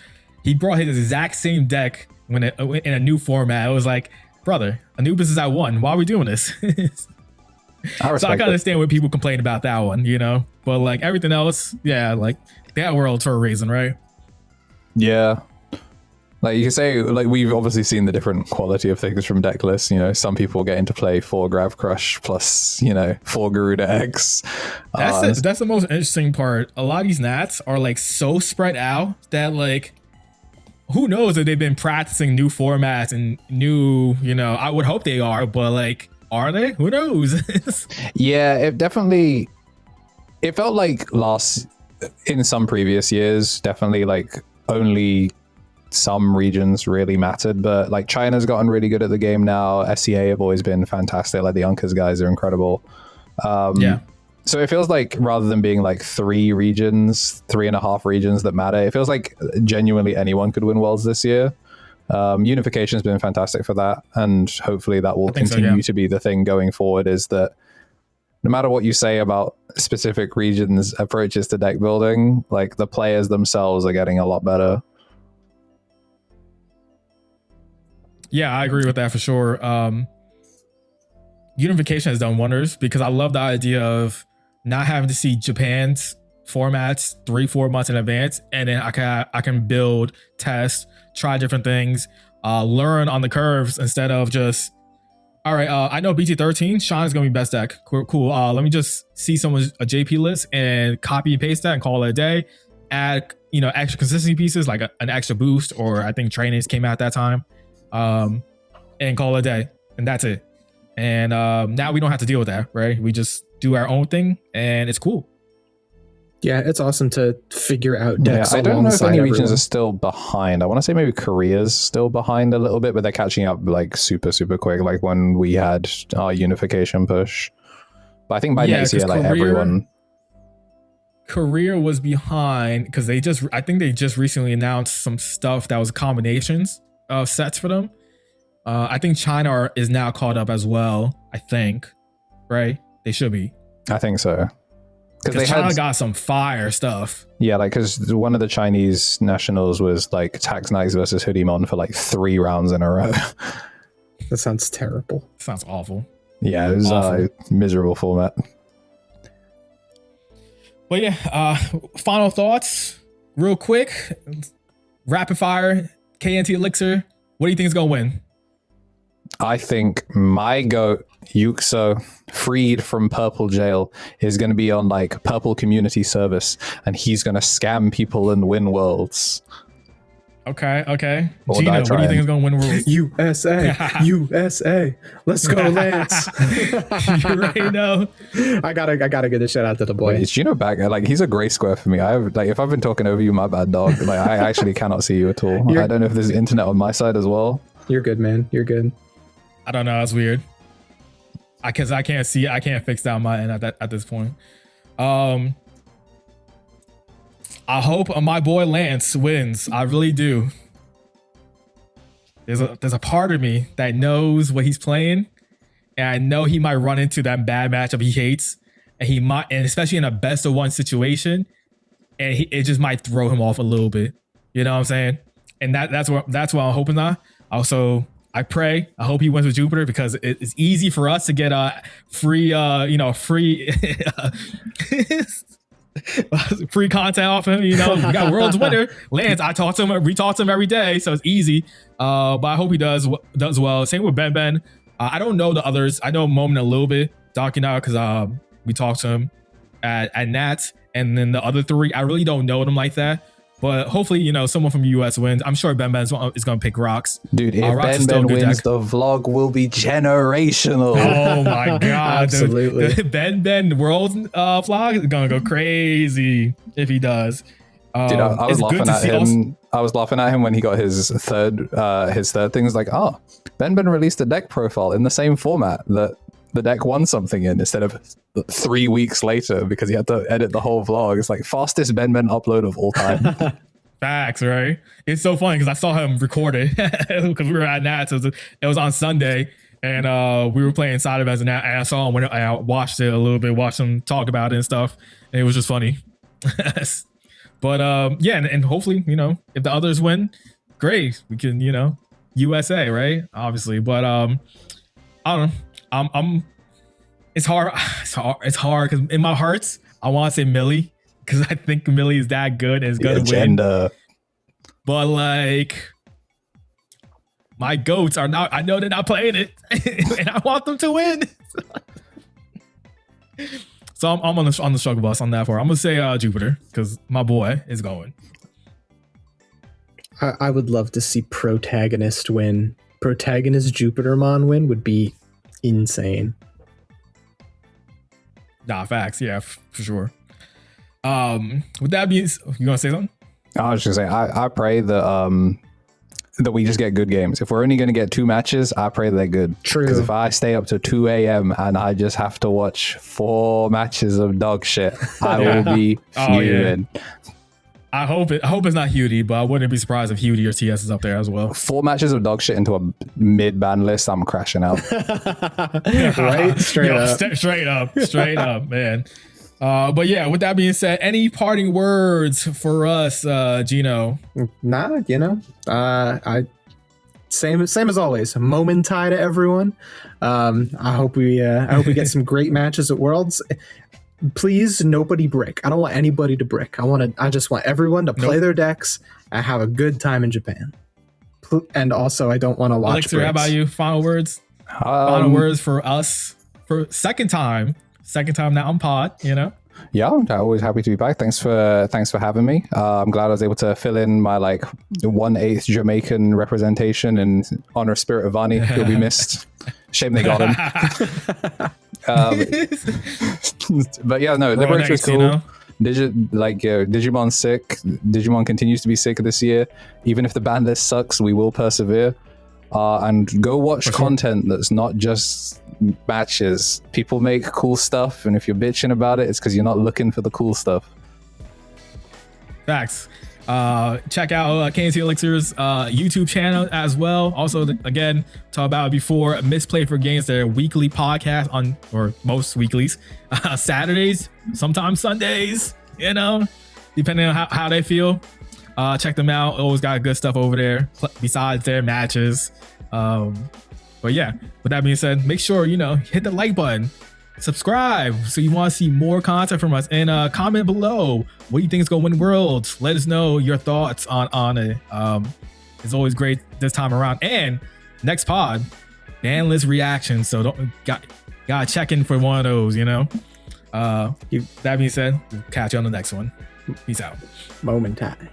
Speaker 1: he brought his exact same deck in a new format. It was like, brother, Anubis is at 1. Why are we doing this? So I can understand when people complain about that one, you know? But like everything else, yeah, like they got Worlds for a reason, right?
Speaker 2: Yeah. Like you can say, like we've obviously seen the different quality of things from deck lists. You know, some people get into play 4 Grav Crush plus, 4 Garuda X.
Speaker 1: That's the most interesting part. A lot of these Nats are like so spread out that like, who knows if they've been practicing new formats and new, I would hope they are, but like, are they? Who knows?
Speaker 2: Yeah, it felt like in some previous years, definitely like only some regions really mattered, but like China's gotten really good at the game now. SEA have always been fantastic. Like the Uncas guys are incredible. Yeah. So it feels like rather than being like 3.5 regions that matter, it feels like genuinely anyone could win Worlds this year. Unification has been fantastic for that, and hopefully that will continue to be the thing going forward, is that no matter what you say about specific regions' approaches to deck building, like the players themselves are getting a lot better.
Speaker 1: Yeah, I agree with that for sure. Unification has done wonders because I love the idea of not having to see Japan's formats 3-4 months in advance, and then I can build, test, try different things, learn on the curves instead of just, all right, I know BT13 Sean is gonna be best deck, cool. Let me just see a JP list and copy and paste that and call it a day. Add extra consistency pieces like an extra boost, or I think trainings came out at that time, and call it a day, and that's it. And now we don't have to deal with that, right? We just do our own thing and it's cool.
Speaker 3: Yeah, it's awesome to figure out decks.
Speaker 2: Yeah, I don't know if any regions are still behind. I want to say maybe Korea's still behind a little bit, but they're catching up like super, super quick, like when we had our unification push. But I think by next year, like everyone...
Speaker 1: Korea was behind because I think they just recently announced some stuff that was combinations of sets for them. I think China is now caught up as well, I think, right? They should be. I
Speaker 2: think so.
Speaker 1: Because China got some fire stuff.
Speaker 2: Yeah, like because one of the Chinese nationals was like Tax Knights versus Hoodiemon for like 3 rounds in a row.
Speaker 3: That sounds terrible.
Speaker 1: Sounds awful.
Speaker 2: Yeah, it was a miserable format.
Speaker 1: But yeah, final thoughts, real quick. Rapid fire, KNT Elixir. What do you think is gonna win?
Speaker 2: I think my goat, Yuxo, freed from Purple Jail, is going to be on like Purple Community Service, and he's going to scam people and win Worlds.
Speaker 1: Okay. Gino, what do you think is going to win Worlds?
Speaker 3: USA, USA. Let's go, Lance.
Speaker 1: You already know.
Speaker 3: I gotta get a shout out to the boy.
Speaker 2: Wait, is Gino back? Like he's a gray square for me. If I've been talking over you, my bad, dog. Like I actually cannot see you at all. I don't know if there's internet on my side as well.
Speaker 3: You're good, man. You're good.
Speaker 1: I don't know. It's weird. Because I can't see. I can't fix that on my end at this point. I hope my boy Lance wins. I really do. There's a part of me that knows what he's playing, and I know he might run into that bad matchup he hates, and he might, and especially in a best of one situation, and it just might throw him off a little bit. You know what I'm saying? And that's what I'm hoping on. Also, I pray. I hope he wins with Jupiter because it's easy for us to get free free content off him. You know, we got world's winner Lance. I talk to him, retalk to him every day, so it's easy. But I hope he does well. Same with Ben. I don't know the others. I know Moment a little bit, Donkey now, because we talked to him at Nats, and then the other three, I really don't know them like that. But hopefully, you know, someone from the US wins. I'm sure Ben is going to pick Rocks.
Speaker 2: Dude, if
Speaker 1: Rocks
Speaker 2: Ben wins, the vlog will be generational.
Speaker 1: Oh my god,
Speaker 3: absolutely!
Speaker 1: The Ben World vlog is going to go crazy if he does.
Speaker 2: Dude, I was laughing at him. I was laughing at him when he got his third thing. It's like, oh, Ben released a deck profile in the same format that the deck won something in, instead of 3 weeks later, because he had to edit the whole vlog. It's like fastest Ben upload of all time.
Speaker 1: Facts, right? It's so funny because I saw him record it because we were at Nats. It was on Sunday, and we were playing side events, and I saw him when I watched it a little bit, watched him talk about it and stuff, and it was just funny. But yeah, and hopefully, you know, if the others win, great. We can, you know, USA, right? Obviously, but I don't know. It's hard. It's hard because in my hearts, I want to say Millie because I think Millie is that good and is gonna win. But like, my goats are not. I know they're not playing it, and I want them to win. So I'm on the struggle bus on that part. I'm gonna say Jupiter because my boy is going.
Speaker 3: I would love to see Protagonist win. Protagonist Jupitermon win would be insane.
Speaker 1: Nah, facts. Yeah, for sure. With that being, you gonna say something?
Speaker 2: I was just gonna say, I pray that that we just get good games. If we're only going to get 2 matches, I pray they're good.
Speaker 3: True.
Speaker 2: Because if I stay up to 2 a.m. and I just have to watch 4 matches of dog shit, I will be fuming.
Speaker 1: Yeah. I hope it's not Hudie, but I wouldn't be surprised if Hudie or TS is up there as well.
Speaker 2: 4 matches of dog shit into a mid-ban list, I'm crashing out.
Speaker 3: Right? Straight
Speaker 1: up, man. But yeah, with that being said, any parting words for us, Gino?
Speaker 3: Nah, you know, I same as always. Moment tie to everyone. I hope we get some great matches at Worlds. Please, nobody brick. I don't want anybody to brick. I just want everyone to play their decks and have a good time in Japan. And also, I don't want to watch.
Speaker 1: Elixir, how about you? Final words. Final words for us for second time now on pod. You know.
Speaker 2: Yeah, I'm always happy to be back. Thanks for having me. I'm glad I was able to fill in my like 1/8 Jamaican representation in honor of Spirit Ivani, who'll be missed. Shame they got him. But yeah, no, Liberator is cool. You know? Digimon's sick. Digimon continues to be sick this year. Even if the ban list sucks, we will persevere. And go watch content that's not just matches. People make cool stuff, and if you're bitching about it, it's because you're not looking for the cool stuff.
Speaker 1: Facts. Check out KNC Elixir's YouTube channel as well. Also, again, talked about it before, Misplay for Games, their weekly podcast on, or most weeklies, Saturdays, sometimes Sundays, you know, depending on how they feel. Check them out. Always got good stuff over there besides their matches. But yeah, with that being said, make sure, you know, hit the like button, subscribe so you want to see more content from us, and comment below what you think is going to win Worlds. Let us know your thoughts on it. It's always great this time around. And next pod, ban list reaction. So gotta check in for one of those, you know. That being said, we'll catch you on the next one. Peace out.
Speaker 3: Moment time.